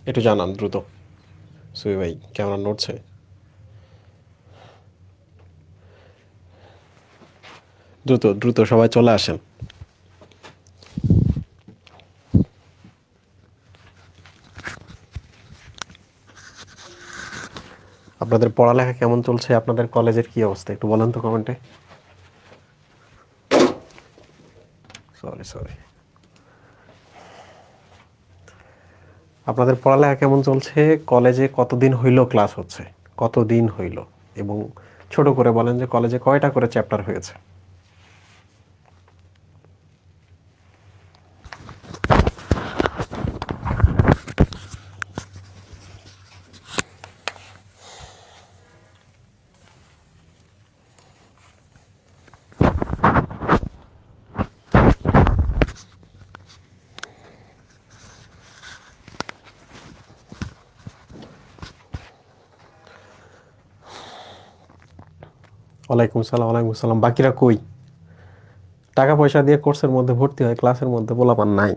একটু জানান দ্রুত। সুই ভাই ক্যামেরা নড়ছে। দ্রুত দ্রুত সবাই চলে আসেন। আপনাদের পড়ালেখা কেমন চলছে? আপনাদের কলেজের কি অবস্থা একটু বলেন তো কমেন্টে। Sorry sorry. আপনাদের পড়ালেখা কেমন চলছে? কলেজে কতদিন হইল ক্লাস হচ্ছে? কতদিন হইল? এবং ছোট করে বলেন যে কলেজে কয়টা করে চ্যাপ্টার হয়েছে? ওয়ালাইকুম সালাম, ওয়ালাইকুম সালাম। বাকিরা কই? টাকা পয়সা দিয়ে কোর্সের মধ্যে ভর্তি হয়, ক্লাসের মধ্যে পোলাপান নাই।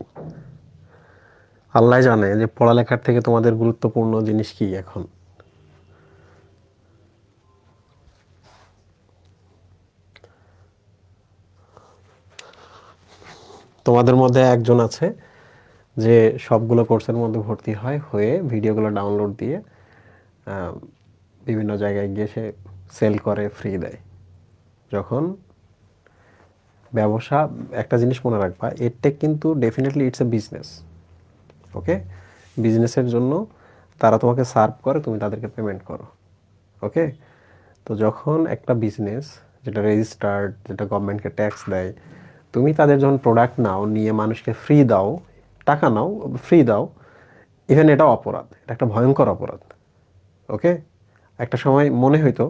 আল্লাহ জানে যে পড়ালেখার থেকে তোমাদের গুরুত্বপূর্ণ জিনিস কি এখন। তোমাদের মধ্যে একজন আছে যে সবগুলো কোর্সের মধ্যে ভর্তি হয়, হয়ে ভিডিওগুলো ডাউনলোড দিয়ে বিভিন্ন জায়গায় গিয়ে সে সেল করে, ফ্রি দেয়। যখন ব্যবসা, একটা জিনিস মনে রাখবা, এডটেক কিন্তু ডেফিনেটলি ইটস এ বিজনেস। ওকে, বিজনেসের জন্য তারা তোমাকে সার্ভ করে, তুমি তাদেরকে পেমেন্ট করো। ওকে, তো যখন একটা বিজনেস যেটা রেজিস্টার্ড, যেটা গভর্নমেন্টকে ট্যাক্স দেয়, তুমি তাদের যখন প্রোডাক্ট নাও, নিয়ে মানুষকে ফ্রি দাও, টাকা নাও, ফ্রি দাও, ইভেন এটা অপরাধ, এটা একটা ভয়ঙ্কর অপরাধ। ওকে, একটা সময় মনে হইতো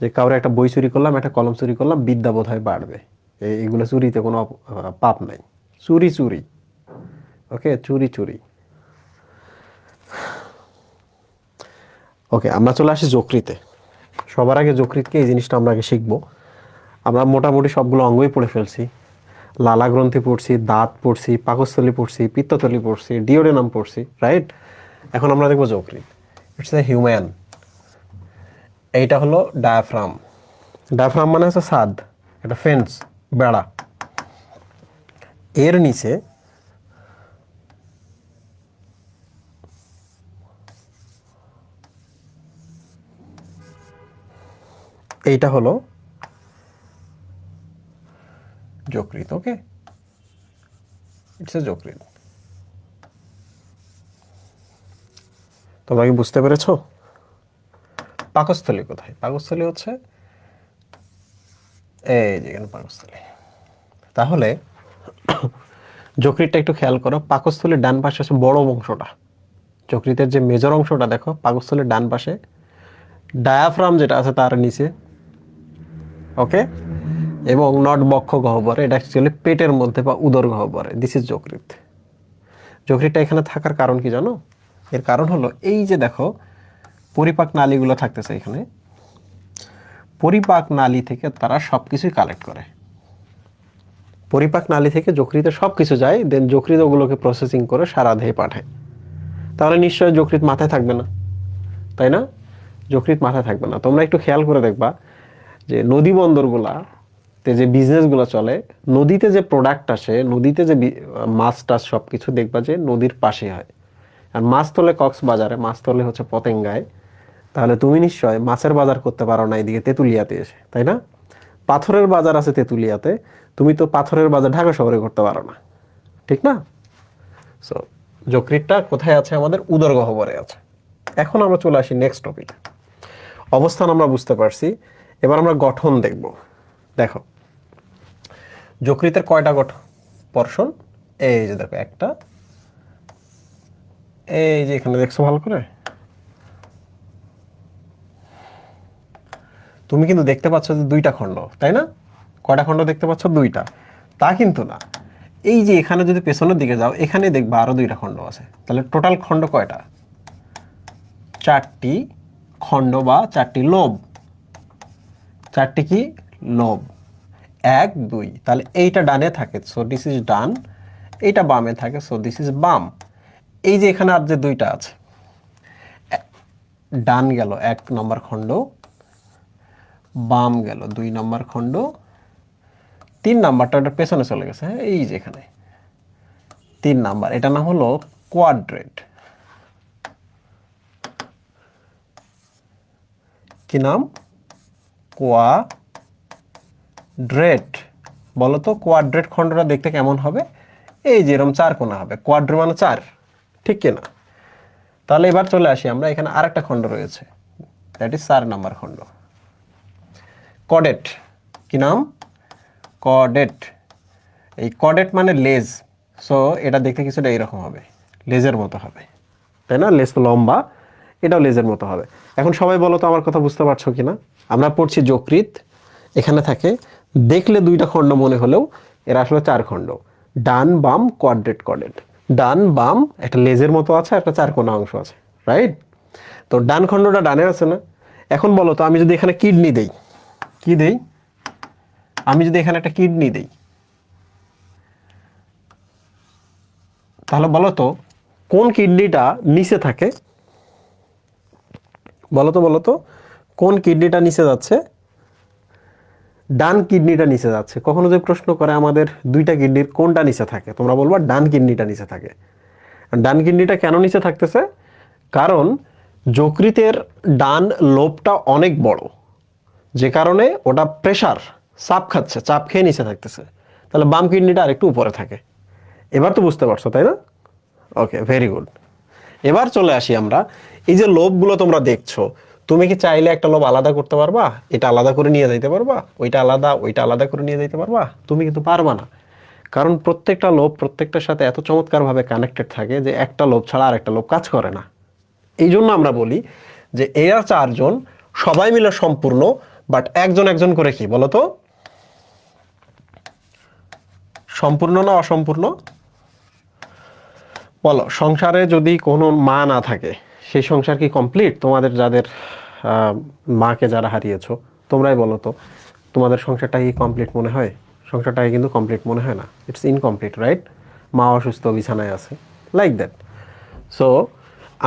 যে কাউরে একটা বই চুরি করলাম, একটা কলম চুরি করলাম, বিদ্যা বোধহয় বাড়বে। এগুলো চুরিতে কোনো পাপ নাই। চুরি চুরি, ওকে, চুরি চুরি। ওকে, আমরা চলে আসি যকৃতে। সবার আগে যকৃতকে, এই জিনিসটা আমরা আগে শিখবো। আমরা মোটামুটি সবগুলো অঙ্গই পড়ে ফেলছি। লালা গ্রন্থি পড়ছি, দাঁত পড়ছি, পাকস্থলী পড়ছি, পিত্তথলি পড়ছি, ডিওডেনাম পড়ছি, রাইট? এখন আমরা দেখবো যকৃৎ। It's a human. এইটা হলো ডায়াফ্রাম। ডায়াফ্রাম মানে হচ্ছে ছাদ, এটা ফেন্স, বেড়া। এর নিচে এইটা হলো যকৃৎ। ওকে, ইটস এ যকৃৎ। তোমরা কি বুঝতে পেরেছো? পাকস্থলী কোথায়? পাকস্থলী হচ্ছে এই যেখানে পাকস্থলী। তাহলে যকৃৎটা একটু খেয়াল করো। পাকস্থলীর ডান পাশে আছে বড় অংশটা, যকৃতের যে মেজর অংশটা দেখো পাকস্থলীর ডান পাশে। ডায়াফ্রাম যেটা আছে তার নিচে। ওকে, এবং নট বক্ষ গহ্বরে, এটা অ্যাকচুয়ালি পেটের মধ্যে বা উদর গহ্বরে। দিস ইজ যকৃৎ। যকৃৎটা এখানে থাকার কারণ কি জানো? এর কারণ হলো এই যে দেখো পরিপাক নালীগুলো থাকতেছে এখানে, পরিপাক নালী থেকে তারা সবকিছুই কালেক্ট করে। পরিপাক নালী থেকে যকৃতে সবকিছু যায়, দেন যকৃৎ ওগুলোকে প্রসেসিং করে সারা দেহে পাঠায়। তাহলে নিশ্চয়ই যকৃৎ মাথায় থাকবে না, তাই না? যকৃৎ মাথায় থাকবে না। তোমরা একটু খেয়াল করে দেখবা যে নদী বন্দরগুলাতে যে বিজনেসগুলো চলে, নদীতে যে প্রোডাক্ট আসে, নদীতে যে মাছ টাছ সব কিছু দেখবা যে নদীর পাশে হয়। আর মাছ তোলে কক্সবাজারে, মাছ তোলে হচ্ছে পতেঙ্গায়। তাহলে তুমি নিশ্চয় মাছের বাজার করতে পারো না এদিকে তেঁতুলিয়াতে এসে, তাই না? পাথরের বাজার আছে তেঁতুলিয়াতে, তুমি তো পাথরের বাজার ঢাকা শহরে করতে পারো না, ঠিক না? সো যকৃৎটা কোথায় আছে? আমাদের উদর গহ্বরে আছে। এখন আমরা চলে আসি নেক্সট টপিক। অবস্থান আমরা বুঝতে পারছি, এবার আমরা গঠন দেখব। দেখো যকৃতের কয়টা গঠন পর্ষণ? এই যে দেখো একটা, এই যে এখানে দেখছো ভালো করে, তুমি কিন্তু দেখতে পাচ্ছ যে দুইটা খণ্ড, তাই না? কয়টা খণ্ড দেখতে পাচ্ছ? দুইটা। তা কিন্তু না, এই যে এখানে যদি পেছনের দিকে যাও, এখানে দেখবা আরো দুইটা খণ্ড আছে। তাহলে টোটাল খণ্ড কয়টা? চারটি খণ্ড বা চারটি লোব। চারটি কি লোব? এক দুই। তাহলে এইটা ডানে থাকে, সো দিস ইজ ডান। এইটা বামে থাকে, সো দিস ইজ বাম। এই যে এখানে আর যে দুইটা আছে, ডান গেল 1 নম্বর খণ্ড, বাম গেল 2 নম্বর খণ্ড, 3 নাম্বারটা ওটার পেছনে চলে গেছে। হ্যাঁ, এই যে এখানে 3 নাম্বার, এটা নাম হলো কোয়াড্রেট। কি নাম? কোয়াড্রেট। বলো তো কোয়াড্রেট খণ্ডটা দেখতে কেমন হবে? এই যে এরকম 4 কোণা হবে, কোয়াড্র মানে 4, ঠিক কিনা? তাহলে এবার চলে আসি আমরা, এখানে আরেকটা খণ্ড রয়েছে, দ্যাট ইজ 4 নাম্বার খণ্ড, কডেট। কি নাম? কডেট। এই কডেট মানে লেজ, সো এটা দেখতে কিছুটা এইরকম হবে, লেজের মতো হবে, তাই না? লেজ তো লম্বা, এটাও লেজের মতো হবে। এখন সবাই বলো তো আমার কথা বুঝতে পারছো কিনা? আমরা পড়ছি যকৃৎ, এখানে থাকে, দেখলে 2টা খণ্ড মনে হলেও এরা আসলে 4 খণ্ড, ডান বাম কোয়াড্রেট কডেট। ডান বাম একটা লেজের মতো আছে, একটা 4 কোণা অংশ আছে, রাইট? তো ডান খণ্ডটা ডানে আছে না? এখন বলো তো আমি যদি এখানে কিডনি দেই, কি দেই? আমি যদি এখানে একটা কিডনি দেই, তাহলে বলো তো কোন কিডনিটা নিচে থাকে? বলো তো কোন কিডনিটা নিচে যাচ্ছে? ডান কিডনিটা নিচে যাচ্ছে। কখনো যদি প্রশ্ন করে আমাদের 2টা কিডনির কোনটা নিচে থাকে, তোমরা বলবা ডান কিডনিটা নিচে থাকে। ডান কিডনিটা কেন নিচে থাকতেছে? কারণ যকৃতের ডান লোবটা অনেক বড়, যে কারণে ওটা প্রেসার, চাপ খাচ্ছে, চাপ খেয়ে নিচে থাকতেছে। তাহলে বাম কিডনিটা আরেকটু উপরে থাকে। এবার তো বুঝতে পারছো, তাই না? ওকে, ভেরি গুড। এবার চলে আসি আমরা, এই যে লোবগুলো তোমরা দেখছো, তুমি কি চাইলে একটা লোব আলাদা করতে পারবা? এটা আলাদা করে নিয়ে যাইতে পারবা? ওইটা আলাদা, ওইটা আলাদা করে নিয়ে যাইতে পারবা? তুমি কিন্তু পারবা না, কারণ প্রত্যেকটা লোব প্রত্যেকটার সাথে এত চমৎকারভাবে কানেক্টেড থাকে যে একটা লোব ছাড়া আর একটা লোব কাজ করে না। এই জন্য আমরা বলি যে এরা 4 জন সবাই মিলে সম্পূর্ণ, বাট একজন একজন করে কি বলতো, সম্পূর্ণ না অসম্পূর্ণ? বলো, সংসারে যদি কোনো মা না থাকে, সেই সংসার কি কমপ্লিট? তোমাদের যাদের মাকে যারা হারিয়েছো, তোমরাই বলো তো, তোমাদের সংসারটা কি কমপ্লিট মনে হয়? সংসারটাকে কিন্তু কমপ্লিট মনে হয় না, ইটস ইনকমপ্লিট, রাইট? মা অসুস্থ, বিছানায় আছে, লাইক দ্যাট। সো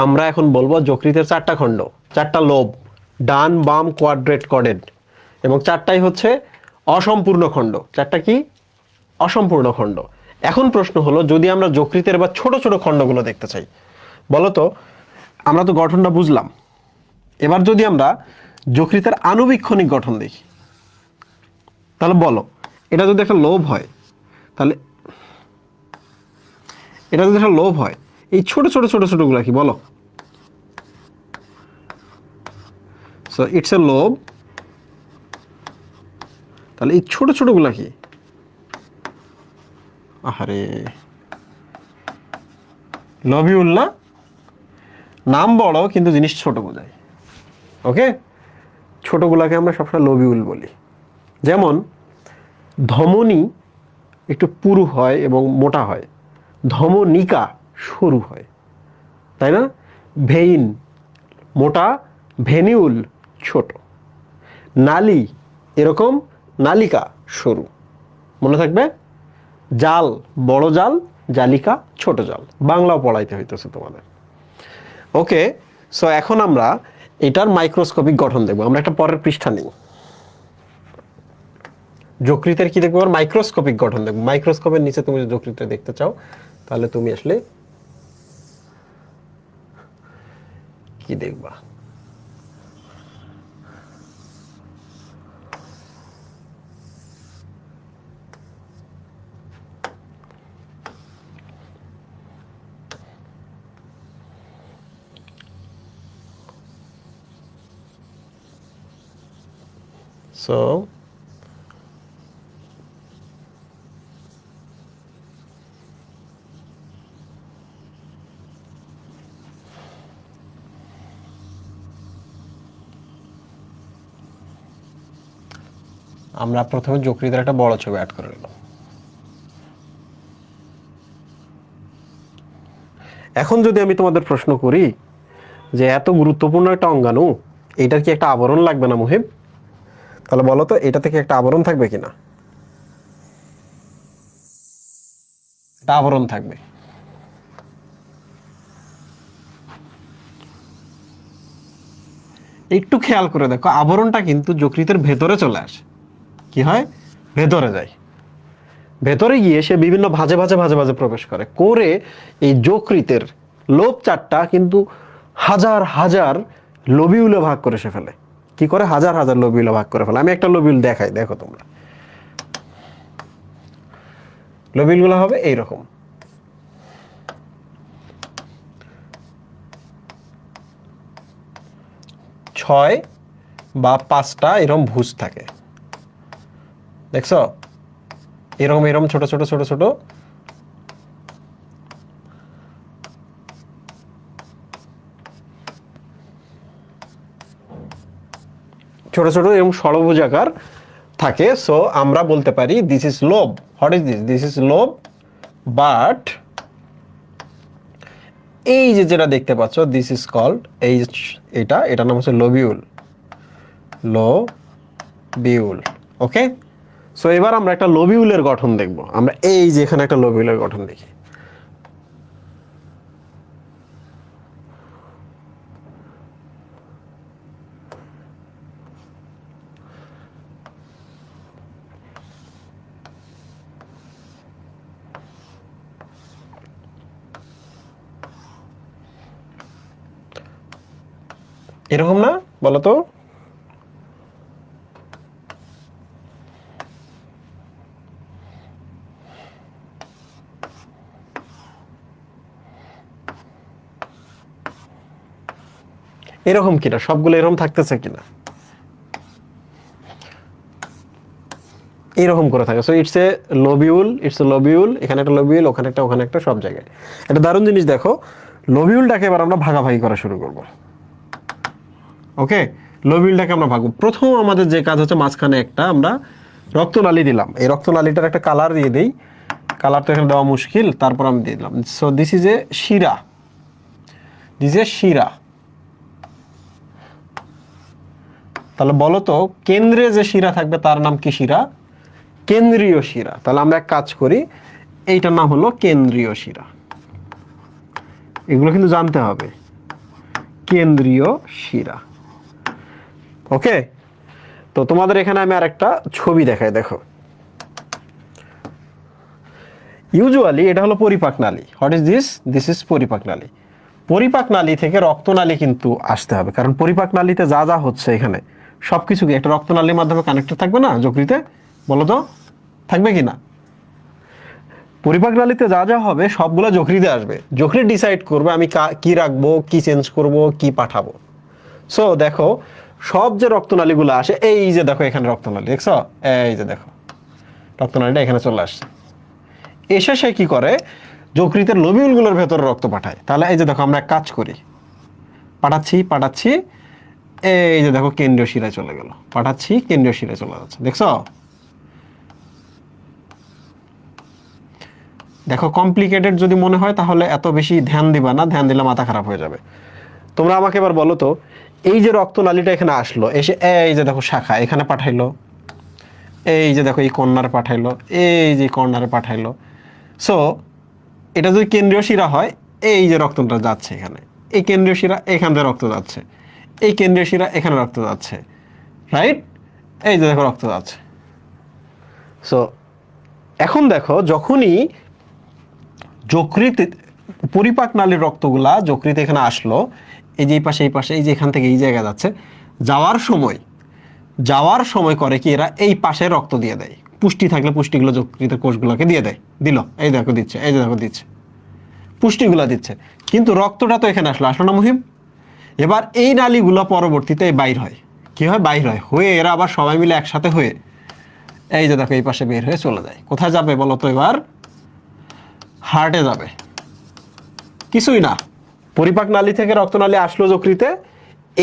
আমরা এখন বলবো যকৃতের 4টা খণ্ড, 4টা লোব, ডান বাম কোয়াড্রেট কডেড, এবং 4টাই হচ্ছে অসম্পূর্ণ খণ্ড। 4টা কি? অসম্পূর্ণ খণ্ড। এখন প্রশ্ন হলো, যদি আমরা যকৃতের বা ছোট ছোট খণ্ডগুলো দেখতে চাই, বলো তো, আমরা তো গঠনটা বুঝলাম, এবার যদি আমরা যকৃতের আণুবীক্ষণিক গঠন দেখি, তাহলে বলো, এটা যদি একটা লোভ হয়, তাহলে এটা যদি একটা লোভ হয়, এই ছোট ছোট ছোট ছোটগুলো কি বলো? সো ইটস এ লোভ। তাহলে এই ছোট ছোটগুলা কি? আহারে, লবিউল না? নাম বড় কিন্তু জিনিস ছোট বোঝায়। ওকে, ছোটগুলাকে আমরা সবসময় লবিউল বলি। যেমন ধমনী একটু পুরু হয় এবং মোটা হয়, ধমনিকা সরু হয়, তাই না? ভেইন মোটা, ভেনিউল ছোট, নালী এরকম, নালিকা সরু। মনে থাকবে? জাল বড় জাল, জালিকা ছোট জাল। বাংলাও পড়াইতে হইতেছে তোমাদের। ওকে, সো এখন আমরা এটার মাইক্রোস্কোপিক গঠন দেখবো। আমরা একটা পরের পৃষ্ঠা নিই, যকৃতের কি দেখবো? মাইক্রোস্কোপিক গঠন দেখবো। মাইক্রোস্কোপের নিচে তুমি যদি যকৃত দেখতে চাও, তাহলে তুমি আসলে কি দেখবা? সো আমরা প্রথমে যকৃতের একটা বড় ছবি অ্যাড করে নিলাম। এখন যদি আমি তোমাদের প্রশ্ন করি যে এত গুরুত্বপূর্ণ একটা অঙ্গাণু, এটার কি একটা আবরণ লাগবে না মুহিব? তাহলে বলো তো, এটা থেকে একটা আবরণ থাকবে কিনা? একটা আবরণ থাকবে। একটু খেয়াল করে দেখো, আবরণটা কিন্তু যকৃতের ভেতরে চলে আসে। কি হয়? ভেতরে যায়। ভেতরে গিয়ে সে বিভিন্ন ভাঁজে ভাঁজে ভাঁজে ভাঁজে প্রবেশ করে, করে এই যকৃতের লোব চারটা কিন্তু হাজার হাজার লোবিউলে ভাগ করে সে ফেলে। কি করে? হাজার হাজার লোবিউলে ভাগ করে ফেলে। আমি একটা লোবিউল দেখাই, দেখো তোমরা। লোবিউলগুলো হবে এইরকম। ছয় বা পাঁচটা এরকম ভুজ থাকে, দেখছো? এরকম এরকম ছোট ছোট ছোট ছোট ছোট ছোট এরকম ষড়ভুজাকার থাকে। সো আমরা বলতে পারি this is lobe. What is this? This is lobe, but এই যে যেটা দেখতে পাচ্ছ, দিস ইজ কল্ড, এই এটার নাম হচ্ছে লোবিউল। লোবিউল। ওকে, সো এবার আমরা একটা লোবিউলের গঠন দেখব। আমরা এই যে এখানে একটা লোবিউলের গঠন দেখি। এরকম না? বলো তো। এরকম কিনা? সবগুলো এরকম থাকতেছে কিনা? এরকম করে থাকে। So it's a lobule, it's a lobule. এখানে একটা লোবিউল, ওখানে একটা, ওখানে একটা, সব জায়গায়। এটা দারুণ জিনিস। দেখো, লোবিউলটাকে এবার আমরা ভাগাভাগি করা শুরু করব। ওকে, লোবিউলটাকে আমরা ভাগবো। প্রথম আমাদের যে কাজ হচ্ছে, মাঝখানে একটা আমরা রক্তনালী দিলাম। এই রক্তনালীটার একটা কালার দিয়ে দিই। কালার তো এখানে দেওয়া মুশকিল, তারপর আমি দিয়ে দিলাম। সো দিস ইজ এ শিরা। দিস ইজ এ শিরা। তাহলে বলো তো, কেন্দ্রে যে শিরা থাকবে তার নাম কি শিরা? কেন্দ্রীয় শিরা। তাহলে আমরা এক কাজ করি, এইটার নাম হলো কেন্দ্রীয় শিরা। এগুলো কিন্তু জানতে হবে, কেন্দ্রীয় শিরা। ওকে, তো তোমাদের এখানে আমি আরেকটা ছবি দেখাই, দেখো। ইউজুয়ালি এটা হলো পরিপাক নালী। What is this? This is পরিপাক নালী। পরিপাক নালী থেকে রক্তনালী কিন্তু আসতে হবে, কারণ পরিপাক নালীতে যা যা হচ্ছে এখানে সবকিছু কি একটা রক্তনালীর মাধ্যমে কানেক্টেড থাকবে না যকৃতে? বলো তো, থাকবে কি না? পরিপাক নালীতে যা যা হবে সবগুলো যকৃতে আসবে। যকৃৎ ডিসাইড করবে আমি কি রাখবো, কি চেঞ্জ করব, কি পাঠাবো। সো দেখো, সব যে রক্তনালীগুলো আসে, এই যে দেখো এখানে রক্তনালী, দেখছো? এই যে দেখো রক্তনালীটা এখানে চলে আসছে। এসে সে কি করে? যকৃতের লোবিউলগুলোর ভেতরে রক্ত পাঠায়। তাহলে এই যে দেখো, আমরা এক কাজ করি, পাঠাচ্ছি পাঠাচ্ছি, এই যে দেখো কেন্দ্রীয় শিরায় চলে গেল। পাঠাচ্ছি, কেন্দ্রীয় শিরায় চলে যাচ্ছে, দেখছো? দেখো, কমপ্লিকেটেড যদি মনে হয় তাহলে এত বেশি ধ্যান দিবা না, ধ্যান দিলে মাথা খারাপ হয়ে যাবে। তোমরা আমাকে এবার বলো তো, এই যে রক্তনালীটা এখানে আসলো, এসে এই যে দেখো শাখা এখানে পাঠাইলো, এই যে দেখো এই কর্নারে পাঠাইলো, এই যে কর্নারে পাঠাইলো। সো এটা যদি কেন্দ্রীয় শিরা হয়, এই যে রক্তটা যাচ্ছে এখানে, এই কেন্দ্রীয় শিরা এখান থেকে রক্ত যাচ্ছে, এই কেন্দ্রীয় শিরা এখানে রক্ত যাচ্ছে, রাইট? এই যে দেখো রক্ত যাচ্ছে। সো এখন দেখো, যখনই যকৃত পরিপাক নালীর রক্তগুলা যকৃত এখানে আসলো, এই যে এই পাশে এই পাশে, এই যে এখান থেকে এই জায়গায় যাচ্ছে, যাওয়ার সময় করে কি, এরা এই পাশে রক্ত দিয়ে দেয়। পুষ্টি থাকলে পুষ্টিগুলো যকৃতের কোষগুলোকে দিয়ে দেয়। দিল, এই দেখো দিচ্ছে, এই যে দেখো দিচ্ছে, পুষ্টিগুলো দিচ্ছে। কিন্তু রক্তটা তো এখানে আসলো না মুহিম? এবার এই নালীগুলো পরবর্তীতে বাইর হয়। কি হয়? বাইর হয়, হয়ে এরা আবার সবাই মিলে একসাথে হয়ে এই যে দেখো এই পাশে বের হয়ে চলে যায়। কোথায় যাবে বলো তো এবার? হার্টে যাবে। কিছুই না, পরিপাক নালী থেকে রক্তনালী আসলো যকৃতে,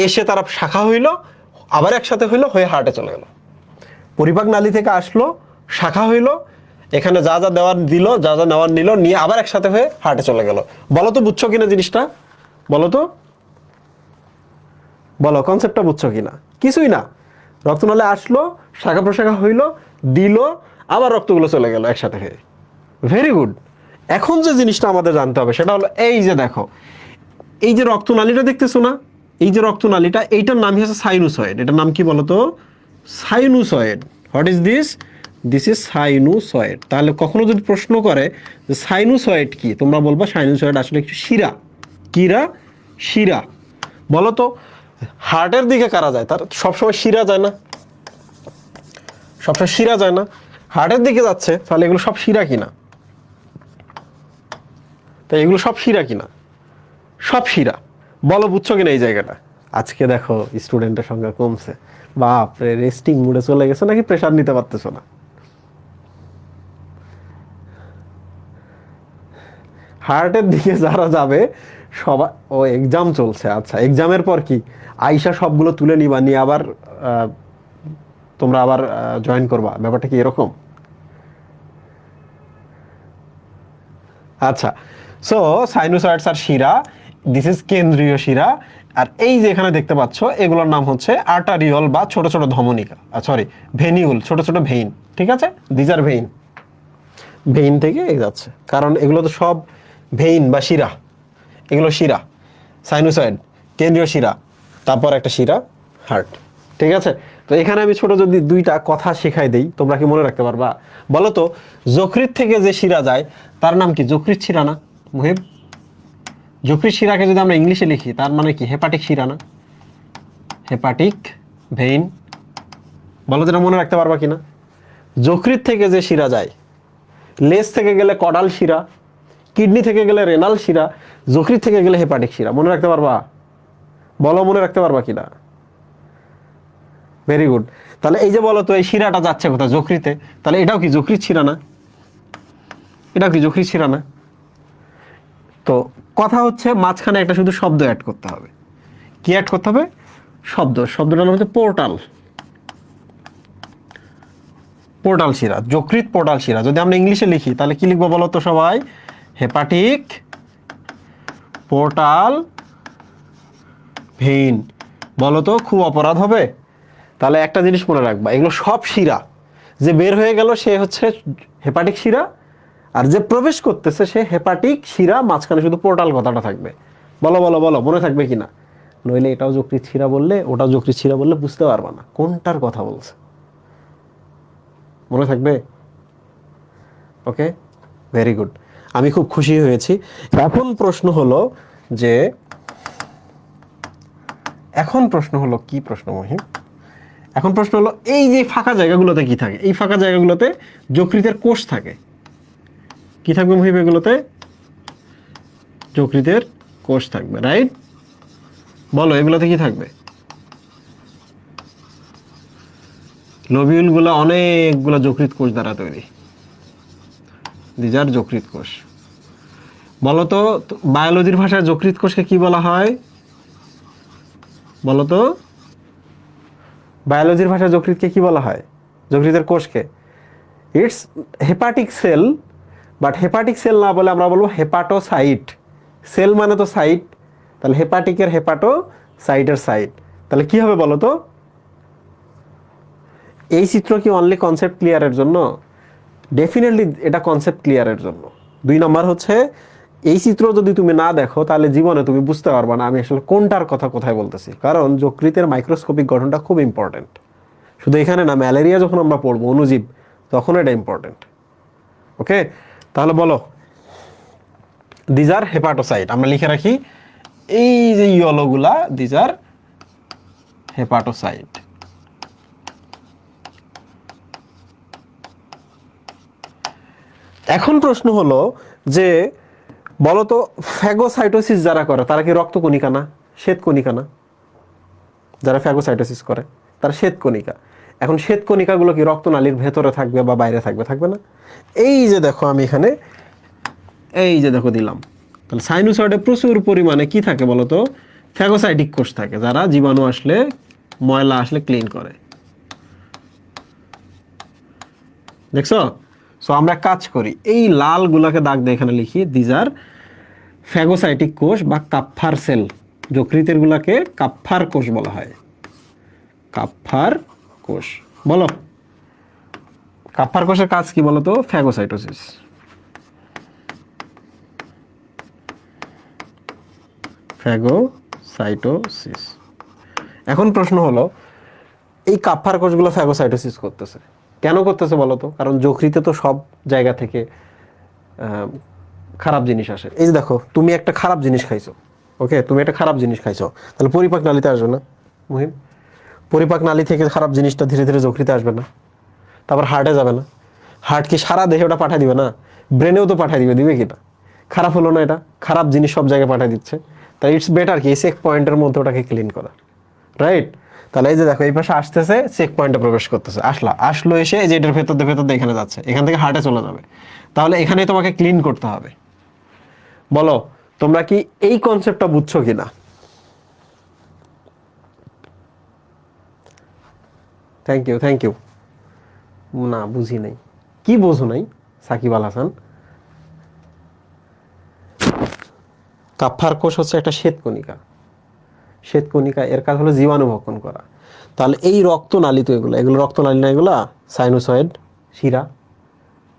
এসে তারা শাখা হইলো, আবার একসাথে হইলো, হয়ে হার্টে চলে গেল। পরিপাক নালী থেকে আসলো, শাখা হইলো, এখানে যা যা দেওয়ার দিল, যা যা নেওয়ার নিল, নিয়ে আবার একসাথে হয়ে হার্টে চলে গেল। বলো তো বুঝছো কিনা জিনিসটা? বলো তো, বলো কনসেপ্টটা বুঝছো কিনা? কিছুই না, রক্তনালী আসলো, শাখা প্রশাখা হইলো, দিল, আবার রক্তগুলো চলে গেল একসাথে হয়ে। Very good. এখন যে জিনিসটা আমাদের জানতে হবে সেটা হলো, এই যে দেখো, এই যে রক্তনালীটা দেখতেছো না, এই যে রক্তনালীটা, এইটার নামই হচ্ছে সাইনুসয়েড। এটার নাম কি বলতো? Sinusoid. What is this? This is sinusoid. তাহলে কখনো যদি প্রশ্ন করে যে সাইনুসয়েড কি, তোমরা বলবা সাইনুসয়েড আসলে একটু শিরা। কিরা? শিরা। বলো তো হার্টের দিকে কারা যায়? তার সবসময় শিরা যায় না, সবসময় শিরা যায় না, হার্টের দিকে যাচ্ছে, তাহলে এগুলো সব শিরা কিনা? তাই এগুলো সব শিরা কিনা? সব শিরা। বলো বুঝছো কিনা এই জায়গাটা? আজকে দেখো স্টুডেন্টের সংখ্যা কমছে। বাপরে, রেস্টিং মুডে চলে গেছে নাকি প্রেশার নিতে পারতেছো না? হার্টের দিকে যারা যাবে সবাই, ও এক্সাম চলছে, আচ্ছা এক্সামের পর কি আইসা সবগুলো তুলে নিবা, নিয়ে আবার তোমরা আবার জয়েন করবা, ব্যাপারটা কি এরকম? আচ্ছা, সো সাইনোসয়েডস আর শিরা, দিস ইজ কেন্দ্রীয় শিরা। আর এই যে এখানে দেখতে পাচ্ছ, এগুলোর নাম হচ্ছে আর্টারিওল বা ছোট ছোট ধমনিকা, সরি ভেনিউল, ছোট ছোট ভেইন। ঠিক আছে, দিজ আর ভেইন। ভেইন থেকে যাচ্ছে, কারণ এগুলো তো সব ভেইন বা শিরা, এগুলো শিরা। সাইনোসয়েড কেন্দ্রীয় শিরা, তারপর একটা শিরা হার্ট। ঠিক আছে, তো এখানে আমি ছোট যদি দুইটা কথা শেখাই দেই, তোমরা কি মনে রাখতে পারবা? বলো তো যকৃৎ থেকে যে শিরা যায় তার নাম কি? যকৃৎ শিরা না মুহিব? যকৃৎ শিরাকে যদি আমরা ইংলিশে লিখি তার মানে কি? হেপাটিক শিরা না? Hepatic vein. বলো যেটা মনে রাখতে পারবা কিনা? যকৃৎ থেকে যে শিরা যায়, লেজ থেকে গেলে কডাল শিরা, কিডনি থেকে গেলে রেনাল শিরা, যকৃৎ থেকে গেলে হেপাটিক শিরা। মনে রাখতে পারবা? বলো মনে রাখতে পারবা কিনা? Very good. তাহলে এই যে বলো তো এই শিরাটা যাচ্ছে কোথায়? যকৃতে। তাহলে এটাও কি যকৃৎ শিরা না? এটাও কি যকৃৎ শিরা না? তো কথা হচ্ছে মাঝখানে একটা শুধু শব্দ অ্যাড করতে হবে। কি অ্যাড করতে হবে? শব্দ। শব্দটার নাম হচ্ছে পোর্টাল। পোর্টাল শিরা, যকৃৎ পোর্টাল শিরা। যদি আমরা ইংলিশে লিখি তাহলে কি লিখবো বলো তো সবাই? Hepatic portal vein. বলো তো খুব অপরাধ হবে? তাহলে একটা জিনিস মনে রাখবা, এগুলো সব শিরা। যে বের হয়ে গেল সে হচ্ছে হেপাটিক শিরা, আর যে প্রবেশ করতেছে সে হেপাটিক শিরা, মাঝখানে শুধু পোর্টাল কথাটা থাকবে। বলো বলো বলো, মনে থাকবে কিনা? নইলে এটাও যকৃৎ শিরা বললে ওটাও যকৃৎ শিরা বললে বুঝতে পারবা না কোনটার কথা বলছে। মনে থাকবে? ওকে, ভেরি গুড। আমি খুব খুশি হয়েছি। এখন প্রশ্ন হলো যে, এখন প্রশ্ন হলো কি প্রশ্ন মহিম? এখন প্রশ্ন হলো এই যে ফাঁকা জায়গাগুলোতে কি থাকে? এই ফাঁকা জায়গাগুলোতে যকৃতের কোষ থাকে। কি থাকবে মহিম এগুলোতে? যকৃতের কোষ থাকবে, রাইট? বলো এগুলোতে কি থাকবে? লোবিউলগুলো অনেকগুলো যকৃত কোষ দ্বারা তৈরি। দিজ আর যকৃত কোষ। বলো তো বায়োলজির ভাষায় যকৃত কোষকে কি বলা হয়? বলো তো বায়োলজির ভাষায় যকৃতকে কি বলা হয়? যকৃতের কোষকে? It's hepatic cell, but hepatic cell না বলে আমরা বলবো হেপাটোসাইট। সেল মানে তো সাইট, তাহলে হেপাটিকের হেপাটো, সাইটের সাইট। তাহলে কি হবে বলো তো? এই চিত্র কি অনলি কনসেপ্ট ক্লিয়ারের জন্য? ডেফিনেটলি এটা কনসেপ্ট ক্লিয়ারের জন্য। 2 নম্বর হচ্ছে এই চিত্র যদি তুমি না দেখো তাহলে জীবনে তুমি বুঝতে পারবে না আমি আসলে কোনটার কথা কোথায় বলতেছি, কারণ যকৃতের মাইক্রোস্কোপিক গঠনটা খুব ইম্পর্টেন্ট। শুধু এখানে না, ম্যালেরিয়া যখন আমরা পড়বো অণুজীব, তখন এটা ইম্পর্টেন্ট। ওকে, তাহলে বলো দিজ আর হেপাটোসাইট। আমরা লিখে রাখি এই যে ইয়েলোগুলা, দিজ আর হেপাটোসাইট। এখন প্রশ্ন হলো যে বলতো ফ্যাগোসাইটোসিস যারা করে তারা কি রক্তকণিকা না শ্বেতকণিকা না? যারা ফ্যাগোসাইটোসিস করে তারা শ্বেতকণিকা। এখন শ্বেতকণিকাগুলো কি রক্তনালীর ভেতরে থাকবে বা বাইরে থাকবে? থাকবে না। এই যে দেখো আমি এখানে এই যে দেখো দিলাম। তাহলে সাইনোসয়েডে প্রচুর পরিমাণে কি থাকে বলতো? ফ্যাগোসাইটিক কোষ থাকে, যারা জীবাণু আসলে, ময়লা আসলে ক্লিন করে। দেখছো? সো আমরা কাজ করি, এই লাল গুলাকে দাগ দিয়ে এখানে লিখি দিজ আর ফ্যাগোসাইটিক কোষ বা কাপ্ফার সেল। যকৃতের গুলাকে কাপ্ফার কোষ বলা হয়। কাপ্ফার কোষ। বলো কাপ্ফার কোষের কাজ কি বলতো? ফ্যাগোসাইটোসিস। ফ্যাগোসাইটোসিস। সাইটোসিস। এখন প্রশ্ন হলো, এই কাপ্পার কোষগুলো ফ্যাগোসাইটোসিস করতেছে কেন করতেছে বলো তো? কারণ যকৃতে তো সব জায়গা থেকে খারাপ জিনিস আসে। এই যে দেখো, তুমি একটা খারাপ জিনিস খাইছো, ওকে, তুমি একটা খারাপ জিনিস খাইছো, তাহলে পরিপাক নালীতে আসবে না মুহিম? পরিপাক নালী থেকে খারাপ জিনিসটা ধীরে ধীরে যকৃতে আসবে না, তারপর হার্টে যাবে না? হার্ট কি সারা দেহে ওটা পাঠিয়ে দিবে না? ব্রেনেও তো পাঠিয়ে দিবে, দিবে কি না? খারাপ হলো না এটা? খারাপ জিনিস সব জায়গায় পাঠিয়ে দিচ্ছে, তাই ইটস বেটার কি চেক পয়েন্টের মধ্যে ওটাকে ক্লিন করা, রাইট? তাহলে এই যে দেখো, এই পাশে আসতেছে, চেক পয়েন্টে প্রবেশ করতেছে, আসলো এসে এই যে এটার ভেতর দিয়ে এখানে যাচ্ছে, এখান থেকে হার্টে চলে যাবে, তাহলে এখানে তোমাকে ক্লিন করতে হবে। বলো তোমরা কি এই কনসেপ্টটা বুঝছো কিনা? Thank you. না, বুঝি নাই। কি বোঝো নাই সাকিব আল হাসান? কাফার কোষ হচ্ছে একটা শ্বেতকণিকা। শ্বেতকণিকা, এর কাজ হলো জীবাণু ভক্ষণ করা। তাহলে এই রক্তনালী তো এগুলো রক্তনালী না, এগুলা সাইনোসয়েড শিরা।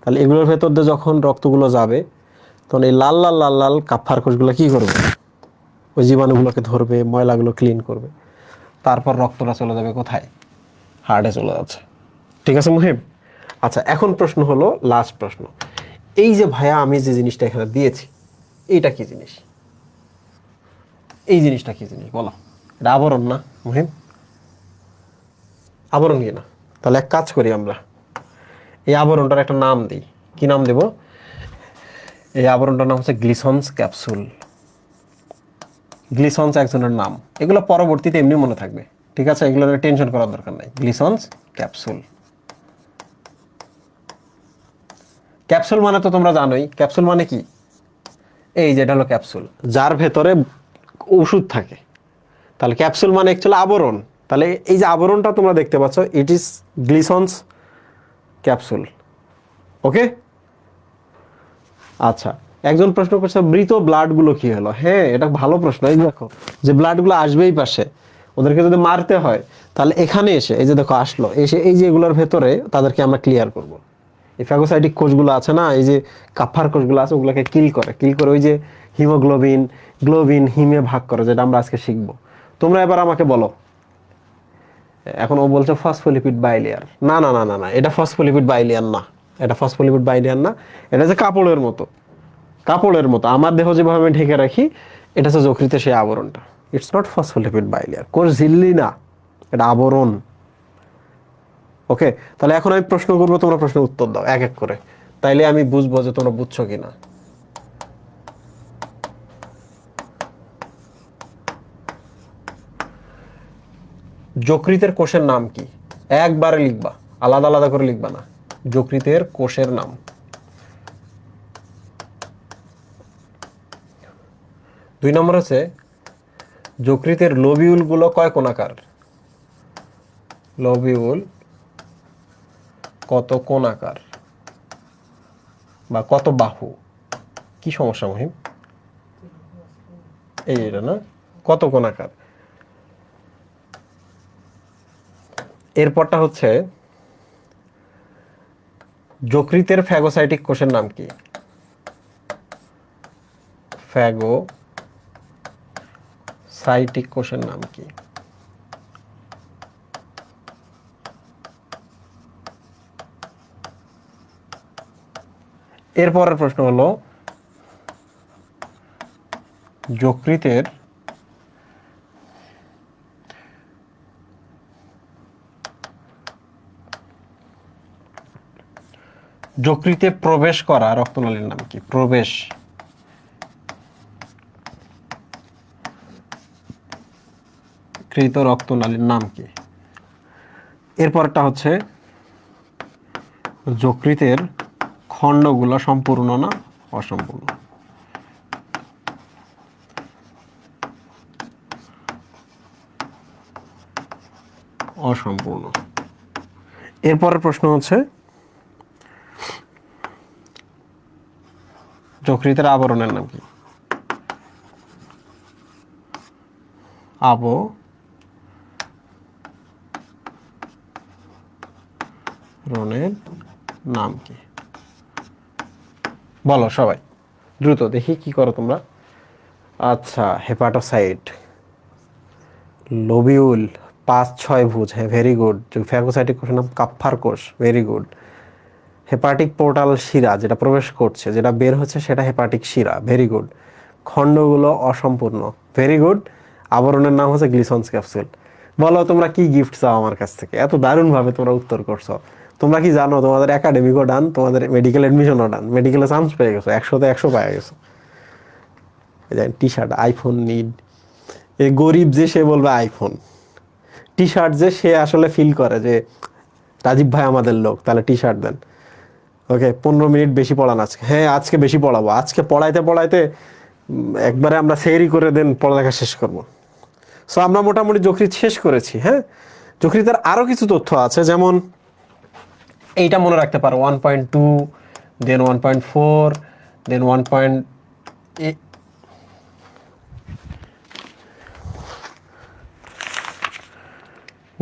তাহলে এগুলোর ভেতর দিয়ে যখন রক্তগুলো যাবে, তখন এই লাল লাল লাল লাল কাফার কোষগুলো কি করবে? ওই জীবাণুগুলোকে ধরবে, ময়লাগুলো ক্লিন করবে, তারপর রক্তটা চলে যাবে কোথায়? হার্টে চলে যাচ্ছে। ঠিক আছে মুহিব? আচ্ছা, এখন প্রশ্ন হলো, লাস্ট প্রশ্ন, এই যে ভাইয়া আমি যে জিনিসটা এখানে দিয়েছি, এইটা কি জিনিস? এই জিনিসটা কি জিনিস বলো? এটা আবরণ না মুহিম? আবরণ কি না? তাহলে এক কাজ করি আমরা, এই আবরণটার একটা নাম দিই। কি নাম দেব? এই আবরণটার নাম হচ্ছে গ্লিসন্স ক্যাপসুল। গ্লিসন্স একজনের নাম, এগুলো পরবর্তীতে এমনি মনে থাকবে, ঠিক আছে? এগুলো টেনশন করার দরকার নাই। Glisson's capsule. ক্যাপসুল মানে তো তোমরা জানোই, ক্যাপসুল মানে কি? এই যে এটা হলো ক্যাপসুল, যার ভেতরে ওষুধ থাকে। তাহলে ক্যাপসুল মানে অ্যাকচুয়ালি আবরণ। তাহলে এই যে আবরণটা তোমরা দেখতে পাচ্ছ, ইট ইজ গ্লিসন্স ক্যাপসুল। ওকে, আচ্ছা। একজন প্রশ্ন করছে মৃত ব্লাডগুলো কি হলো? হ্যাঁ, এটা ভালো প্রশ্ন। এই দেখো, যে ব্লাডগুলো আসবেই পাশে, ওদেরকে যদি মারতে হয়, তাহলে এখানে এসে এই যে দেখো আসলো, এসে এই যে এগুলোর ভেতরে তাদেরকে আমরা ক্লিয়ার করব। এই ফ্যাগোসাইটিক কোষগুলো আছে না, এই যে কাফার কোষগুলো আছে, ওগুলোকে কিল করে ওই যে হিমোগ্লোবিন, গ্লোবিন, হিমে ভাগ করে, যেটা আমরা আজকে শিখবো। তোমরা এবার আমাকে বলো, এখন ও বলছে ফসফোলিপিড বাইলেয়ার। না না না না না, এটা ফসফোলিপিড বাইলেয়ার না, এটা ফসফোলিপিড বাইলেয়ার না। এটা যে কাপড়ের মতো, কাপড়ের মতো আমার দেহ যেভাবে আমি ঢেকে রাখি, এটা হচ্ছে যকৃতে সেই আবরণটা। ইটস নট ফসফোলিপিড বাইলেয়ার, কোষ ঝিল্লি না, এটা আবরণ। ওকে, তাহলে এখন আমি প্রশ্ন করবো, তোমরা প্রশ্নের উত্তর দাও এক এক করে, তাইলে আমি বুঝবো যে তোমরা বুঝছো কিনা। যকৃতের কোষের নাম কি? একবারে লিখবা, আলাদা আলাদা করে লিখবা না। যকৃতের কোষের নাম। দুই নম্বর হচ্ছে, যকৃতের লোবিউল গুলো কয় কোণাকার? লোবিউল কত কোণাকার বা কত বাহু? কি সমস্যা মহিম? এই এটা না, কত কোণাকার। এরপরটা হচ্ছে, যকৃতের ফ্যাগোসাইটিক কোষের নাম কি? ফ্যাগোসাইটিক কোষের নাম কি? এরপরের প্রশ্ন হলো, যকৃতের যকৃতে প্রবেশ করা রক্তনালীর নাম কি? প্রবেশ কৃত রক্তনালীর নাম কি? এরপরটা হচ্ছে, যকৃতের খণ্ডগুলো সম্পূর্ণ না অসম্পূর্ণ? অসম্পূর্ণ। এরপরের প্রশ্ন হচ্ছে, যকৃতের আবরণের নাম কি? আবরণের নাম কি? বলো সবাই দ্রুত, দেখি কি করো তোমরা। আচ্ছা, হেপাটোসাইট। লোবিউল 5-6 ভুজ, হ্যাঁ ভেরি গুড। ফ্যাগোসাইটিক কোষের নাম কাপ্ফার কোষ, ভেরি গুড। হেপাটিক পোর্টাল শিরা, যেটা প্রবেশ করছে, যেটা বের হচ্ছে সেটা হেপাটিক শিরা, ভেরি গুড। খণ্ডগুলো অসম্পূর্ণ, ভেরি গুড। আবরণের নাম হচ্ছে গ্লিসন্স ক্যাপসুল। বলো তোমরা কি গিফট চাও আমার কাছ থেকে? এত দারুণভাবে তোমরা উত্তর করছো। তোমরা কি জানো তোমাদের একাডেমিকও ডান, তোমাদের মেডিকেল এডমিশনও ডান, মেডিকেলে চান্স পেয়ে গেছো, 100-তে 100 পেয়ে গেছো। টি শার্ট, আইফোন নিড, এই গরিব যে সে বলবে আইফোন। টি শার্ট যে সে আসলে ফিল করে যে রাজীব ভাই আমাদের লোক, তাহলে টি শার্ট দেন। ওকে, 15 মিনিট বেশি পড়ান আজকে। হ্যাঁ আজকে বেশি পড়াবো, আজকে পড়াইতে পড়াইতে একবারে আমরা সেরি করে দেন পড়ালেখা শেষ করবো। সো আমরা মোটামুটি যকৃৎ শেষ করেছি। হ্যাঁ, যকৃতের আরও কিছু তথ্য আছে, যেমন এইটা মনে রাখতে পারো 1.2, দেন 1.4, দেন 1.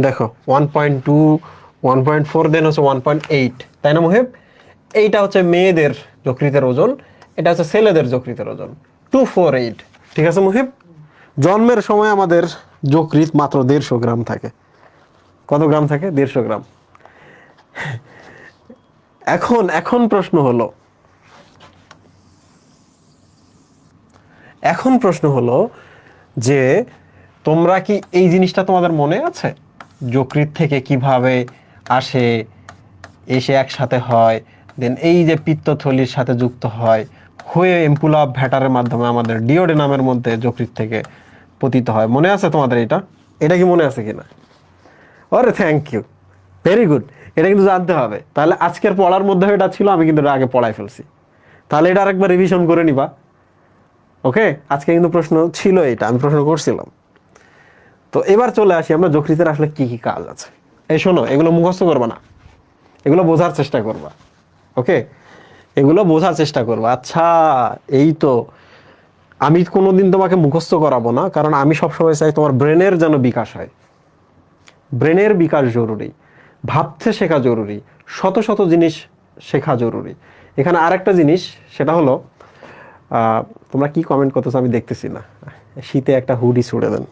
দেখো 1.2, 1.4, দেন হচ্ছে 1.8, তাই না মুহিব? এইটা হচ্ছে মেয়েদের যকৃতের ওজন, এটা হচ্ছে ছেলেদের যকৃতের ওজন 248। ঠিক আছে মুহিব? জন্মের সময় আমাদের যকৃৎ মাত্র 150 গ্রাম থাকে। কত গ্রাম থাকে? 150 গ্রাম। এখন প্রশ্ন হলো যে তোমরা কি এই জিনিসটা তোমাদের মনে আছে, যকৃৎ থেকে কিভাবে আসে, এসে একসাথে হয়, দেন এই যে পিত্তথলির সাথে যুক্ত হয়, হয়ে এম্পুলা অফ ভ্যাটারের মাধ্যমে আমাদের ডিওডেনামের মধ্যে যকৃৎ থেকে পতিত হয়? মনে আছে তোমাদের এটা? এটা কি মনে আছে কিনা? ওরে থ্যাংক ইউ, ভেরি গুড। এটা কিন্তু জানতে হবে। তাহলে আজকের পড়ার মধ্যে এটা ছিল, আমি কিন্তু এটা আগে পড়াই ফেলছি। তাহলে এটা আরেকবার রিভিশন করে নিবা। ওকে, আজকে কিন্তু প্রশ্ন ছিল, এটা আমি প্রশ্ন করছিলাম। তো এবার চলে আসি আমরা যকৃতের আসলে কি কি কাজ আছে। এই শোনো, এগুলো মুখস্থ করবা না, এগুলো বোঝার চেষ্টা করবা। ওকে, এগুলো বোঝার চেষ্টা করবা। আচ্ছা, এই তো আমি কোনোদিন তোমাকে মুখস্থ করাবো না, কারণ আমি সবসময় চাই তোমার ব্রেনের যেন বিকাশ হয়। ব্রেনের বিকাশ জরুরি, ভাবতে শেখা জরুরি, শত শত জিনিস শেখা জরুরি। এখানে আরেকটা জিনিস, সেটা হলো তোমরা কি কমেন্ট করতেছো আমি দেখতেছি না। শীতে একটা হুডি ছুড়ে দেন,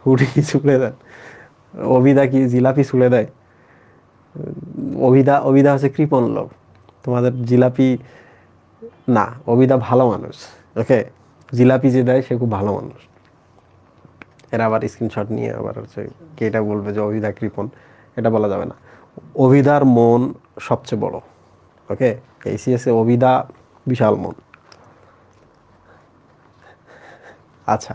হুডি ছুড়ে দেন। অভিদা কি জিলাপি ছুড়ে দেয়? অভিদা হচ্ছে কৃপণ লোক, তোমাদের জিলাপি না। অভিদা ভালো মানুষ। ওকে, জিলাপি যে দেয় সে খুব ভালো মানুষ। এরা আবার স্ক্রিনশট নিয়ে আবার হচ্ছে কে এটা বলবে যে অভিদা কৃপণ, এটা বলা যাবে না। অভিদার মন সবচেয়ে বড়। ওকে, এইচএসে অভিদা বিশাল মন। আচ্ছা,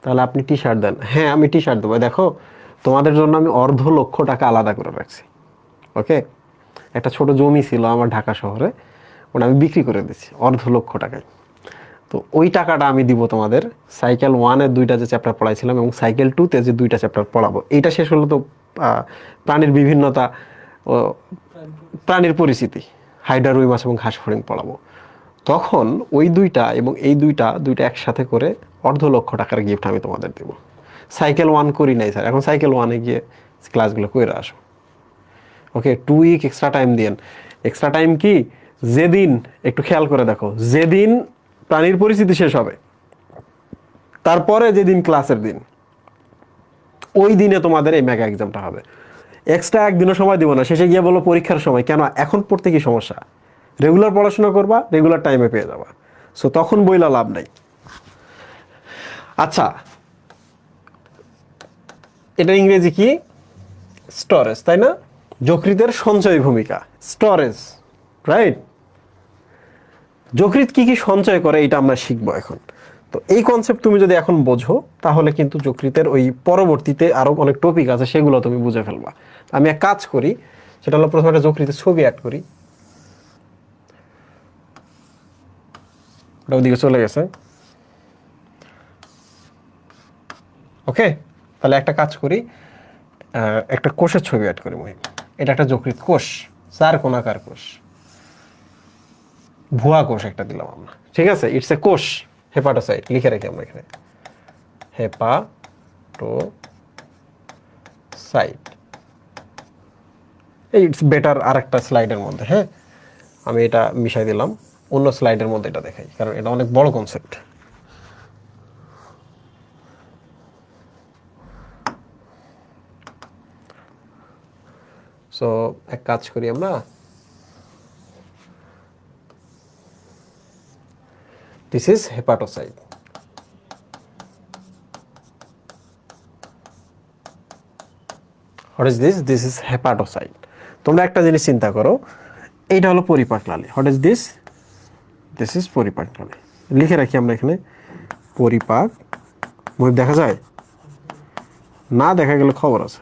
তাহলে আপনি টি শার্ট দেন। হ্যাঁ আমি টি শার্ট দেবো। দেখো তোমাদের জন্য আমি 250,000 টাকা আলাদা করে রাখছি। ওকে, একটা ছোট জমি ছিল আমার ঢাকা শহরে, ওটা আমি বিক্রি করে দিচ্ছি 250,000 টাকায়। তো ওই টাকাটা আমি দিব তোমাদের সাইকেল 1-এর 2টা যে চ্যাপ্টার পড়াইছিলাম এবং সাইকেল 2-তে যে 2টা চ্যাপ্টার পড়াবো। এইটা শেষ হলো তো প্রাণীর বিভিন্নতা ও প্রাণীর পরিচিতি, হাইড্রা, রুই মাছ এবং ঘাস ফড়িং পড়াবো। তখন ওই দুইটা এবং এই দুইটা একসাথে করে 250,000 টাকার গিফট আমি তোমাদের দেবো। সাইকেল 1 করি নাই স্যার, এখন সাইকেল 1-এ গিয়ে ক্লাসগুলো করে আসো। ওকে, 2 উইক এক্সট্রা টাইম দিন। এক্সট্রা টাইম কি? যেদিন, একটু খেয়াল করে দেখো, যেদিন প্রাণীর পরিচিতি শেষ হবে তারপরে যেদিন ক্লাসের দিন, ওই দিনে তোমাদের এই মেগা এক্সামটা হবে। এক্সট্রা একদিনও সময় দিব না, শেষে গিয়ে বলো পরীক্ষার সময়। কেন? এখন পড়তে কি সমস্যা? রেগুলার পড়াশোনা করবা, রেগুলার টাইমে পেয়ে যাবা। সো তখন বইলা লাভ নাই। আচ্ছা, এটা ইংরেজি কি? স্টোরেজ, তাই না? যকৃতের সঞ্চয় ভূমিকা, স্টোরেজ, রাইট? যকৃৎ কি কি সঞ্চয় করে এটা আমরা শিখবো এখন। তো এই কনসেপ্ট তুমি যদি এখন বোঝো, তাহলে কিন্তু যকৃতের ওই পরবর্তীতে আরো অনেক টপিক আছে, সেগুলো তুমি বুঝে ফেলবা। আমি এক কাজ করি, সেটা হলো প্রথমে একটা যকৃতের ছবি অ্যাড করি। ওটা ওদিকে চলে গেছে। ওকে, তাহলে একটা কাজ করি, একটা কোষের ছবি অ্যাড করি। মহিম, এটা একটা যকৃৎ কোষ, 4 কোণাকার কোষ, ভুয়া কোষ একটা দিলাম আমরা। ঠিক আছে, ইটস এ কোষ, হেপাটোসাইট লিখে রাখি আমরা এখানে, হেপাটোসাইট। এই ইটস বেটার আরেকটা স্লাইডের মধ্যে। হ্যাঁ, আমি এটা মিশাই দিলাম, অন্য স্লাইডের মধ্যে এটা দেখাই, কারণ এটা অনেক বড় কনসেপ্ট। সো এক কাজ করি আমরা, this is hepatocyte. What is this? This is hepatocyte. তোমরা একটা জিনিস চিন্তা করো, এইটা হলো পরিপাক নালী। What is this? This is পরিপাক নালী। লিখে রাখি আমরা এখানে পরিপাক। মুখ দেখা যায় না, দেখা গেলে খবর আছে।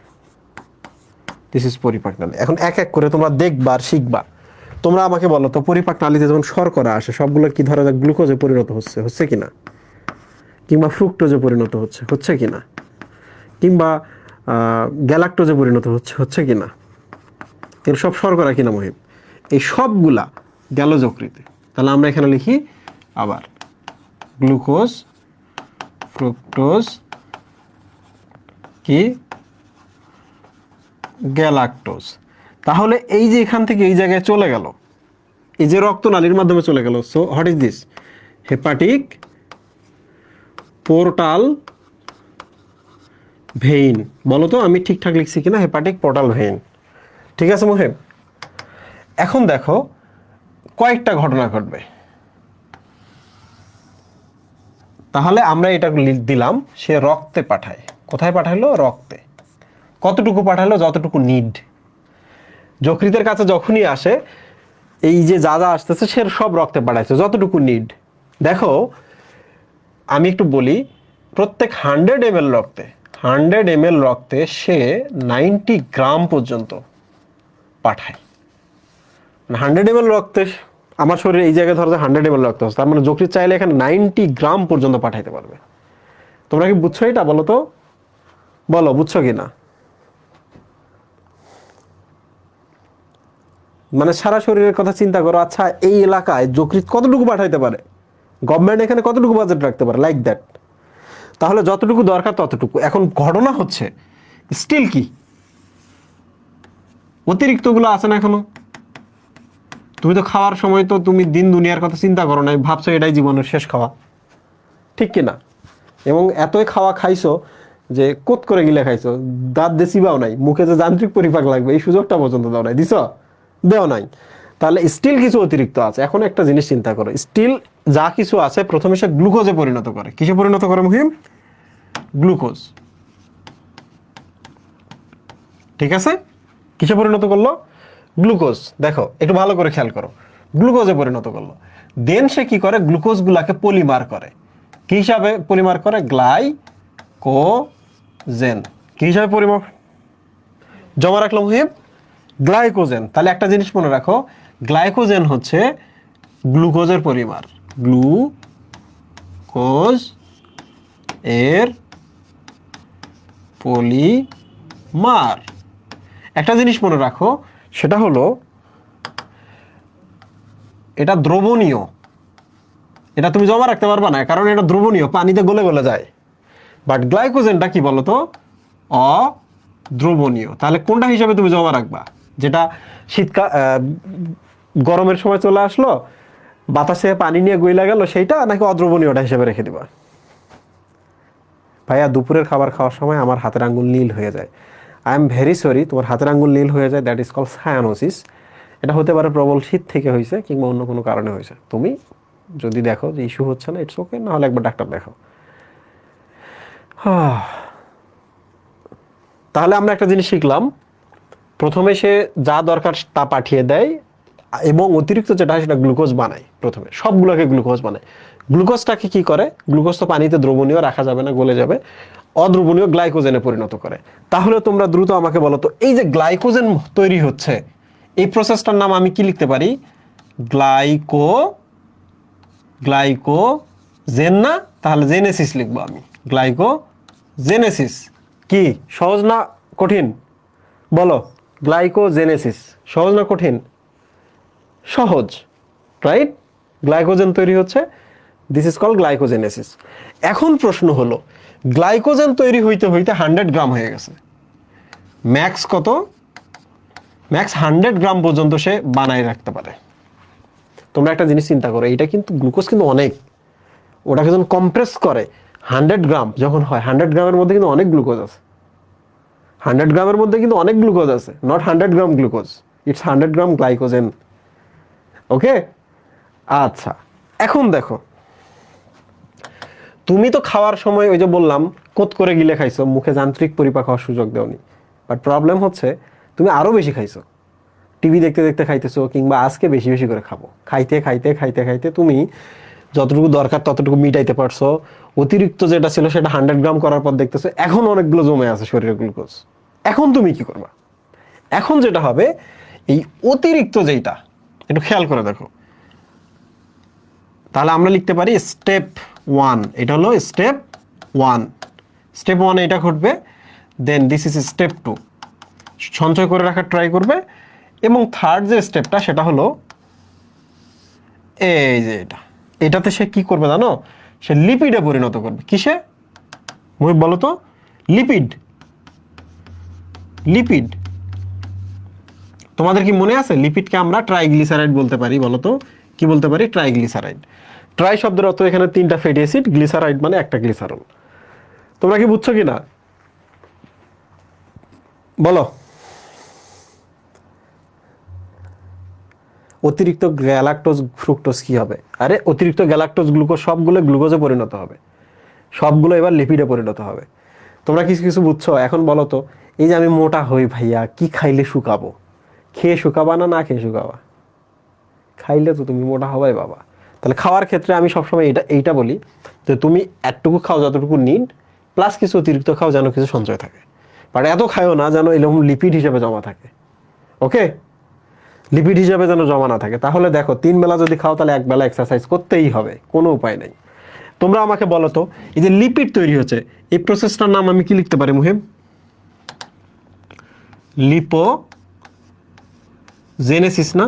দিস ইজ পরিপাক নালী। এখন এক এক করে তোমরা দেখবা আর শিখবা। তোমরা আমাকে বলো তো, পরিপাক নালীতে যখন শর্করা আসে সবগুলো কি ধরা যাক গ্লুকোজে পরিণত হচ্ছে কিনা, কিংবা ফ্রুক্টোজে পরিণত হচ্ছে কিনা, কিংবা গ্যালাক্টোজে পরিণত হচ্ছে কিনা, এগুলো সব শর্করা কিনা মহিম? এই সবগুলা গেল যকৃতে। তাহলে আমরা এখানে লিখি আবার গ্লুকোজ, ফ্রুক্টোজ, কি গ্যালাক্টোজ। তাহলে এই যে এখান থেকে এই জায়গায় চলে গেল, এই যে রক্তনালীর মাধ্যমে চলে গেল। So what is this? Hepatic portal vein. বলো তো আমি ঠিকঠাক লিখছি কিনা? Hepatic portal vein. ঠিক আছে মুহিব? এখন দেখো কয়েকটা ঘটনা ঘটবে। তাহলে আমরা এটা দিলাম, সে রক্তে পাঠায়। কোথায় পাঠাইলো? রক্তে। কতটুকু পাঠালো? যতটুকু নিড। যকৃতের কাছে যখনই আসে, এই যে যা যা আসতেছে সে সব রক্তে পাঠাইছে যতটুকু নিড। দেখো আমি একটু বলি, প্রত্যেক 100 ml রক্তে, 100 ml রক্তে সে 90 গ্রাম পর্যন্ত পাঠায়। 100 ml রক্তে আমার শরীরে এই জায়গায় ধরো 100 ml রক্ত আছে, তার মানে যকৃৎ চাইলে এখানে 90 গ্রাম পর্যন্ত পাঠাইতে পারবে। তোমরা কি বুঝছো এটা? বলো তো, বলো বুঝছো কি না? মানে সারা শরীরের কথা চিন্তা করো। আচ্ছা এই এলাকায় যকৃৎ কতটুকু পাঠাইতে পারে? গভর্নমেন্ট এখানে কতটুকু বাজেট রাখতে পারে? Like that. তাহলে যতটুকু দরকার ততটুকু। এখন ঘটনা হচ্ছে স্টিল কি অতিরিক্তগুলো আছে না এখনো? তুমি তো খাওয়ার সময় তো তুমি দিন দুনিয়ার কথা চিন্তা করো না, ভাবছো এটাই জীবনের শেষ খাওয়া, ঠিক কি না? এবং এতই খাওয়া খাইছো যে কোত করে গিলে খাইছো, দাঁত দেশিবাও নাই, মুখে যে যান্ত্রিক পরিপাক লাগবে এই সুযোগটা পর্যন্ত দাও নাই, দিছ? দেও নাই। তাহলে স্টিল কিছু অতিরিক্ত আছে। এখন একটা জিনিস চিন্তা করো, স্টিল যা কিছু আছে প্রথমে সে গ্লুকোজে পরিণত করে। কিসে পরিণত করে মুহিম? গ্লুকোজ। ঠিক আছে, কিসে পরিণত করলো? গ্লুকোজ। দেখো একটু ভালো করে খেয়াল করো, গ্লুকোজে পরিণত করলো। দেন সে কি করে? গ্লুকোজ গুলাকে পলিমার করে। কি হিসাবে পলিমার করে? গ্লাইকোজেন। কি হিসাবে পরিমাপ জমা রাখলাম মুহিব? গ্লাইকোজেন। তাহলে একটা জিনিস মনে রাখো, গ্লাইকোজেন হচ্ছে গ্লুকোজের পলিমার। গ্লুকোজ এর পলিমার। একটা জিনিস মনে রাখো, সেটা হলো এটা দ্রবণীয়। এটা তুমি জমা রাখতে পারবা না, কারণ এটা দ্রবণীয়, পানিতে গলে গলে যায়। বাট গ্লাইকোজেনটা কি বলতো? অদ্রবণীয়। তাহলে কোনটা হিসাবে তুমি জমা রাখবা? যেটা শীতকাল গরমের সময় চলে আসলো, বাতাসে পানি নিয়ে গইলা গেল, সেইটা, নাকি অদ্রবণীয়টা হিসেবে রেখে দিবা? ভাইয়া দুপুরের খাবার খাওয়ার সময় আমার হাতের আঙ্গুল নীল হয়ে যায়। আই এম ভেরি সরি, তোমার হাতের আঙ্গুল নীল হয়ে যায়, দ্যাট ইজ কল সায়ানোসিস। এটা হতে পারে প্রবল শীত থেকে হয়েছে, কিংবা অন্য কোনো কারণে হয়েছে। তুমি যদি দেখো যে ইস্যু হচ্ছে না, ইটস ওকে, না হলে একবার ডাক্তার দেখাও। তাহলে আমরা একটা জিনিস শিখলাম, প্রথমে সে যা দরকার তা পাঠিয়ে দেয়, এবং অতিরিক্ত যেটা সেটা গ্লুকোজ বানায়। প্রথমে সবগুলোকে গ্লুকোজ বানায়। গ্লুকোজটাকে কি করে? গ্লুকোজ তো পানিতে দ্রবণীয়, রাখা যাবে না, গলে যাবে, অদ্রবণীয় গ্লাইকোজেনে পরিণত করে। তাহলে তোমরা দ্রুত আমাকে বলো তো, এই যে গ্লাইকোজেন তৈরি হচ্ছে, এই প্রসেসটার নাম আমি কি লিখতে পারি? গ্লাইকোজেন না? তাহলে জেনেসিস লিখবো আমি, গ্লাইকোজেনেসিস। কি সহজ না কঠিন? বলো, গ্লাইকোজেনেসিস সহজ না কঠিন? সহজ, রাইট? গ্লাইকোজেন তৈরি হচ্ছে, দিস ইজ কল গ্লাইকোজেনেসিস। এখন প্রশ্ন হলো, গ্লাইকোজেন তৈরি হইতে হইতে 100 গ্রাম হয়ে গেছে। ম্যাক্স কত? ম্যাক্স 100 গ্রাম পর্যন্ত সে বানায় রাখতে পারে। তোমরা একটা জিনিস চিন্তা করো, এটা কিন্তু গ্লুকোজ কিন্তু অনেক, ওটাকে যখন কম্প্রেস করে 100 গ্রাম যখন হয়, 100 গ্রামের মধ্যে কিন্তু অনেক গ্লুকোজ আছে। 100 গ্রামের মধ্যে কিন্তু অনেক গ্লুকোজ আছে, not 100 gram glucose, it's 100 gram glycogen. Okay, আচ্ছা এখন দেখো, তুমি তো খাওয়ার সময় ওই যে বললাম কোত করে গিলে খাইছো, মুখে যান্ত্রিক পরিপাক হওয়ার সুযোগ দেওনি, বাট প্রবলেম হচ্ছে তুমি আরো বেশি খাইছো, টিভি দেখতে দেখতে খাইতেছো, কিংবা আজকে বেশি বেশি করে খাবো, খাইতে খাইতে খাইতে খাইতে তুমি যতটুকু দরকার ততটুকু মিটাইতে পারছো, অতিরিক্ত যেটা ছিল সেটা 100 গ্রাম করার পর দেখতেছো এখন অনেকগুলো জমে আছে শরীরে গ্লুকোজ। এখন তুমি কি করবা? এখন যেটা হবে, এই অতিরিক্ত যেটা, একটু খেয়াল করে দেখো, তাহলে আমরা লিখতে পারি স্টেপ 1, এটা হলো স্টেপ 1, স্টেপ 1 এটা ঘটবে, দেন দিস ইজ স্টেপ 2, সঞ্চয় করে রাখার ট্রাই করবে, এবং থার্ড যে স্টেপটা সেটা হলো এই যে এটাতে সে কি করবে জানো, সে লিপিডে পরিণত করবে। কিসে মুহিব বলো তো? লিপিড। লিপিড, তোমাদের কি মনে আছে লিপিডকে আমরা ট্রাইগ্লিসারাইড বলতে পারি? বলো তো কি বলতে পারি? ট্রাইগ্লিসারাইড। ট্রাই শব্দের অর্থ এখানে 3টা ফ্যাটি অ্যাসিড, গ্লিসারাইড মানে একটা গ্লিসারল। তোমরা কি বুঝছো কি না বলো? অতিরিক্ত গ্যালাক্টোজ ফ্রুক্টোজ কি হবে? আরে অতিরিক্ত গ্যালাক্টোজ গ্লুকোজ সবগুলো গ্লুকোজে পরিণত হবে, সবগুলো এবার লিপিডে পরিণত হবে। তোমরা কিছু কিছু বুঝছো? এখন বলো তো, এই যে আমি মোটা হই ভাইয়া, কি খাইলে শুকাবো? খেয়ে শুকাবা না না খেয়ে শুকাবা? খাইলে তো তুমি মোটা হবাই বাবা। তাহলে খাওয়ার ক্ষেত্রে আমি সবসময় এইটা বলি যে তুমি এতটুকু খাও যতটুকু নিড, প্লাস কিছু অতিরিক্ত খাও যেন কিছু সঞ্চয় থাকে, বাট এত খাইও না যেন এরকম লিপিড হিসেবে জমা থাকে। ওকে, লিপিড হিসেবে যেন জমা না থাকে। তাহলে দেখো 3 বেলা যদি খাও তাহলে 1 বেলা এক্সারসাইজ করতেই হবে, কোনো উপায় নেই। তোমরা আমাকে বলো তো, এই যে লিপিড তৈরি হচ্ছে, এই প্রসেসটার নাম আমি কি লিখতে পারি মুহিম? লিপোজেনেসিস না?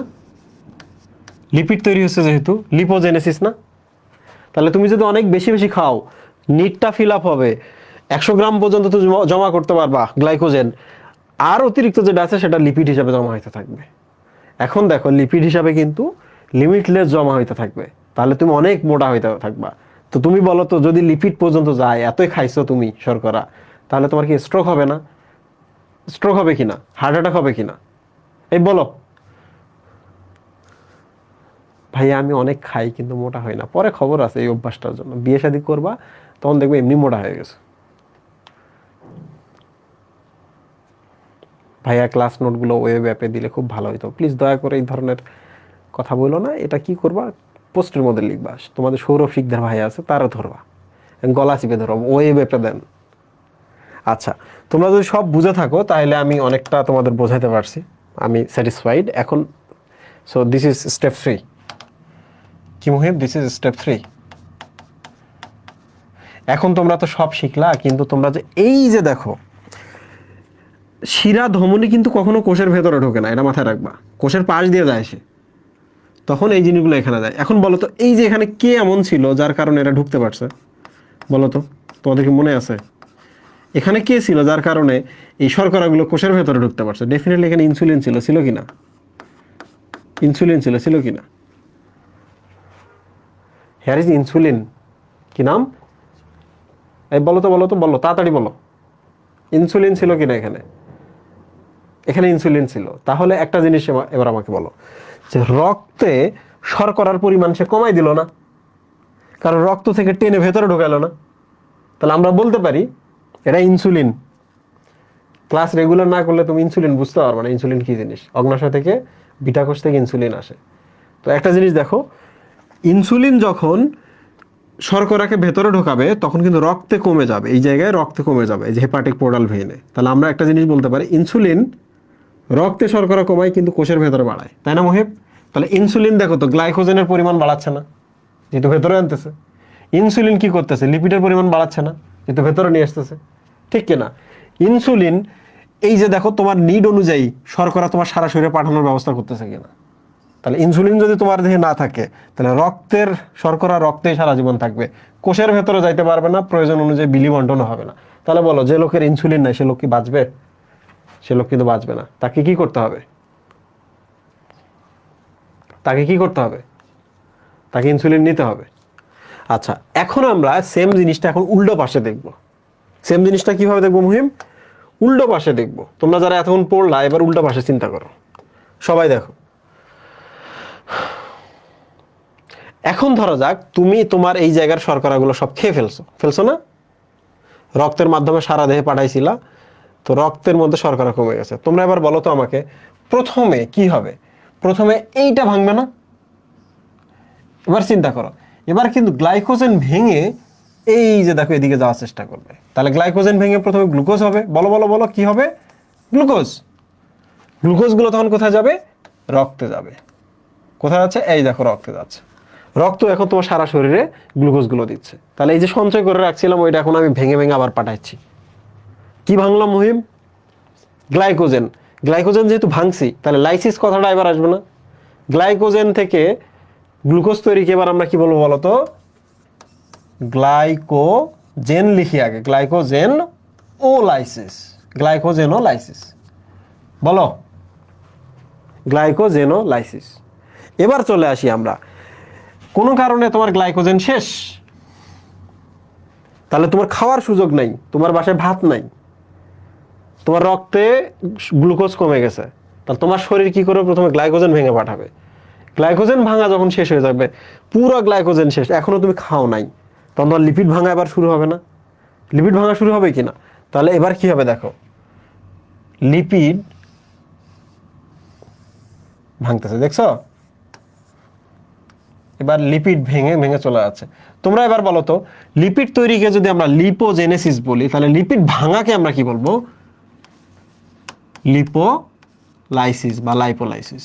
লিপিড তৈরি হচ্ছে যেহেতু, লিপোজেনেসিস না? তাহলে তুমি যদি অনেক বেশি বেশি খাও, নিডটা ফিল আপ হবে, 100 গ্রাম পর্যন্ত তুমি জমা করতে পারবা গ্লাইকোজেন, আর অতিরিক্ত যেটা আছে সেটা লিপিড হিসাবে জমা হইতে থাকবে। এখন দেখো লিপিড হিসাবে কিন্তু লিমিটলেস জমা হইতে থাকবে, তাহলে তুমি অনেক মোটা হইতে থাকবা। তো তুমি বলো তো, যদি লিপিড পর্যন্ত যায়, এতই খাইছো তুমি শর্করা, তাহলে তোমার কি স্ট্রোক হবে না? স্ট্রোক হবে কিনা, হার্ট অ্যাটাক হবে কিনা, এই বলো। ভাইয়া আমি অনেক খাই কিন্তু মোটা হয় না, পরে খবর আছে এই অভ্যাসটার জন্য, বিয়ে শাদী করবা তখন দেখবে এমনি মোটা হয়ে গেছে। ভাইয়া ক্লাস নোটগুলো ওয়েব অ্যাপে দিলে খুব ভালো হতো, প্লিজ দয়া করে এই ধরনের কথা বলো না। এটা কি করবা, পোস্টের মধ্যে লিখবা, তোমাদের সৌরভ শিকদার ভাই আছে তারা ধরবা, গলা চিপে ধরো, ওয়েব অ্যাপে দেন। আচ্ছা, তোমরা যদি সব বুঝে থাকো তাহলে আমি অনেকটা তোমাদের বোঝাতে পারছি, আমি স্যাটিসফাইড এখন। So this is step 3। কি মুহিব, দিস ইজ স্টেপ 3। এখন তোমরা তো সব শিখলা, কিন্তু তোমরা যে এই যে দেখো, শিরা ধমনী কিন্তু কখনো কোষের ভেতরে ঢোকে না, এটা মাথায় রাখবা, কোষের পাশ দিয়ে যায় সে, তখন এই জিনিসগুলো এখানে যায়। এখন বলো তো, এই যে এখানে কে এমন ছিল যার কারণে এটা ঢুকতে পারছে? বলো তো, তোমাদের কি মনে আছে এখানে কে ছিল যার কারণে এই শর্করাগুলো কোষের ভেতরে ঢুকতে পারছে? ডেফিনেটলি এখানে ইনসুলিন ছিল, ছিল কিনা? ইনসুলিন ছিল, ছিল কিনা? Hair is insulin. কি নাম? এই বলো তো, বলো তো, বলো তাড়াতাড়ি বলো, ইনসুলিন ছিল কিনা এখানে? এখানে ইনসুলিন ছিল। তাহলে একটা জিনিস এবার আমাকে বলো, যে রক্তে শর্করার পরিমাণ সে কমাই দিল না, কারণ রক্ত থেকে টেনে ভেতরে ঢোকালো না। তাহলে আমরা বলতে পারি এটা ইনসুলিন। ক্লাস রেগুলার না করলে তুমি ইনসুলিন বুঝতে পারবে না, ইনসুলিন কি জিনিস। অগ্নাশয় থেকে, বিটা কোষ থেকে ইনসুলিন আসে। তো একটা জিনিস দেখো, ইনসুলিন যখন শর্করাকে ভেতরে ঢোকাবে তখন কিন্তু রক্তে কমে যাবে, এই জায়গায় রক্তে কমে যাবে, এই যে হেপাটিক পোর্টাল ভেইনে। তাহলে আমরা একটা জিনিস বলতে পারি, ইনসুলিন রক্তে শর্করা কমায় কিন্তু কোষের ভেতরে বাড়ায়, তাই না মুহিব? তাহলে ইনসুলিন দেখো তো গ্লাইকোজেনের পরিমাণ বাড়াচ্ছে না, যেহেতু ভেতরে আনতেছে। ইনসুলিন কি করতেছে? লিপিডের পরিমাণ বাড়াচ্ছে না, যেহেতু ভেতরে নিয়ে আসতেছে। ঠিক কিনা? ইনসুলিন এই যে দেখো তোমার নিড অনুযায়ী শর্করা তোমার সারা শরীরে পাঠানোর ব্যবস্থা করতেছে কিনা। তাহলে ইনসুলিন যদি তোমার দেহে না থাকে, তাহলে রক্তের শর্করা রক্তেই সারা জীবন থাকবে, কোষের ভেতরে যাইতে পারবে না, প্রয়োজন অনুযায়ী বিলি বন্টনও হবে না। তাহলে বলো, যে লোকের ইনসুলিন নাই সে লোক কি বাঁচবে? সে লোক কিন্তু বাঁচবে না। তাকে কি করতে হবে? তাকে কি করতে হবে? তাকে ইনসুলিন নিতে হবে। আচ্ছা, এখন আমরা সেম জিনিসটা এখন উল্টো পাশে দেখব। সেম জিনিসটা কিভাবে দেখবো মুহিম? উল্টো পাশে দেখবো, তোমরা যারা এতক্ষণ পড়লা এবার উল্টো পাশে চিন্তা করো, সবাই দেখো। এখন ধরা যাক তুমি তোমার এই জায়গার শর্করাগুলো সব খেয়ে ফেলছো না? রক্তের মাধ্যমে সারা দেহে পাঠাইছিলা, তো রক্তের মধ্যে শর্করা কমে গেছে। তোমরা এবার বলো তো আমাকে, প্রথমে কি হবে? প্রথমে এইটা ভাঙবে না? এবার চিন্তা করো, এবার কিন্তু গ্লাইকোজেন ভেঙে এই যে দেখো এদিকে যাওয়ার চেষ্টা করবে, তাহলে গ্লাইকোজেন ভেঙে প্রথমে গ্লুকোজ হবে। বলো বলো বলো, কি হবে? গ্লুকোজ। গ্লুকোজগুলো তখন কোথায় যাবে? রক্তে যাবে। কোথায় যাচ্ছে? এই দেখো রক্তে যাচ্ছে। রক্ত এখন তোমার সারা শরীরে গ্লুকোজগুলো দিচ্ছে। তাহলে এই যে সঞ্চয় করে রাখছিলাম ওইটা এখন আমি ভেঙে ভেঙে আবার পাঠাচ্ছি। কি ভাঙলাম মুহিম? গ্লাইকোজেন। গ্লাইকোজেন যেহেতু ভাঙছি, তাহলে লাইসিস কথাটা এবার আসবে না? গ্লাইকোজেন থেকে গ্লুকোজ তৈরিকে এবার আমরা কি বলবো বলো তো? গ্লাইকোজেন লিখি আগে, গ্লাইকোজেন ও লাইসিস। গ্লাইকোজেন ও লাইসিস, বলো গ্লাইকোজেন ও লাইসিস। এবার চলে আসি আমরা, কোনো কারণে তোমার গ্লাইকোজেন শেষ, তাহলে তোমার খাওয়ার সুযোগ নাই, তোমার বাসায় ভাত নাই, তোমার রক্তে গ্লুকোজ কমে গেছে, তাহলে তোমার শরীর কি করে? প্রথমে গ্লাইকোজেন ভেঙে পাঠাবে। গ্লাইকোজেন ভাঙা যখন শেষ হয়ে যাবে, পুরো গ্লাইকোজেন শেষ, এখনো তুমি খাও নাই, তখন তোমার লিপিড ভাঙা এবার শুরু হবে না? লিপিড ভাঙা শুরু হবে কিনা? তাহলে এবার কি হবে দেখো, লিপিড ভাঙতেছে, দেখছো? এবার লিপিড ভেঙে ভেঙে চলে যাচ্ছে। তোমরা এবার বলো তো, লিপিড তৈরিকে যদি আমরা লিপোজেনেসিস বলি, তাহলে লিপিড ভাঙাকে আমরা কি বলবো? লিপোলাইসিস বা লাইপোলাইসিস।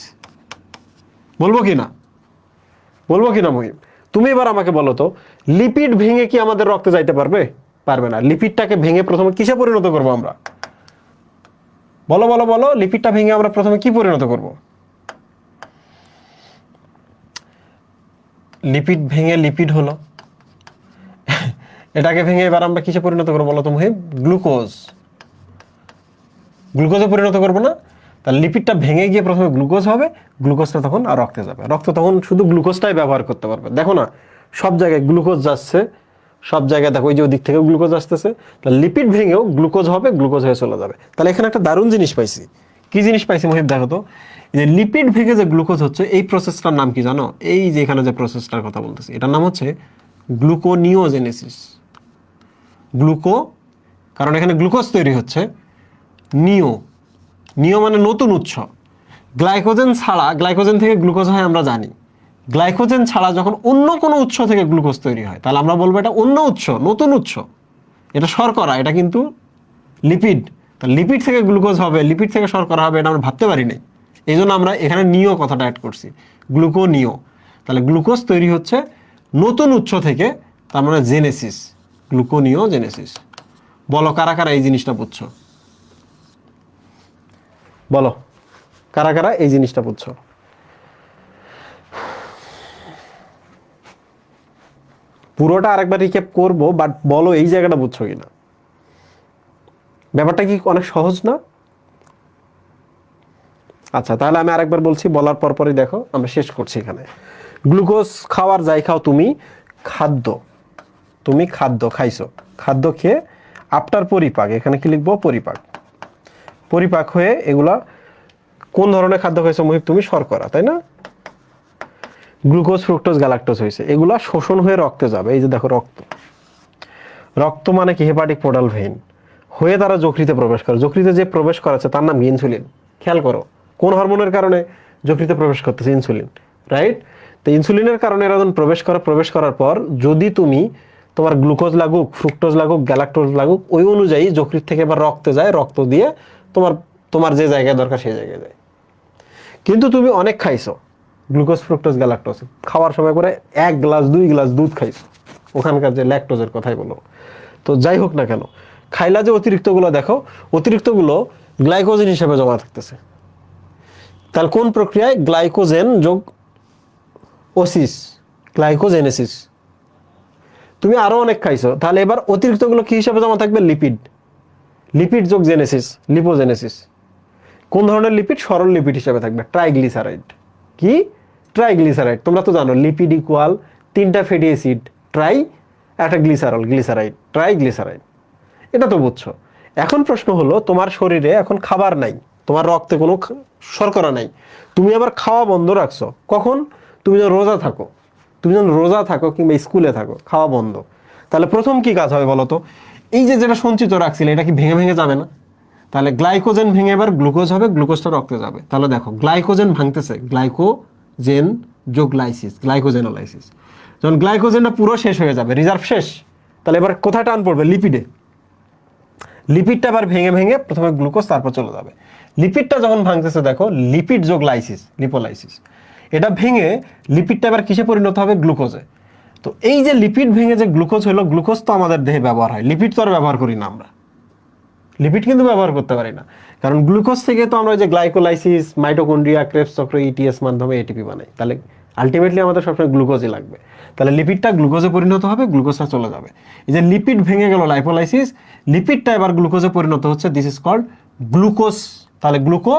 বলবো কি না? বলবো কি না মহিম? তুমি এবার আমাকে বলো তো, লিপিড ভেঙে কি আমাদের রক্তে যাইতে পারবে? পারবে না। লিপিডটাকে ভেঙে প্রথমে কিসে পরিণত করব আমরা? বলো বলো বলো, লিপিডটা ভেঙে আমরা প্রথমে কি পরিণত করব? লিপিড ভেঙে লিপিড হলো, এটাকে ভেঙে এবার আমরা কিসে পরিণত করবো বলো তো মহিম? গ্লুকোজ। গ্লুকোজে পরিণত করবো না? তাহলে লিপিডটা ভেঙে গিয়ে প্রথমে গ্লুকোজ হবে, গ্লুকোজটা তখন আর রক্তে যাবে, রক্ত তখন শুধু গ্লুকোজটাই ব্যবহার করতে পারবে। দেখো না, সব জায়গায় গ্লুকোজ যাচ্ছে, সব জায়গায় দেখো ওই যে ওদিক থেকেও গ্লুকোজ আসতেছে, তাহলে লিপিড ভেঙেও গ্লুকোজ হবে, গ্লুকোজ হয়ে চলে যাবে। তাহলে এখানে একটা দারুণ জিনিস পাইছি। কি জিনিস পাইছি মহিব? দেখো তো, এই যে লিপিড ভেঙে যে গ্লুকোজ হচ্ছে, এই প্রসেসটার নাম কি জানো? এই যে এখানে যে প্রসেসটার কথা বলতেছি, এটার নাম হচ্ছে গ্লুকোনিওজেনেসিস। গ্লুকো, কারণ এখানে গ্লুকোজ তৈরি হচ্ছে, নিও, নিও মানে নতুন উৎস। গ্লাইকোজেন ছাড়া, গ্লাইকোজেন থেকে গ্লুকোজ হয় আমরা জানি, গ্লাইকোজেন ছাড়া যখন অন্য কোনো উৎস থেকে গ্লুকোজ তৈরি হয়, তাহলে আমরা বলবো এটা অন্য উৎস, নতুন উৎস। এটা শর্করা, এটা কিন্তু লিপিড। তাহলে লিপিড থেকে গ্লুকোজ হবে, লিপিড থেকে শর্করা হবে, এটা আমরা ভাবতে পারি নাই। এই জন্য আমরা এখানে নিও কথাটা অ্যাড করছি, গ্লুকোনিও। তাহলে গ্লুকোজ তৈরি হচ্ছে নতুন উৎস থেকে, তার মানে জেনেসিস, গ্লুকোনিও জেনেসিস। বলো কারা কারা এই জিনিসটা বুঝছো? বলো কারা কারা এই জিনিসটা বুঝছো? পুরোটা আরেকবার রিক্যাপ করবো, বাট বলো এই জায়গাটা বুঝছো কিনা? ব্যাপারটা কি অনেক সহজ না? আচ্ছা, তাহলে আমি আরেকবার বলছি, বলার পরপরই দেখো আমরা শেষ করছি এখানে। গ্লুকোজ খাওয়ার যাই খাও তুমি, খাদ্য, তুমি খাদ্য খাইছো, খাদ্য খেয়ে আফটার পরিপাক, এখানে কি লিখবো? পরিপাক। পরিপাক হয়ে এগুলা কোন ধরনের খাদ্য খাইছো মহিব তুমি? শর্করা, তাই না? গ্লুকোজ, ফ্রুক্টোজ, গ্যালাক্টোজ হয়েছে, এগুলা শোষণ হয়ে রক্তে যাবে। এই যে দেখো রক্ত, রক্ত মানে কি? হেপাটিক পোর্টাল ভেইন হয়ে তারা যকৃতে প্রবেশ করে। যকৃতে যে প্রবেশ করাচ্ছে তার নাম ইনসুলিন। খেয়াল করো, কোন হরমোনের কারণে যকৃতে প্রবেশ করতেছে? Insulin, right? তো ইনসুলিনের কারণে এরা যখন প্রবেশ করার পর যদি তুমি তোমার গ্লুকোজ লাগুক, ফ্রুক্টোজ লাগুক, গ্যালাক্টোজ লাগুক, ওই অনুযায়ী যকৃত থেকে এবার রক্তে যায়, রক্ত দিয়ে তোমার তোমার যে জায়গায় দরকার সেই জায়গায় যায়। কিন্তু তুমি অনেক খাইছো গ্লুকোজ, ফ্রুক্টোজ, গ্যালাক্টোজ, খাওয়ার সময় করে 1 গ্লাস 2 গ্লাস দুধ খাইছো, ওখানকার যে ল্যাকটোজের কথাই বলো। তো যাই হোক না কেন, খাইলা যে অতিরিক্তগুলো, দেখো অতিরিক্তগুলো গ্লাইকোজেন হিসেবে জমা থাকতেছে। তাহলে কোন প্রক্রিয়ায়? গ্লাইকোজেন যোগ ওসিস, গ্লাইকোজেনেসিস। তুমি আরো অনেক খাইছো, তাহলে এবার অতিরিক্তগুলো কি হিসাবে জমা থাকবে? লিপিড, লিপিড যোগ জেনেসিস, লিপোজেনেসিস। কোন ধরনের লিপিড? সরল লিপিড হিসেবে থাকবে, ট্রাইগ্লিসারাইড। কি? ট্রাইগ্লিসারাইড। তোমরা তো জানো লিপিড ইকুয়াল 3টা ফ্যাটি অ্যাসিড, ট্রাই, একটা গ্লিসারল, গ্লিসারাইড, ট্রাইগ্লিসারাইড। এটা তো বুঝছো। এখন প্রশ্ন হলো তোমার শরীরে এখন খাবার নাই, তোমার রক্তে কোনো শর্করা নাই, তুমি আবার খাওয়া বন্ধ রাখছো কখন? তুমি যখন রোজা থাকো, তুমি যখন রোজা থাকো কিংবা স্কুলে থাকো, খাওয়া বন্ধ, তাহলে প্রথম কি কাজ হবে বলো তো? এই যে যেটা সঞ্চিত রাখছিলে এটা কি ভেঙে ভেঙে যাবে না? তাহলে গ্লাইকোজেন ভেঙে এবার গ্লুকোজ হবে, গ্লুকোজটা রক্তে যাবে। তাহলে দেখো গ্লাইকোজেন ভাঙতেছে, গ্লাইকোজেন যোগ লাইসিস, গ্লাইকোজেনোলাইসিস। যখন গ্লাইকোজেনটা পুরো শেষ হয়ে যাবে, রিজার্ভ শেষ, তাহলে এবার কোথায় টান পড়বে? লিপিডে। লিপিডটা আবার ভেঙে ভেঙে প্রথমে গ্লুকোজ তারপর চলে যাবে। লিপিডটা যখন ভাঙতেছে দেখো, লিপিড যোগ লাইসিস, লিপোলাইসিস, এটা ভেঙে লিপিডটা এবার কিসে পরিণত হবে? গ্লুকোজে। তো এই যে লিপিড ভেঙে যে গ্লুকোজ হলো, গ্লুকোজ তো আমাদের দেহে ব্যবহার হয়, লিপিড তো আর ব্যবহার করি না আমরা, লিপিড কিন্তু ব্যবহার করতে পারি না, কারণ গ্লুকোজ থেকে তো আমরা ওই যে গ্লাইকোলাইসিস, মাইটোকন্ড্রিয়া, ক্রেবস চক্র, ইটিএস মাধ্যমে এটিপি বানাই। তাহলে আলটিমেটলি আমাদের সবসময় গ্লুকোজই লাগবে। তাহলে লিপিডটা গ্লুকোজে পরিণত হবে, গ্লুকোজটা চলে যাবে। এই যে লিপিড ভেঙে গেল লাইপোলাইসিস, লিপিডটা এবার গ্লুকোজে পরিণত হচ্ছে, দিস ইজ কল্ড গ্লুকোজ। তাহলে গ্লুকো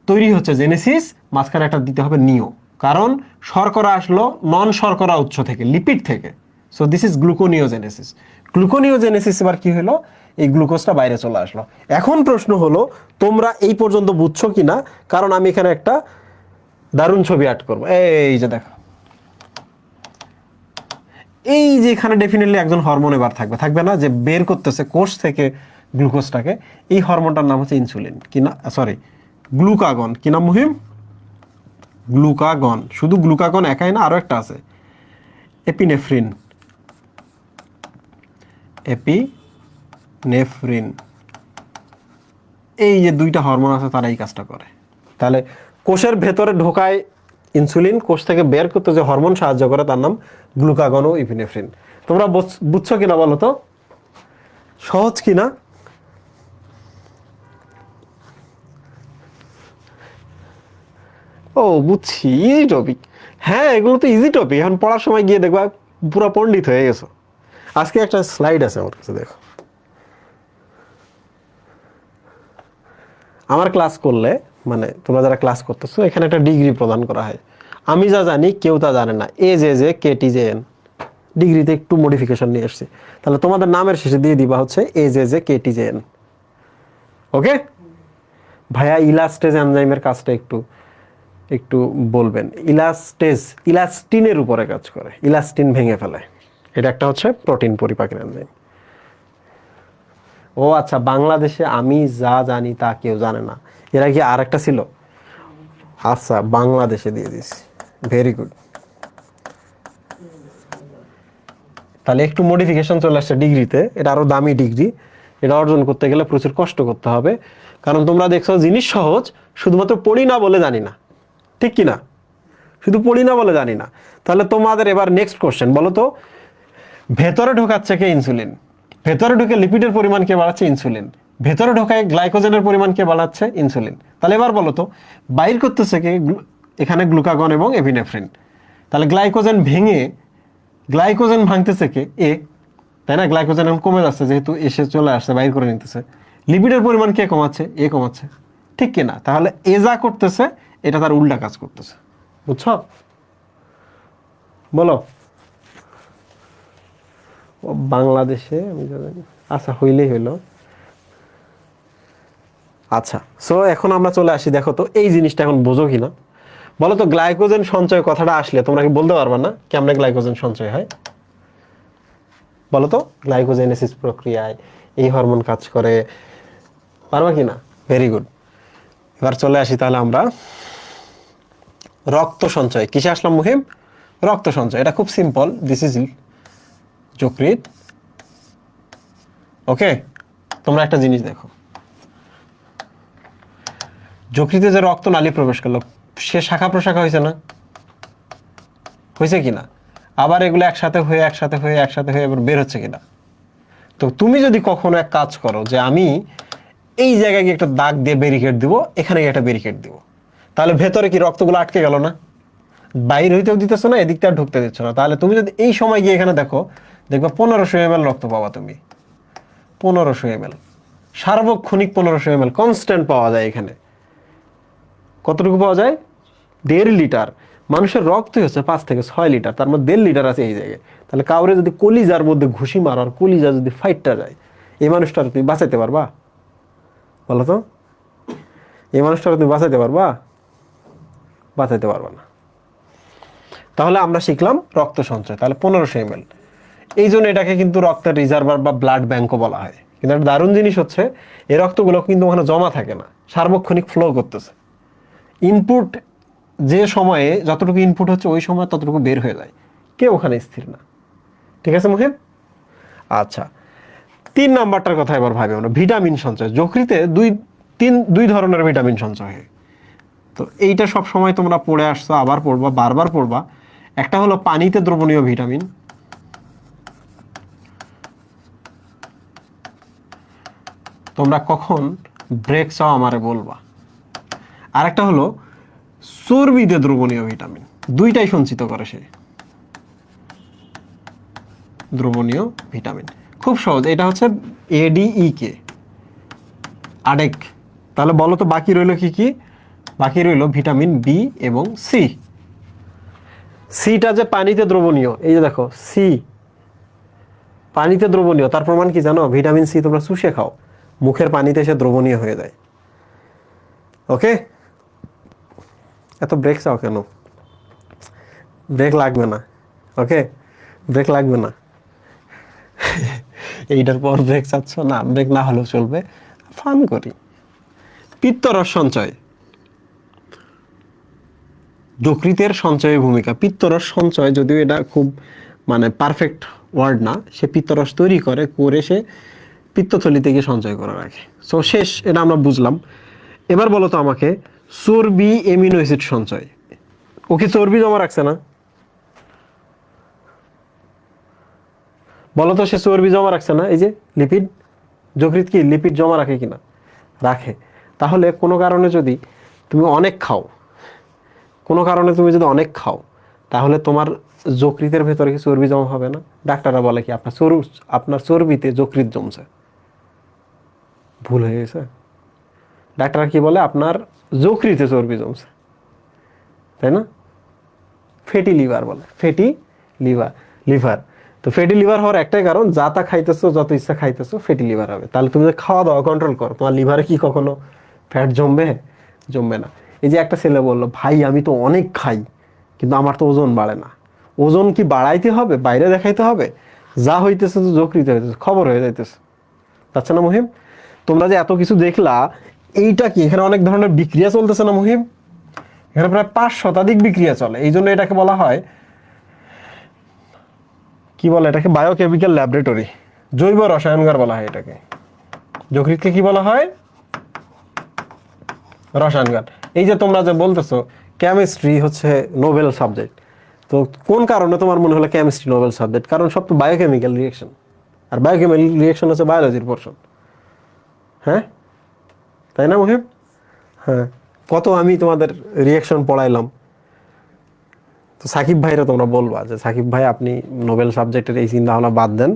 তৈরি হচ্ছে জেনেসিস, মাঝখানে একটা দিতে হবে নিও, কারণ শর্করা আসলো নন শর্করা উৎস থেকে, লিপিড থেকে। So this is gluconeogenesis. Gluconeogenesis এবার কি হলো? এই গ্লুকোজটা বাইরে চলে আসলো। এখন প্রশ্ন হলো তোমরা এই পর্যন্ত বুঝছো কিনা, কারণ আমি এখানে একটা দারুণ ছবি আর্ট করবো। এই যে দেখো, এই যে এখানে ডেফিনেটলি একজন হরমোন এবার থাকবে, থাকবে না? যে বের করতেছে কোষ থেকে গ্লুকোজটাকে, এই হরমোনটার নাম হচ্ছে ইনসুলিন, কি না, সরি, গ্লুকাগন। কি নাম মুহিম? গ্লুকাগন। শুধু গ্লুকাগন একাই না, আরো একটা আছে, এপিনেফ্রিন। এপিনেফ্রিন, এই যে দুইটা হরমোন আছে তারা এই কাজটা করে। তাহলে কোষের ভেতরে ঢোকায় ইনসুলিন, কোষ থেকে বের করতে যে হরমোন সাহায্য করে তার নাম গ্লুকাগন ও ইপিনেফ্রিন। তোমরা বুঝছো কিনা বলো তো? সহজ কিনা? ও বুঝছি, ইজি টপিক। হ্যাঁ, এগুলো তো ইজি টপিক, এখন পড়ার সময় গিয়ে দেখবা পুরো পণ্ডিত হয়ে গেছো। আজকে একটা স্লাইড আছে আমার কাছে, দেখো। আমার ক্লাস করলে, মানে তোমরা যারা ক্লাস করতেছো, এখানে একটা ডিগ্রি প্রদান করা হয়। আমি যা জানি কেউ তা জানে না, A J J KT J N. ডিগ্রিতে একটু মডিফিকেশন নিয়ে এসেছি। তাহলে তোমাদের নামের শেষে দিয়ে দিবা হচ্ছে A J J KT J N. Okay ভাইয়া, ইলাস্টেজ এনজাইমের কাজটা একটু একটু বলবেন। ইলাস্টেজ ইলাস্টিনের উপরে কাজ করে, ইলাস্টিন ভেঙে ফেলে। এটা একটা হচ্ছে প্রোটিন পরিপাকের এনজাইম। ও আচ্ছা, বাংলাদেশে আমি যা জানি তা কেউ জানে না, এরা কি আর একটা ছিল? আচ্ছা, বাংলাদেশে দিয়ে দিছি, ভেরি গুড। তাহলে একটু মডিফিকেশন চলে আসছে ডিগ্রিতে, এটা আরো দামি ডিগ্রি। এটা অর্জন করতে গেলে প্রচুর কষ্ট করতে হবে, কারণ তোমরা দেখছো জিনিস সহজ, শুধুমাত্র পড়ি না বলে জানি না, ঠিক কি না? শুধু পড়ি না বলে জানি না। তাহলে তোমাদের এবার নেক্সট কোশ্চেন বলো তো, ভেতরে ঢোকাচ্ছে কে? ইনসুলিন। ভেতরে ঢুকে লিপিডের পরিমাণ কে বাড়াচ্ছে? ইনসুলিন। ভেতরে ঢোকায় গ্লাইকোজেনের পরিমাণ কে বাড়াচ্ছে? ইনসুলিন। তাহলে এবার বলো তো, বাইর করতেছে কে? এখানে গ্লুকাগন এবং এপিনেফ্রিন। তাহলে গ্লাইকোজেন ভেঙে, গ্লাইকোজেন ভাঙতেছে কে? এ, তাই না? গ্লাইকোজেন এখন কমে যাচ্ছে, যেহেতু এসে চলে আসছে, বাইর করে নিতেছে। লিপিডের পরিমাণ কে কমাচ্ছে? এ কমাচ্ছে, ঠিক কিনা? তাহলে এ যা করতেছে এটা তার উল্টা কাজ করতেছে, বুঝছো? বলো। বাংলাদেশে আমি জানি, আচ্ছা হইলেই হইলো। আচ্ছা, সো এখন আমরা চলে আসি, দেখো তো এই জিনিসটা এখন বোঝো কিনা বলো তো। গ্লাইকোজেন সঞ্চয় কথাটা আসলে তোমরা কি বলতে পারবা না কেমনে গ্লাইকোজেন সঞ্চয় হয়? বলো তো, গ্লাইকোজেনেসিস প্রক্রিয়ায় এই হরমোন কাজ করে, পারবা কি না? Very good. এবার চলে আসি তাহলে আমরা রক্ত সঞ্চয়। কিসে আসলাম মুহিম? রক্ত সঞ্চয়। এটা খুব সিম্পল, দিস ইজ যকৃৎ। ওকে, তোমরা একটা জিনিস দেখো, যকৃতে যে রক্ত নালী প্রবেশ করলো, সে শাখা প্রশাখা হয়েছে না? হয়েছে কিনা? আবার এগুলো একসাথে হয়ে একসাথে হয়ে একসাথে হয়ে এবার বের হচ্ছে কিনা? তো তুমি যদি কখনো এক কাজ করো যে আমি এই জায়গায় গিয়ে একটা দাগ দিয়ে ব্যারিকেড দিব, এখানে গিয়ে একটা ব্যারিকেড দিব, তাহলে ভেতরে কি রক্তগুলো আটকে গেল না? বাইর হইতেও দিতেছো না, এদিকটা আর ঢুকতে দিচ্ছ না। তাহলে তুমি যদি এই সময় গিয়ে এখানে দেখো, দেখবা 1500 ml রক্ত পাবা তুমি। 1500 ml, সার্বক্ষণিক 1500 ml কনস্ট্যান্ট পাওয়া যায় এখানে। কতটুকু পাওয়া যায়? 1.5 লিটার। মানুষের রক্তই হচ্ছে 5 থেকে 6 লিটার, তার মধ্যে 1.5 লিটার আছে এই জায়গায়। তাহলে কাউরে যদি কলিজার মধ্যে ঘুষি মারো আর কলিজা যদি ফাইটটা যায়, এই মানুষটার তুমি বাঁচাইতে পারবা? বলো তো, এই মানুষটার তুমি বাঁচাইতে পারবা? বাঁচাইতে পারবা না। তাহলে আমরা শিখলাম রক্ত সঞ্চয়, তাহলে 1500 ml। এই জন্য এটাকে কিন্তু রক্তের রিজার্ভার বা ব্লাড ব্যাংকও বলা হয়। কিন্তু একটা দারুণ জিনিস হচ্ছে, এই রক্তগুলো কিন্তু ওখানে জমা থাকে না, সার্বক্ষণিক ফ্লো করতেছে। ইনপুট যে সময়ে যতটুকু ইনপুট হচ্ছে ওই সময় ততটুকু বের হয়ে যায়, কেউ ওখানে স্থির না। ঠিক আছে মুহিব? আচ্ছা, 3 নাম্বারটার কথা এবার ভাবি আমরা, ভিটামিন সঞ্চয়। যকৃতে দুই ধরনের ভিটামিন সঞ্চয় হয়। তো এইটা সব সময় তোমরা পড়ে আসছো, আবার পড়বা, বারবার পড়বা। একটা হলো পানিতে দ্রবণীয় ভিটামিন, তোমরা কখন ব্রেক চাও আমারে বলবা। আর একটা হলো চর্বিতে দ্রবণীয় ভিটামিন, দুইটাই সঞ্চিত করে সে, দ্রবণীয় ভিটামিন। খুব সহজ, এটা হচ্ছে ADE আডেক। তাহলে বলো তো বাকি রইল কি কি? বাকি রইল ভিটামিন বি এবং সি। সিটা যে পানিতে দ্রবণীয়, এই যে দেখো সি পানিতে দ্রবণীয়, তার প্রমাণ কি জানো? ভিটামিন সি তোমরা চুষে খাও, মুখের পানিতে সে দ্রবণীয় হয়ে যায়। ওকে, এত ব্রেক চাও কেন? ব্রেক লাগবে না। ওকে, ব্রেক লাগবে না। এইটার পর ব্রেক চাচ্ছ না? ব্রেক না হলেও চলবে, ফান করি। পিত্তরস সঞ্চয়, যকৃতের সঞ্চয়ের ভূমিকা। পিত্তরস সঞ্চয়, যদিও এটা খুব মানে পারফেক্ট ওয়ার্ড না, সে পিত্তরস তৈরি করে সে পিত্তথলিতে গিয়ে সঞ্চয় করে রাখে। সো শেষ, এটা আমরা বুঝলাম। এবার বলো তো আমাকে, চর্বি এমিনো অ্যাসিড সঞ্চয়। ওকে চর্বি জমা রাখছে না? বলো তো, সে চর্বি জমা রাখছে না? এই যে লিপিড, যকৃৎ কি লিপিড জমা রাখে কিনা? রাখে। তাহলে কোনো কারণে যদি তুমি অনেক খাও, কোনো কারণে তুমি যদি অনেক খাও, তাহলে তোমার যকৃতের ভেতরে কি চর্বি জমা হবে না? ডাক্তাররা বলে কি আপনার চর্বিতে যকৃৎ জমছে। ভুল হয়ে গেছে। ডাক্তাররা কি বলে? আপনার যকৃতে চর্বি জমছে, তাই না? ফ্যাটি লিভার বলে, ফ্যাটি লিভার। তো ফ্যাটি লিভার হওয়ার একটাই কারণ, যা তা খাইতেছো, যত ইচ্ছা খাইতেছো, ফ্যাটি লিভার হবে। তাহলে তুমি যে খাওয়া দাওয়া কন্ট্রোল করো, তোমার লিভারে কি কখনো ফ্যাট জমবে? জমবে না। এই যে একটা ছেলে বললো, ভাই আমি তো অনেক খাই কিন্তু আমার তো ওজন বাড়ে না। ওজন কি বাড়াইতে হবে? বাইরে দেখাইতে হবে? যা হইতেছে তো যকৃতে হইতেছে, খবর হয়ে যাইতেছে। আচ্ছা না মহিম? তোমরা যে এত কিছু দেখলা, এইটা কি এখানে অনেক ধরনের বিক্রিয়া চলতেছে না মহিম? এখানে প্রায় 5 শতাধিক বিক্রিয়া চলে। এই জন্য এটাকে বলা হয়, কি বলে এটাকে? বায়োকেমিক্যাল ল্যাবরেটরি, জৈব রসায়নগার বলা হয় এটাকে। যকৃতকে কি বলা হয়? রসায়নগার। এই যে তোমরা যে বলতেছো কেমিস্ট্রি হচ্ছে নোবেল সাবজেক্ট, তো কোন কারণে তোমার মনে হলো কেমিস্ট্রি নোবেল সাবজেক্ট? কারণ সব তো বায়োকেমিক্যাল রিয়েকশন, আর বায়োকেমিক্যাল রিয়েকশন হচ্ছে বায়োলজির পোর্শন। হ্যাঁ, তাই না মহিব? হ্যাঁ, কত আমি তোমাদের রিয়েকশন পড়াইলাম। তো সাকিব ভাইরা তোমরা বলবা যে, সাকিব ভাই আপনি নোবেল সাবজেক্টের এই চিন্তা ভাবনা বাদ দেন,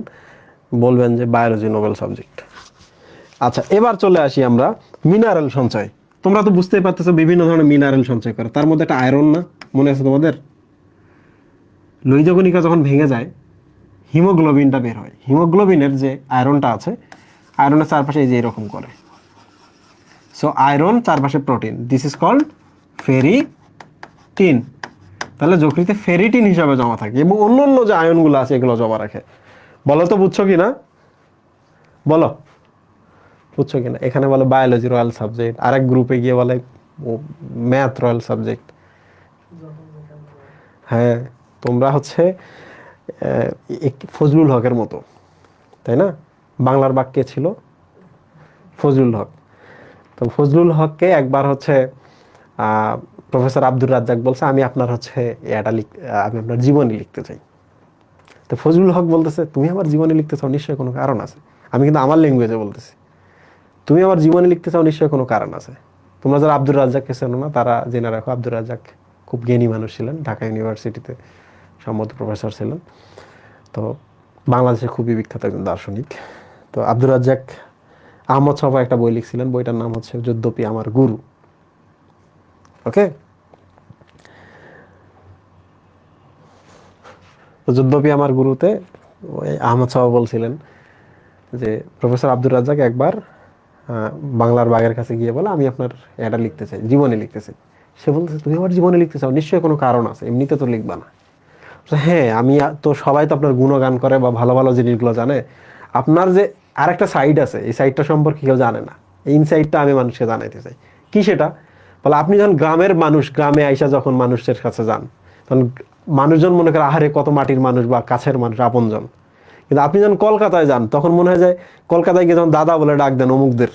বলবেন যে বায়োলজি নোবেল সাবজেক্ট। আচ্ছা, এবার চলে আসি আমরা মিনারেল সঞ্চয়। তোমরা তো বুঝতেই পারতেছো বিভিন্ন ধরনের মিনারেল সঞ্চয় করে, তার মধ্যে একটা আয়রন না? মনে আছে তোমাদের? লোহিত কণিকা যখন ভেঙে যায়, হিমোগ্লোবিনটা বের হয়। হিমোগ্লোবিনের যে আয়রনটা আছে, আয়রনের চারপাশে এই যে এরকম করে। সো আয়রন, চারপাশে protein, this is called ferritin. তাহলে যকৃতে ফেরিটিন হিসাবে জমা থাকে, এবং অন্য অন্য যে আয়নগুলো আছে এগুলো জমা রাখে। বলো তো বুঝছো কিনা? বলো, বুঝছো কিনা? এখানে বলে বায়োলজি রয়্যাল সাবজেক্ট, আরেক গ্রুপে গিয়ে বলে ম্যাথ রয়্যাল সাবজেক্ট। হ্যাঁ, তোমরা হচ্ছে ফজলুল হকের মতো, তাই না? বাংলার বাক্যে ছিল ফজলুল হক। তো ফজলুল হককে একবার হচ্ছে প্রফেসর আব্দুর রাজ্জাক বলছে, আমি আপনার হচ্ছে আমি আপনার জীবনী লিখতে চাই। তো ফজলুল হক বলতেছে, তুমি আমার জীবনী লিখতে চাও, নিশ্চয়ই কোনো কারণ আছে। আমি কিন্তু আমার ল্যাঙ্গুয়েজে বলতেছি, তুমি আমার জীবনী লিখতে চাও, নিশ্চয়ই কোনো কারণ আছে। তোমরা যারা আব্দুর রাজ্জাককে চেনো না, তারা জেনে রাখো, আব্দুর রাজ্জাক খুব জ্ঞানী মানুষ ছিলেন, ঢাকা ইউনিভার্সিটিতে সম্মত প্রফেসর ছিলেন। তো বাংলাদেশে খুবই বিখ্যাত একজন দার্শনিক। তো আব্দুর রাজ্জাক আহমদ ছফা একটা বই লিখছিলেন, বইটার নাম হচ্ছে যদ্যপি আমার গুরু। ওকে, তো যদ্যপি আমার গুরুতে ওই আহমদ ছফা বলছিলেন যে প্রফেসর আব্দুর রাজ্জাক একবার বাংলার বাগের কাছে গিয়ে বলে আমি আপনার এটা লিখতে চাই, জীবনে লিখতে চাই। সে বলতেছে তুমি আমার জীবনে লিখতে চাও, নিশ্চয়ই কোনো কারণ আছে, এমনিতে তো লিখবা না। হ্যাঁ আমি তো, সবাই তো আপনার গুণগান করে বা ভালো ভালো জিনিসগুলো জানে, আপনার যে আরেকটা সাইড আছে এই সাইডটা সম্পর্কে কেউ জানে না, এই ইনসাইডটা আমি মানুষকে জানাইতে চাই। কি সেটা? বলে আপনি যখন গ্রামের মানুষ, গ্রামে আইসা যখন মানুষের কাছে যান, তখন মানুষজন মনে করে আহারে কত মাটির মানুষ বা কাছের মানুষ, আপনজন। কিন্তু আপনি যখন কলকাতায় যান তখন মনে হয় যায়, কলকাতায় গিয়ে যখন দাদা বলে ডাক দেন অমুকদের,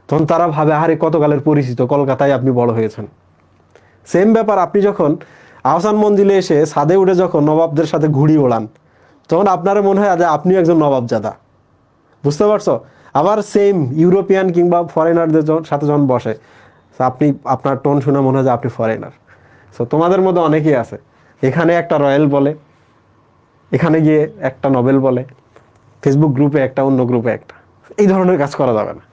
তখন তারা ভাবে আহারে কতকালের পরিচিত, কলকাতায় আপনি বড় হয়েছেন। সেম ব্যাপার আপনি যখন আহসান মঞ্জিলে এসে ছাদে উঠে যখন নবাবদের সাথে ঘুড়ি ওড়ান, তখন আপনার মনে হয় যে আপনিও একজন নবাবজাদা। বুঝতে পারছো? আবার সেম ইউরোপিয়ান কিংবা ফরেনারদের সাথে যখন বসে, আপনি, আপনার টোন শুনে মনে হয় যে আপনি ফরেনার। সো তোমাদের মধ্যে অনেকেই আছে, এখানে একটা রয়্যাল বলে, এখানে গিয়ে একটা নোবেল বলে, ফেসবুক গ্রুপে একটা, অন্য গ্রুপে একটা। এই ধরনের কাজ করা যাবে না,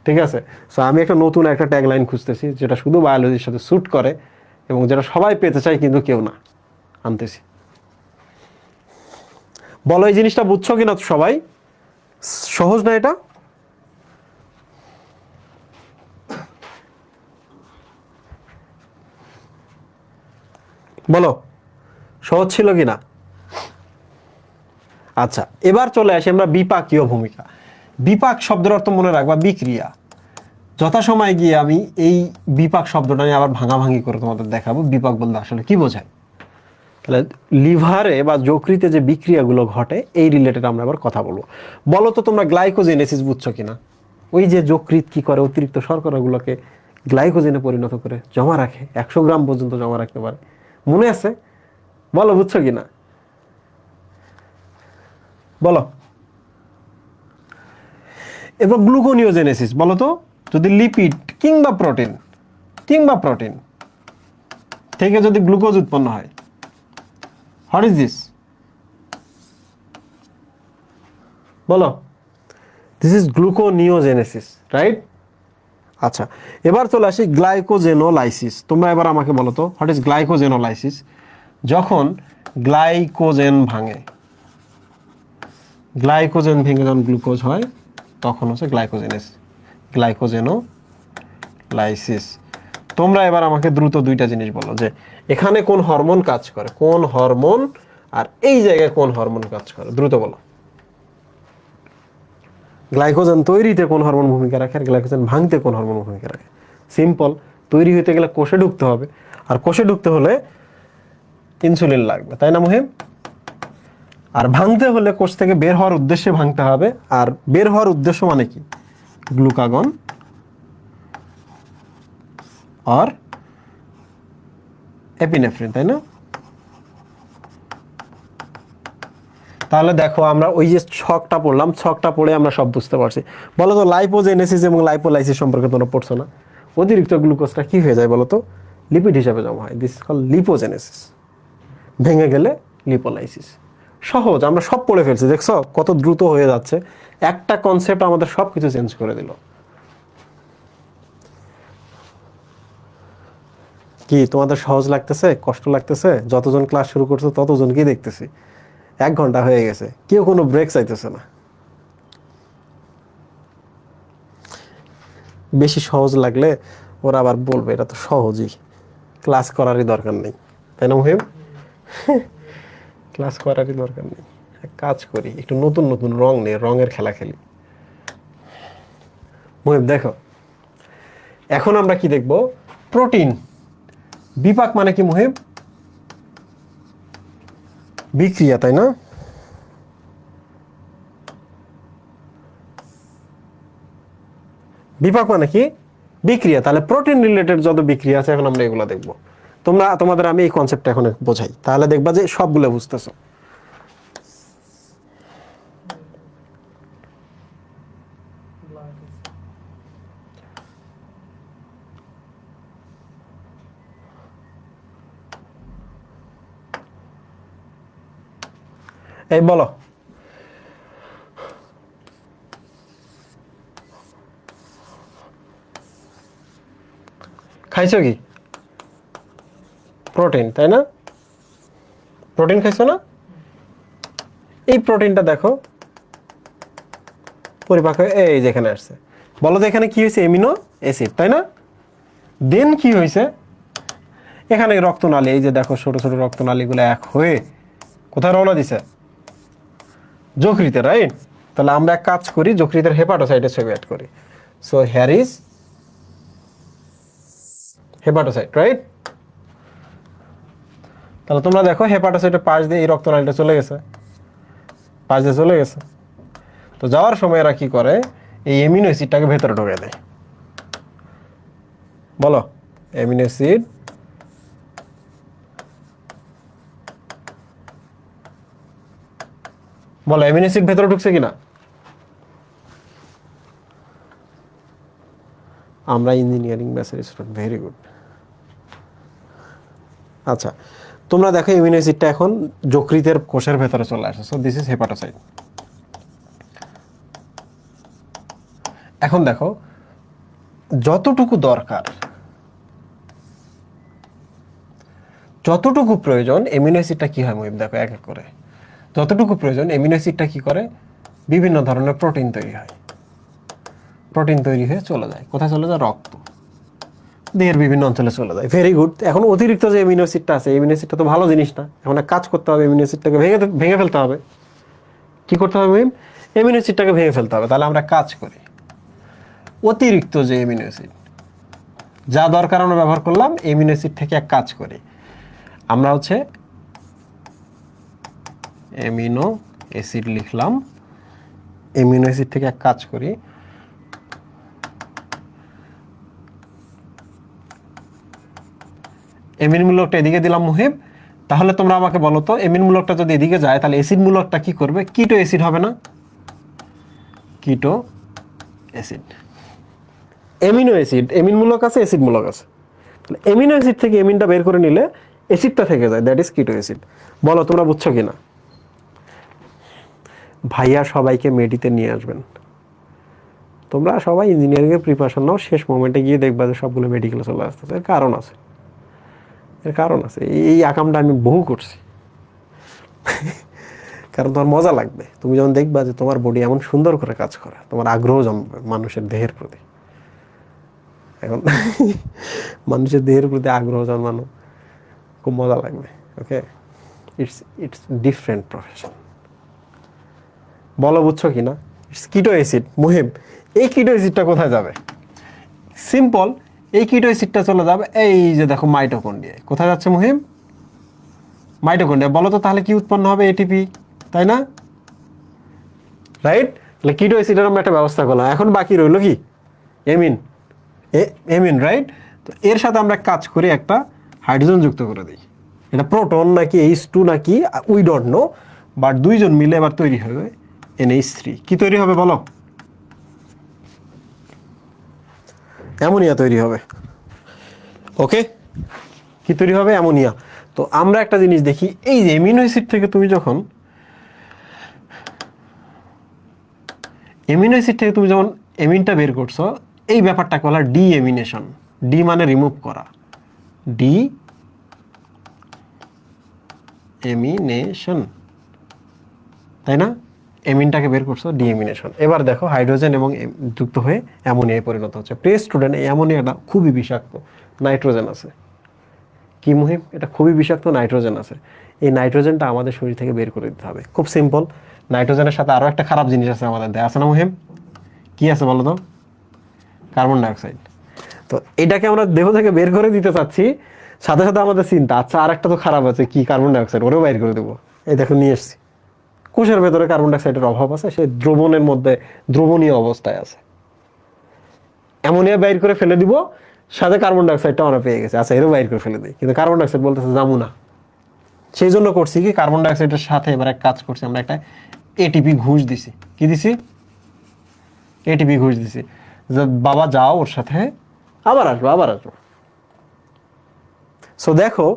ঠিক আছে? সো আমি একটা নতুন একটা ট্যাগলাইন খুঁজতেছি যেটা শুধু বায়োলজির সাথে স্যুট করে এবং যেটা সবাই পেতে চায় কিন্তু কেউ না, আনতেছি। বলো এই জিনিসটা বুঝছো কিনা সবাই? সহজ না এটা? বলো সহজ ছিল কিনা? আচ্ছা, এবার চলে আসি আমরা বিপাকীয় ভূমিকা। বিপাক শব্দের অর্থ মনে রাখবা বিক্রিয়া। যথাসময়ে গিয়ে আমি এই বিপাক শব্দটা নিয়ে আবার ভাঙাভাঙি করে তোমাদের দেখাবো বিপাক বলতে আসলে কি বোঝায়। তাহলে লিভারে বা যকৃতে যে বিক্রিয়াগুলো ঘটে এই রিলেটেড আমরা আবার কথা বলবো। বলো তো তোমরা গ্লাইকোজেনেসিস বুঝছো কিনা? ওই যে যকৃৎ কি করে, অতিরিক্ত শর্করাগুলোকে গ্লাইকোজেনে পরিণত করে জমা রাখে, 100 গ্রাম পর্যন্ত জমা রাখতে পারে। মনে আছে? বলো বুঝছো কিনা? বলো। এবার গ্লুকোনিওজেনেসিস বলো তো, যদি লিপিড কিংবা প্রোটিন থেকে যদি গ্লুকোজ উৎপন্ন হয়, হোয়াট ইজ দিস? বলো। This is gluconeogenesis, right? আচ্ছা, এবার চলে আসি গ্লাইকোজেনোলাইসিস। তোমরা এবার আমাকে বলো তো হোয়াট ইজ গ্লাইকোজেনোলাইসিস? যখন গ্লাইকোজেন ভাঙে, গ্লাইকোজেন ভেঙে যখন গ্লুকোজ হয় তখন হচ্ছে গ্লাইকোজেনোলাইসিস। তোমরা এবার আমাকে দ্রুত দুইটা জিনিস বলো যে এখানে কোন হরমোন কাজ করে, কোন হরমোন, আর এই জায়গায় কোন হরমোন কাজ করে, দ্রুত বলো। গ্লাইকোজেন তৈরিতে কোন হরমোন ভূমিকা রাখে আর গ্লাইকোজেন ভাঙতে কোন হরমোন ভূমিকা রাখে? সিম্পল, তৈরি হতে গেলে কোষে ঢুকতে হবে, আর কোষে ঢুকতে হলে ইনসুলিন লাগবে, তাই না মুহিম? আর ভাঙতে হলে কোষ থেকে বের হওয়ার উদ্দেশ্যে ভাঙতে হবে, আর বের হওয়ার উদ্দেশ্য মানে কি? গ্লুকাগন আর এপিনেফ্রিন, তাই না? তাহলে দেখো আমরা ওই যে ছকটা পড়লাম, ছকটা পড়ে আমরা সব বুঝতে পারছি। বলো তো লাইপোজেনেসিস এবং লাইপোলাইসিস সম্পর্কে তোমরা পড়ছো না? অতিরিক্ত গ্লুকোজটা কি হয়ে যায় বলো তো? লিপিড হিসাবে জমা হয়, দিস কল লিপোজেনেসিস। ভেঙে গেলে লিপোলাইসিস। সহজ, আমরা সব পড়ে ফেলছি, দেখছো কত দ্রুত হয়ে যাচ্ছে। একটা কনসেপ্ট আমাদের সব কিছু চেঞ্জ করে দিল। কি তোমাদের সহজ লাগতেছে, কষ্ট লাগতেছে? যতজন ক্লাস শুরু করছো ততজনকেই দেখতেছি 1 ঘন্টা হয়ে গেছে, কেউ কোনো ব্রেক চাইতেছে না। বেশি সহজ লাগলে ওরা আবার বলবে এটা তো সহজই, ক্লাস করারই দরকার নেই, তাই না মুহিম? ক্লাস করারই দরকার নেই। এক কাজ করি, একটু নতুন নতুন রং নিয়ে রঙের খেলা খেলি। মুহিম দেখো, এখন আমরা কি দেখব? প্রোটিন। বিপাক মানে কি মুহিম? বিক্রিয়া, তাই না? বিপাক মানে কি? বিক্রিয়া। তাহলে প্রোটিন রিলেটেড যত বিক্রিয়া আছে এখন আমরা এগুলো দেখব। তোমাদের আমি এই কনসেপ্টটা এখন বোঝাই, তাহলে দেখবা যে সবগুলো বুঝতেছো। এই বলো, খাইছো কি? প্রোটিন, তাই না? প্রোটিন খাইছো না? এই প্রোটিনটা দেখো পরিপাক হয়ে এই যেখানে আসছে। বলো তো এখানে কি হয়েছে? অ্যামিনো অ্যাসিড, তাই না? দেন কি হয়েছে? এখানে রক্তনালী, এই যে দেখো ছোট ছোট রক্তনালীগুলো এক হয়ে কোথায় রওনা দিছে? যকৃতে, রাইট? তাহলে আমরা এক কাজ করি, যকৃতের হেপাটোসাইটের ছবি অ্যাড করি। So here is hepatocyte, right? তাহলে তোমরা দেখো হেপাটোসাইটের পাশ দিয়ে এই রক্তনালীটা চলে গেছে, পাশ দিয়ে চলে গেছে। তো যাওয়ার সময় এরা কি করে? এই অ্যামিনো অ্যাসিডটাকে ভেতরে ঢোকে দেয়। বলো, অ্যামিনো অ্যাসিড বলো, অ্যামিনো অ্যাসিড ভেতরে ঢুকছে কিনা? আমরা ইঞ্জিনিয়ারিং ব্যাচের স্টুডেন্ট, ভেরি গুড। আচ্ছা, তোমরা দেখো অ্যামিনো অ্যাসিডটা এখন যকৃতের কোষের ভেতরে চলে আসে। So this is hepatocyte. এখন দেখো যতটুকু দরকার, যতটুকু প্রয়োজন অ্যামিনো অ্যাসিডটা কি হয় মুহিব, দেখো এক এক করে। যতটুকু প্রয়োজন অ্যামিনো অ্যাসিডটা কি করে? বিভিন্ন ধরনের প্রোটিন তৈরি হয়। প্রোটিন তৈরি হয়ে চলে যায় কোথায়? চলে যায় রক্ত, দেহের বিভিন্ন অঞ্চলে চলে যায়। Very good. এখন অতিরিক্ত যে অ্যামিনো অ্যাসিডটা আছে, অ্যামিনো অ্যাসিডটা তো ভালো জিনিস না। এখন এক কাজ করতে হবে, অ্যামিনো অ্যাসিডটাকে ভেঙে ফেলতে হবে। কি করতে হবে মুহিব? অ্যামিনো অ্যাসিডটাকে ভেঙে ফেলতে হবে। তাহলে আমরা কাজ করি, অতিরিক্ত যে অ্যামিনো অ্যাসিড যা দরকার আমরা ব্যবহার করলাম, অ্যামিনো অ্যাসিড থেকে এক কাজ করি আমরা হচ্ছে অ্যামিনো অ্যাসিড লিখলাম। অ্যামিনো অ্যাসিড থেকে এক কাজ করি, অ্যামিন মূলকটা এদিকে দিলাম মুহিব। তাহলে তোমরা আমাকে বলো তো, অ্যামিন মূলকটা যদি এদিকে যায় তাহলে অ্যাসিড মূলকটা কি করবে? কিটো অ্যাসিড হবে না? কিটো অ্যাসিড। অ্যামিনো অ্যাসিড, অ্যামিন মূলক আছে, অ্যাসিড মূলক আছে। তাহলে অ্যামিনো অ্যাসিড থেকে অ্যামিনটা বের করে নিলে অ্যাসিডটা থেকে যায়, দ্যাট ইজ কিটো অ্যাসিড। বলো তোমরা বুঝছো কিনা? ভাইয়া সবাইকে মেডিতে নিয়ে আসবেন। তোমরা সবাই ইঞ্জিনিয়ারিংয়ের প্রিপারেশন নাও, শেষ মোমেন্টে গিয়ে দেখবা যে সবগুলো মেডিকেলে চলে আসতেছে। এর কারণ আছে, এর কারণ আছে। এই আকামটা আমি বহু করছি, কারণ তোমার মজা লাগবে। তুমি যখন দেখবা যে তোমার বডি এমন সুন্দর করে কাজ করে, তোমার আগ্রহ জন্মাবে মানুষের দেহের প্রতি। এখন মানুষের দেহের প্রতি আগ্রহ জন্মানো খুব মজা লাগবে। ওকে, ইটস ইটস ডিফারেন্ট প্রফেশন। বলো বুঝছো কিনা? ইটস কিটো অ্যাসিড মুহিব। এই কিটো অ্যাসিডটা কোথায় যাবে? সিম্পল, এই কিটো অ্যাসিডটা চলে যাবে এই যে দেখো মাইটোকন্ড্রিয়ায়। কোথায় যাচ্ছে মুহিব? মাইটোকন্ড্রিয়া। বলো তো তাহলে কি উৎপন্ন হবে? এটিপি, তাই না? রাইট? তাহলে কিটো অ্যাসিডের আমরা একটা ব্যবস্থা করলাম। এখন বাকি রইলো কি? এমিন। এমিন, রাইট? তো এর সাথে আমরা কাজ করি, একটা হাইড্রোজেন যুক্ত করে দিই। এটা প্রোটন নাকি H2 নাকি উই ডোন্ট নো, বাট দুইজন মিলে এবার তৈরি হবে NH3। কি তৈরি হবে বলো? অ্যামোনিয়া তৈরি হবে। ওকে, কি তৈরি হবে? অ্যামোনিয়া। তো আমরা একটা জিনিস দেখি, এই যে অ্যামিনো অ্যাসিড থেকে তুমি যখন অ্যামিনটা বের করছো, এই ব্যাপারটাকে বলা ডি এমিনেশন। ডি মানে রিমুভ করা, ডি এমিনেশন, তাই না? এমিনটাকে বের করছো, ডি এমিনেশন। এবার দেখো হাইড্রোজেন এবং যুক্ত হয়ে অ্যামোনিয়ায় পরিণত হচ্ছে। প্রিয় স্টুডেন্ট, এই অ্যামোনিয়াটা খুবই বিষাক্ত। নাইট্রোজেন আছে কি মুহিব? এটা খুবই বিষাক্ত, নাইট্রোজেন আছে। এই নাইট্রোজেনটা আমাদের শরীর থেকে বের করে দিতে হবে। খুব সিম্পল। নাইট্রোজেনের সাথে আরও একটা খারাপ জিনিস আছে আমাদের দেয়া, আছে না মুহিব? কি আছে বলো তো? Carbon dioxide. তো এটাকে আমরা দেহ থেকে বের করে দিতে চাচ্ছি, সাথে সাথে আমাদের চিন্তা, আচ্ছা আর একটা তো খারাপ আছে, কি? কার্বন ডাইঅক্সাইড, ওরেও বাইর করে দেবো। এই দেখো নিয়ে এসছি। কোষের ভেতরে কার্বন ডাইঅক্সাইডের অভাব আছে, সে দ্রবণের মধ্যে দ্রবণীয় অবস্থায় আছে। অ্যামোনিয়া বাইর করে ফেলে দিব, সাথে কার্বন ডাইঅক্সাইডটা আমরা পেয়ে গেছি। আচ্ছা এরও বাইর করে ফেলে দিই, কিন্তু কার্বন ডাইঅক্সাইড বলতেছে যাবো না। সেই জন্য করছি কি, কার্বন ডাইঅক্সাইডের সাথে এবার এক কাজ করছি, আমরা একটা এটিপি ঘুষ দিছি। কি দিছি? এটিপি ঘুষ দিছি, যে বাবা যাও ওর সাথে, আবার আসবো আবার আসবো। সো দেখো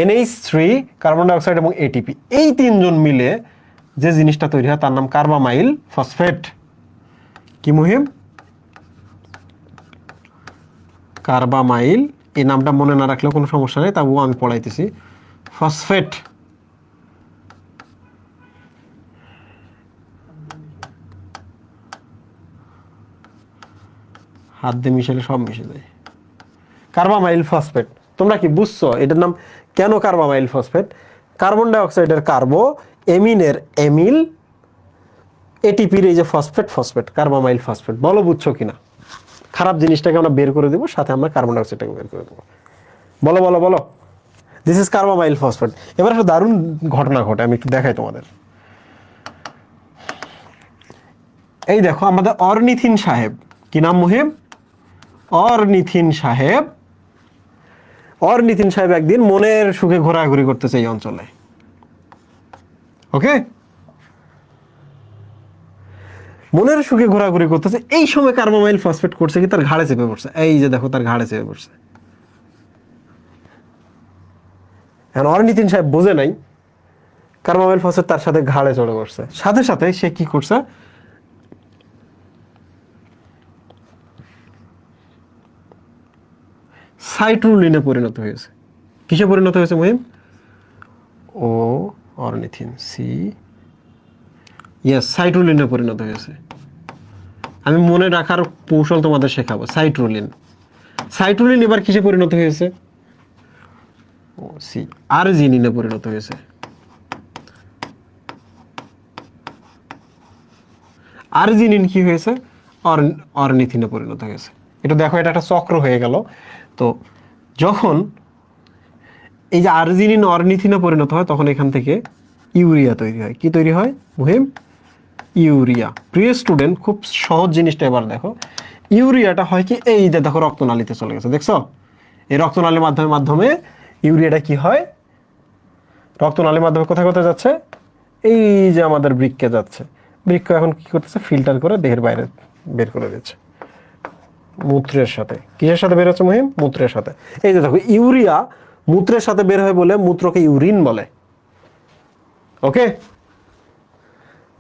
NH3, কার্বন ডাইঅক্সাইড এবং এটিপি, এই তিনজন মিলে যে জিনিসটা তৈরি হয় তার নাম কার্বামাইল ফসফেট। কি মুহিব? কার্বামাইল। এই নামটা মনে না রাখলেও কোনো সমস্যা নেই, তবুও আমি পড়াইতেছি। ফসফেট। হাত দিয়ে মিশালে সব মিশে যায়। কার্বামাইল ফসফেট, তোমরা কি বুঝছো এটার নাম কেন কার্বামাইল ফসফেট? কার্বন ডাই অক্সাইডের কার্বো, এমিনের এমিল, এটিপির এই যে ফসফেট, ফসফেট কার্বামাইল ফসফেট। বলো বুঝছো কিনা? খারাপ জিনিসটাকে আমরা বের করে দেবো, সাথে আমরা কার্বন ডাই অক্সাইডটাকে বের করে দেবো। বলো বলো বলো, দিস ইজ কার্বামাইল ফসফেট। এবার একটা দারুণ ঘটনা ঘটে, আমি একটু দেখাই তোমাদের। এই দেখো আমাদের অরনিথিন সাহেব, কি নাম মুহিম? অরনিথিন সাহেব। অরনিথিন সাহেব একদিন মনের সুখে ঘোরাঘুরি করতেছে এই অঞ্চলে। ওকে, মনের সুখে ঘোরাঘুরি করতেছে, এই সময় কার্বামাইল ফসফেট করছে কি, তার ঘাড়ে চেপে পড়ছে। এই যে দেখো তার ঘাড়ে চেপে পড়ছে। এখন অরনিথিন সাহেব বোঝে নাই কার্বামাইল ফসফেট তার সাথে ঘাড়ে চড়ে বসছে। সাথে সাথে সে কি করছে, সাইট্রুলিনে পরিণত হয়েছে। কিসে পরিণত হয়েছে মুহিম? ও অরনিথিন সি, ইয়েস, সাইট্রুলিনে পরিণত হয়েছে। আমি মনে রাখার কৌশল তোমাদের শেখাবো। সাইট্রুলিন, সাইট্রুলিন এবার কিসে পরিণত হয়েছে? ও সি, আরজিনিনে পরিণত হয়েছে। আরজিনিন কি হয়েছে? অরনিথিনে পরিণত হয়েছে। এটা দেখো, এটা একটা চক্র হয়ে গেল। তো যখন এই যে আরজিনিন অরনিথিনে পরিণত হয়, তখন এখান থেকে ইউরিয়া তৈরি হয়। কি তৈরি হয় মুহিম? ইউরিয়া। প্রিয় স্টুডেন্ট, খুব সহজ জিনিসটা এবার দেখো। ইউরিয়াটা হয় কি, এই যে দেখো রক্তনালীতে চলে গেছে, দেখছো? এই রক্তনালীর মাধ্যমে ইউরিয়াটা কি হয়, রক্তনালীর মাধ্যমে কোথায় কোথায় যাচ্ছে? এই যে আমাদের বৃক্কে যাচ্ছে। বৃক্ক এখন কি করতেছে, ফিল্টার করে দেহের বাইরে বের করে দিচ্ছে মূত্রের সাথে। কিসের সাথে বের হচ্ছে মুহিম? মূত্রের সাথে। এই যে দেখো ইউরিয়া মূত্রের সাথে বের হয় বলে মূত্রকে ইউরিন বলে। ওকে,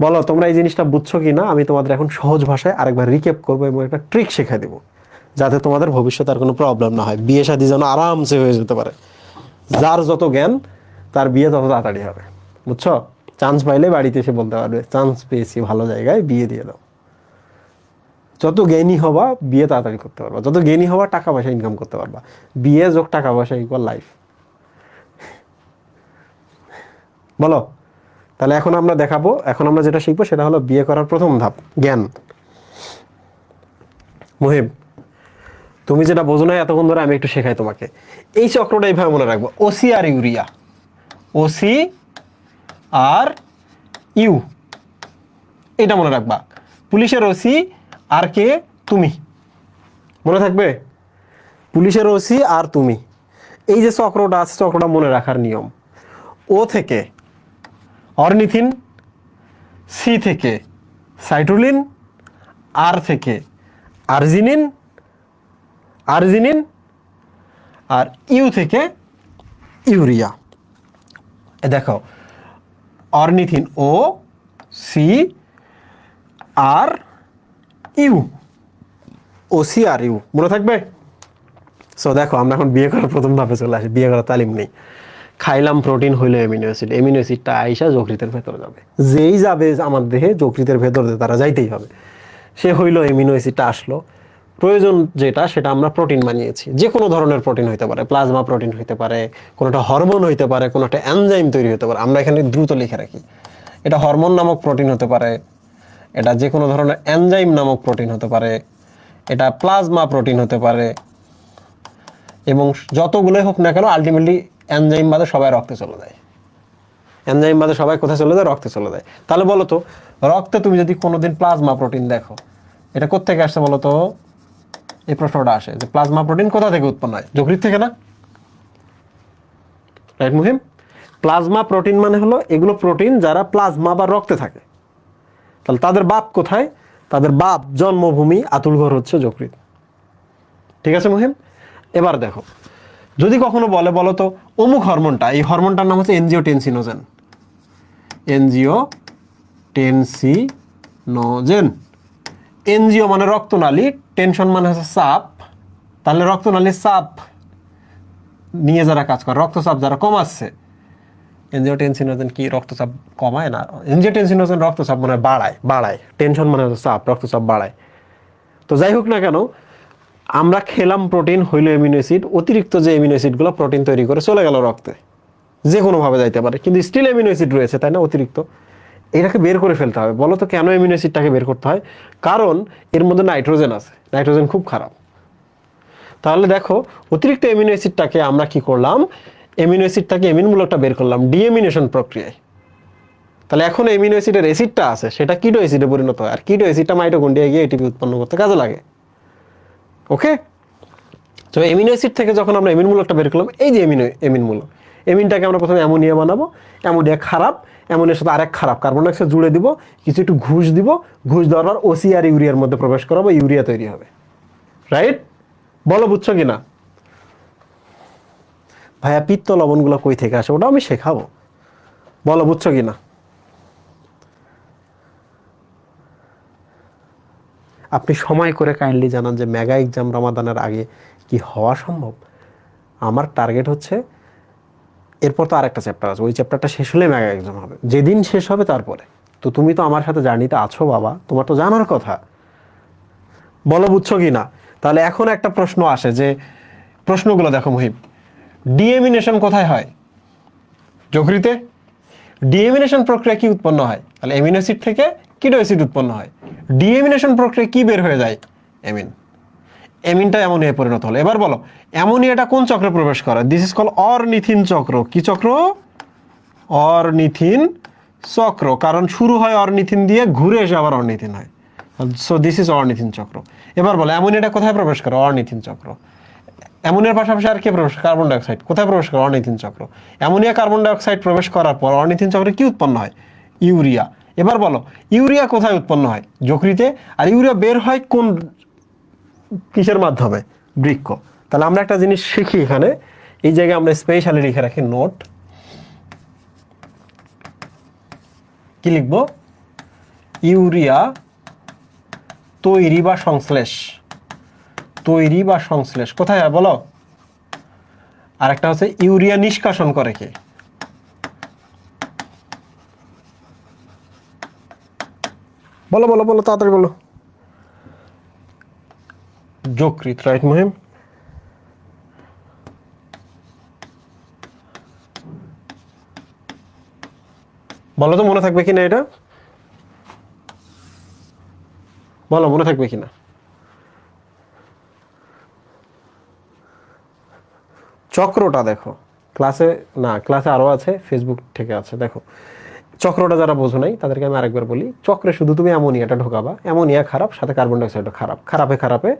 বলো তোমরা এই জিনিসটা বুঝছো কি না? আমি তোমাদের এখন সহজ ভাষায় আরেকবার রিক্যাপ করবো এবং একটা ট্রিক শেখাই দেবো, যাতে তোমাদের ভবিষ্যতে আর কোনো প্রবলেম না হয়, বিয়ে শাদী যেন আরামসে হয়ে যেতে পারে। যার যত জ্ঞান তার বিয়ে তত তাড়াতাড়ি হবে, বুঝছো? চান্স পাইলে বাড়িতে এসে বলতে পারবে চান্স পেয়েছি ভালো জায়গায়, বিয়ে দিয়ে দাও। যত জ্ঞানী হবা বিয়ে তাড়াতাড়ি করতে পারবা, যত জ্ঞানী হবা টাকা পয়সা ইনকাম করতে পারবা। বিয়ে যোগ টাকা পয়সা ইকুয়াল লাইফ। বলো তাহলে এখন আমরা দেখাবো, এখন আমরা যেটা শিখবো সেটা হলো বিয়ে করার প্রথম ধাপ, জ্ঞান। মুহিব, তুমি যেটা বোঝো না এতক্ষণ ধরে, আমি একটু শেখাই তোমাকে। এই চক্রটা এইভাবে মনে রাখবো, OC R urea, OC R U, এটা মনে রাখবা। পুলিশের ওসি আর কে? তুমি। মনে থাকবে? পুলিশের ওসি আর তুমি। এই যে চক্রটা আছে, চক্রটা মনে রাখার নিয়ম। ও থেকে অরনিথিন, সি থেকে সাইট্রুলিন, আর থেকে আরজিনিন, আরজিনিন, আর ইউ থেকে ইউরিয়া। দেখো ornithine O, C R U, O C R U, মনে থাকবে? সো দেখো আমরা এখন বিয়ে করার প্রথম ধাপে চলে আসি। বিয়ে করার তালিম নেই, খাইলাম প্রোটিন, হইলো অ্যামিনো অ্যাসিড। অ্যামিনো অ্যাসিডটা আইসা যকৃতের ভেতরে যাবে। যেই যাবে আমার দেহে যকৃতের ভেতর দিয়ে তারা যাইতেই হবে। সে হইলো অ্যামিনো অ্যাসিডটা আসলো, প্রয়োজন যেটা সেটা আমরা প্রোটিন বানিয়েছি। যে কোনো ধরনের প্রোটিন হইতে পারে, প্লাজমা প্রোটিন হইতে পারে, কোনোটা হরমোন হইতে পারে, কোনোটা এনজাইম তৈরি হতে পারে। আমরা এখানে দ্রুত লিখে রাখি, এটা হরমোন নামক প্রোটিন হতে পারে, এটা যে কোনো ধরনের এনজাইম নামক প্রোটিন হতে পারে, এটা প্লাজমা প্রোটিন হতে পারে, এবং যতগুলোই হোক না কেন আলটিমেটলি এনজাইম বাদে সবাই রক্তে চলে যায়। এনজাইম বাদে সবাই কোথায় চলে যায়? রক্তে চলে যায়। তাহলে বলো তো, রক্তে তুমি যদি কোনোদিন প্লাজমা প্রোটিন দেখো, এটা কোত্থেকে আসছে বলো তো? এই প্রশ্নটা আসে যে প্লাজমা প্রোটিন কোথা থেকে উৎপন্ন হয়? যকৃৎ থেকে না? রাইট মুহিম? প্লাজমা প্রোটিন মানে হলো এগুলো প্রোটিন যারা প্লাজমা বা রক্তে থাকে। তাহলে তাদের বাপ কোথায়? তাদের বাপ জন্মভূমি আতুল ঘর হচ্ছে যকৃৎ। ঠিক আছে মুহিম? এবার দেখো, যদি কখনো বলো তো অমুক হরমোনটা, এই হরমোনটার নাম হচ্ছে এনজিওটেনসিনোজেন। এনজিওটেনসিনোজেন। এনজিও মানে রক্তনালী, টেনশন মানে হচ্ছে চাপ। তাহলে রক্তনালীর চাপ নিয়ে যারা কাজ করে, রক্তচাপ যারা কমাচ্ছে, এনজিওটেনসিনোজেন কি রক্তচাপ কমায় না? এনজিওটেনসিনোজেন রক্তচাপ মানে বাড়ায়। টেনশন মানে হচ্ছে চাপ, রক্তচাপ বাড়ায়। তো যাই হোক না কেন, আমরা খেলাম প্রোটিন, হইলো অ্যামিনো অ্যাসিড, অতিরিক্ত যে অ্যামিনো অ্যাসিডগুলো প্রোটিন তৈরি করে চলে গেল রক্তে, যে কোনোভাবে যাইতে পারে, কিন্তু স্টিল অ্যামিনো অ্যাসিড রয়েছে, তাই না, অতিরিক্ত। এটাকে বের করে ফেলতে হবে। বলো তো কেন অ্যামিনো অ্যাসিডটাকে বের করতে হয়? কারণ এর মধ্যে নাইট্রোজেন আছে, নাইট্রোজেন খুব খারাপ। তাহলে দেখো, অতিরিক্ত অ্যামিনো অ্যাসিডটাকে আমরা কি করলাম, অ্যামিনো অ্যাসিডটাকে অ্যামিন মূলকটা বের করলাম ডিএমিনেশন প্রক্রিয়ায়। তাহলে এখন অ্যামিনো অ্যাসিডের অ্যাসিডটা আছে, সেটা কিটো অ্যাসিডে পরিণত হয়, আর কিটো অ্যাসিডটা মাইটোকন্ড্রিয়া গিয়ে এটিপি উৎপন্ন করতে কাজে লাগে। ওকে, তো অ্যামিনো অ্যাসিড থেকে যখন আমরা অ্যামিন মূলকটা বের করলাম, এই যে অ্যামিন মূলক, অ্যামিনটাকে আমরা প্রথমে অ্যামোনিয়া বানাবো, অ্যামোনিয়া খারাপ, অ্যামোনিয়ার সাথে আরেক খারাপ কার্বন ডাইঅক্সাইড জুড়ে দিব, কিছু একটু ঘুষ দিব, ঘুষ দেওয়ার পর ওসি আর ইউরিয়ার মধ্যে প্রবেশ করাবো, ইউরিয়া তৈরি হবে। রাইট? বলো বুঝছো কিনা? ভাইয়া পিত্ত লবণগুলো কই থেকে আসে, ওটা আমি শেখাবো। বলো বুঝছো কিনা? আপনি সময় করে কাইন্ডলি জানান যে মেগা এক্সাম রমাদানের আগে কি হওয়া সম্ভব? আমার টার্গেট হচ্ছে, এরপর তো আরেকটা চ্যাপ্টার আছে, ওই চ্যাপ্টারটা শেষ হলে মেগা এক্সাম হবে, যেদিন শেষ হবে তারপরে। তো তুমি তো আমার সাথে জার্নিতে আছো বাবা, তোমার তো জানার কথা। বলো বুঝছো কি না? তাহলে এখন একটা প্রশ্ন আসে, যে প্রশ্নগুলো দেখো মুহিব, ডিএমিনেশন কোথায় হয়? যকৃতে। ডিএমিনেশন প্রক্রিয়া কি উৎপন্ন হয়? তাহলে অ্যামিনো অ্যাসিড থেকে কিটো অ্যাসিড উৎপন্ন হয়। ডিএমিনেশন প্রক্রিয়া কি বের হয়ে যায়? অ্যামিন। অ্যামিনটা অ্যামোনিয়ায় পরিণত হলো। এবার বলো, অ্যামোনিয়াটা কোন চক্রে প্রবেশ করে? দিস ইজ কল অরনিথিন চক্র। কি চক্র? অরনিথিন চক্র। কারণ শুরু হয় অরনিথিন দিয়ে, ঘুরে এসে আবার অরনিথিন হয়। সো দিস ইজ অরনিথিন চক্র। এবার বলো, অ্যামোনিয়াটা কোথায় প্রবেশ করে? অরনিথিন চক্র। অ্যামোনিয়ার পাশাপাশি আর কে প্রবেশ করে? Carbon dioxide. কোথায় প্রবেশ করে? অরনিথিন চক্র। অ্যামোনিয়া কার্বন ডাইঅক্সাইড প্রবেশ করার পর অরনিথিন চক্রে কি উৎপন্ন হয়? ইউরিয়া। এবার বলো, ইউরিয়া কোথায় উৎপন্ন হয়? যকৃতে। আর ইউরিয়া বের হয় কোন কিসের মাধ্যমে? বৃক্ক। তাহলে আমরা একটা জিনিস শিখি এখানে, এই জায়গায় আমরা স্পেশালি লিখে রাখি নোট। কি লিখবো? ইউরিয়া তৈরি বা সংশ্লেষ। তৈরি বা সংশ্লেষ কোথায় হয় বলো? আরেকটা হচ্ছে ইউরিয়া নিষ্কাশন করে কে? বলো বলো বলো, তাড়াতাড়ি বলো। যকৃৎ। রাইট মুহিম। বলো তো মনে থাকবে কিনা এটা? বলো মনে থাকবে কিনা? চক্রটা দেখো, ক্লাসে না, ক্লাসে আরো আছে, ফেসবুক থেকে আছে, দেখো চক্রটা যারা বোঝো নাই তাদেরকে আমি আরেকবার বলি। চক্রে শুধু তুমি অ্যামোনিয়াটা ঢোকাবা, অ্যামোনিয়া খারাপ, সাথে কার্বন ডাইঅক্সাইডও খারাপ, খারাপে খারাপে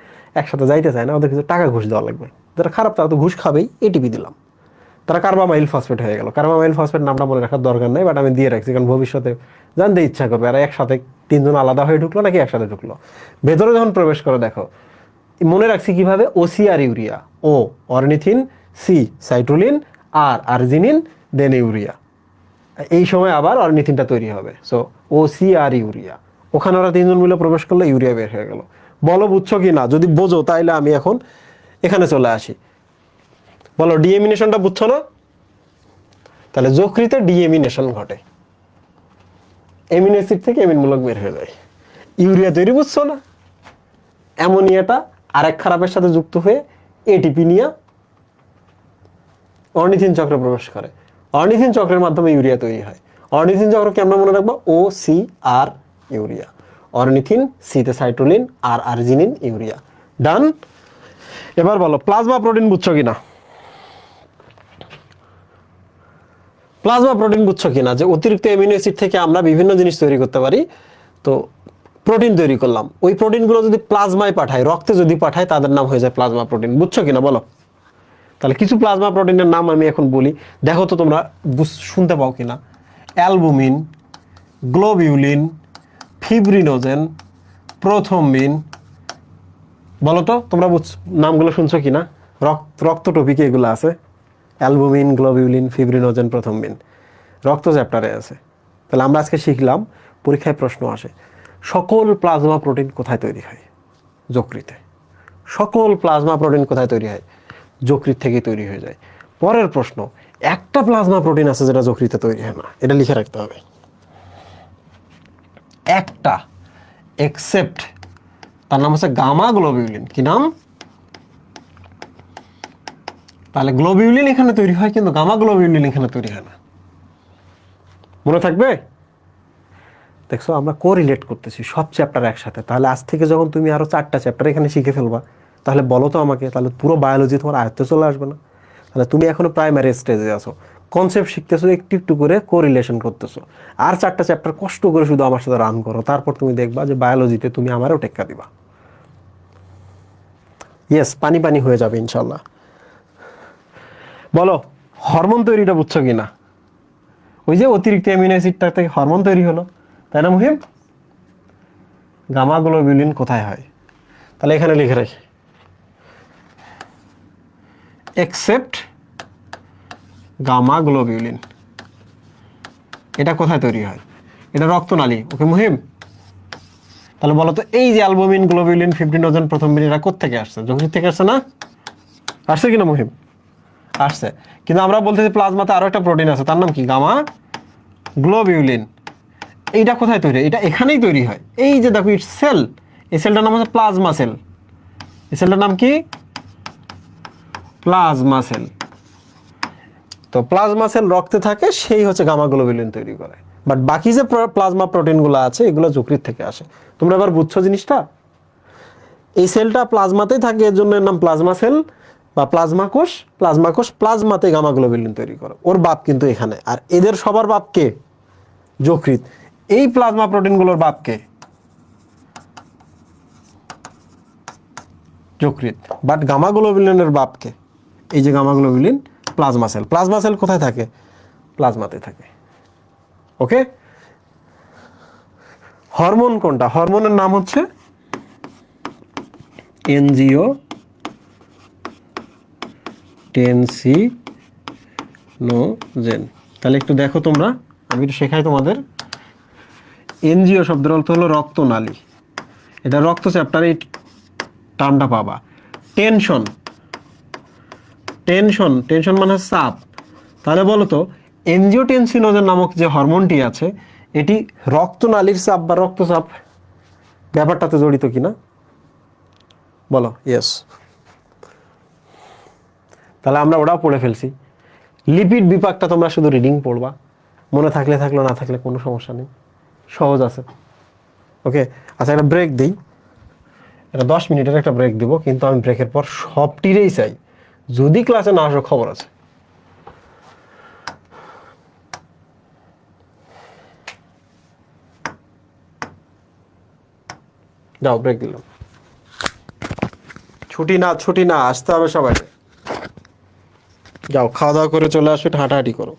একসাথে যাইতে চায় না, ওদের কিছু টাকা ঘুষ দেওয়া লাগবে। যারা খারাপ তারা তো ঘুষ খাবেই, এটিপি দিলাম, তারা কার্বামাইল ফসফেট হয়ে গেল। কার্বামাইল ফসফেট নামটা মনে রাখার দরকার নেই, বাট আমি দিয়ে রাখছি কারণ ভবিষ্যতে জানতে ইচ্ছা করবে আর একসাথে তিনজন আলাদা হয়ে ঢুকলো নাকি একসাথে ঢুকলো। ভেতরে যখন প্রবেশ করে দেখো, মনে রাখছি কিভাবে, ওসি আর ইউরিয়া, ও অরনিথিন, সি সাইট্রোলিন, আর আর্জিনিন, দেন ইউরিয়া। এই সময় আবার অরনিথিনটা তৈরি হবে। সো ও সি আর ইউরিয়া, ওখানে ওরা তিনজন মিলে প্রবেশ করলে ইউরিয়া বের হয়ে গেল। বলো বুঝছো কি না? যদি বোঝো তাইলে আমি এখন এখানে চলে আসি। বলো ডিএমিনেশনটা বুঝছো না? তাহলে যকৃতে ডিএমিনেশন ঘটে, অ্যামিনো অ্যাসিড থেকে অ্যামিন মূলক বের হয়ে যায়, ইউরিয়া তৈরি, বুঝছো না? অ্যামোনিয়াটা আরেক খারাপের সাথে যুক্ত হয়ে এটিপি নিয়ে অর্নিথিন চক্রে প্রবেশ করে, অর্নিথিন চক্রের মাধ্যমে ইউরিয়া তৈরি হয়। অর্নিথিন চক্র কেমন মনে রাখবো? ও সি আর ইউরিয়া, অর্নিথিন, সিতে সাইট্রোলিন, আর আর্জিনিন, ইউরিয়া। ডান। এবার বলো প্লাজমা প্রোটিন বুঝছো কিনা? প্লাজমা প্রোটিন বুঝছো কিনা, যে অতিরিক্ত অ্যামিনো অ্যাসিড থেকে আমরা বিভিন্ন জিনিস তৈরি করতে পারি। তো প্রোটিন তৈরি করলাম, ওই প্রোটিনগুলো যদি প্লাজমায় পাঠায়, রক্তে যদি পাঠায়, তাদের নাম হয়ে যায় প্লাজমা প্রোটিন। বুঝছো কিনা বলো? তাহলে কিছু প্লাজমা প্রোটিনের নাম আমি এখন বলি, দেখো তো তোমরা শুনতে পাও কিনা। Albumin, globulin, fibrinogen, prothrombin. বলো তো তোমরা নামগুলো শুনছো কিনা? রক্ত টপিকে এগুলো আছে, অ্যালবুমিন, গ্লোবিউলিন, ফিব্রিনোজেন, প্রোথ্রম্বিন, রক্ত চ্যাপ্টারে আছে। তাহলে আমরা আজকে শিখলাম, পরীক্ষায় প্রশ্ন আসে, সকল প্লাজমা প্রোটিন কোথায় তৈরি হয়? যকৃতে। সকল প্লাজমা প্রোটিন কোথায় তৈরি হয়? যকৃত থেকে তৈরি হয়ে যায়। পরের প্রশ্ন, একটা প্লাজমা প্রোটিন আছে যেটা যকৃতে তৈরি হয় না, এটা লিখে রাখতে হবে। একটা, এক্সেপ্ট, তার নাম হচ্ছে গামা গ্লোবিউলিন। কি নাম? তাহলে গ্লোবিউলিন এখানে তৈরি হয়, কিন্তু গামা গ্লোবিউলিন এখানে তৈরি হয় না। মনে থাকবে? দেখছো, আমরা কোরিলেট করতেছি সব চ্যাপ্টার একসাথে। তাহলে আজ থেকে যখন তুমি আরো 4টা চ্যাপ্টার এখানে শিখে ফেলবা, তাহলে বলো তো আমাকে, তাহলে পুরো বায়োলজি তোমার আয়ত্তে চলে আসবে না? তাহলে তুমি এখনো প্রাইমারি স্টেজে আছো, কনসেপ্ট শিখতেছো, একটু একটু করে কোরিলেশন করতেছো। আর 4টা চ্যাপ্টার কষ্ট করে শুধু আমার সাথে রান করো, তারপর তুমি দেখবা যে বায়োলজিতে তুমি আমারও টেক্কা দিবা। ইয়েস, পানি পানি হয়ে যাবে ইনশাল্লাহ। বলো, হরমোন তৈরিটা বুঝছো কিনা? ওই যে অতিরিক্ত অ্যামিনো অ্যাসিডটা থেকে হরমোন তৈরি হলো, তাই না মুহিম? গামা গ্লোবিউলিন কোথায় হয়? তাহলে এখানে লিখে রাখি, এক্সেপ্ট গামা গ্লোবিউলিন। এটা কোথায় তৈরি হয়? এটা রক্তনালী। ওকে মুহিম, তাহলে বলো তো, এই যে অ্যালবুমিন, গ্লোবিউলিন, ফিব্রিনোজেন, প্রথমবিন, এরা কোত্থেকে আসছে? যকৃৎ থেকে আসছে না? আসছে কিনা মুহিম? আসছে। কিন্তু আমরা বলতেছি প্লাজমাতে আরো একটা প্রোটিন আছে, তার নাম কি? Gamma globulin. এইটা কোথায় তৈরি হয়? এটা এখানেই তৈরি হয়। এই যে দেখো, ইটস সেল। এই সেলটার নাম হচ্ছে প্লাজমা সেল। এই সেলটার নাম কি? Plasma sell. তো প্লাজমা সেল রক্তে থাকে, সেই হচ্ছে গামা গ্লোবিউলিন তৈরি করে। বাট বাকি যে প্লাজমা প্রোটিনগুলো আছে, এগুলো যকৃৎ থেকে আসে। তোমরা এবার বুঝছো জিনিসটা? এই সেলটা প্লাজমাতেই থাকে, এর জন্য এর নাম প্লাজমা সেল বা প্লাজমা কোষ। প্লাজমা কোষ প্লাজমাতে গামা গ্লোবিউলিন তৈরি করে। ওর বাপ কিন্তু এখানে। আর এদের সবার বাপ কে? যকৃৎ। এই প্লাজমা প্রোটিনগুলোর বাপ কে? যকৃৎ। বাট গামা গ্লোবিউলিনের বাপ কে? এই যে gamma globulin, plasma cell. Plasma cell কোথায় থাকে? প্লাজমাতে থাকে। ওকে। হরমোন কোনটা? হরমোনের নাম হচ্ছে এনজিও টেনসিনোজেন। তাহলে একটু দেখো তোমরা, আমি একটু শেখাই তোমাদের। এনজিও শব্দের অর্থ হলো রক্তনালী। এটা রক্ত চ্যাপ্টারে এই টার্মটা পাবা। টেনশন, টেনশন, টেনশন মানে চাপ। তাহলে বলো তো, এনজিওটেনসিনোজেন নামক যে হরমোনটি আছে, এটি রক্তনালীর চাপ বা রক্তচাপ ব্যাপারটাতে জড়িত কিনা? বলো ইয়েস। তাহলে আমরা ওটাও পড়ে ফেলছি। লিপিড বিপাকটা তোমরা শুধু রিডিং পড়বা, মনে থাকলে থাকলো, না থাকলে কোনো সমস্যা নেই, সহজ আছে। ওকে। আচ্ছা, একটা ব্রেক দিই। এটা 10 মিনিটের একটা ব্রেক দিব, কিন্তু আমি ব্রেকের পর সবটিরেই চাই। যদি ক্লাসে না আসো, খবর আছে। যাও, ব্রেক দিলাম। ছুটি না, ছুটি না, আসতে হবে সবাই। যাও, খাওয়া দাওয়া করে চলে আসো, হাঁটাহাঁটি করো।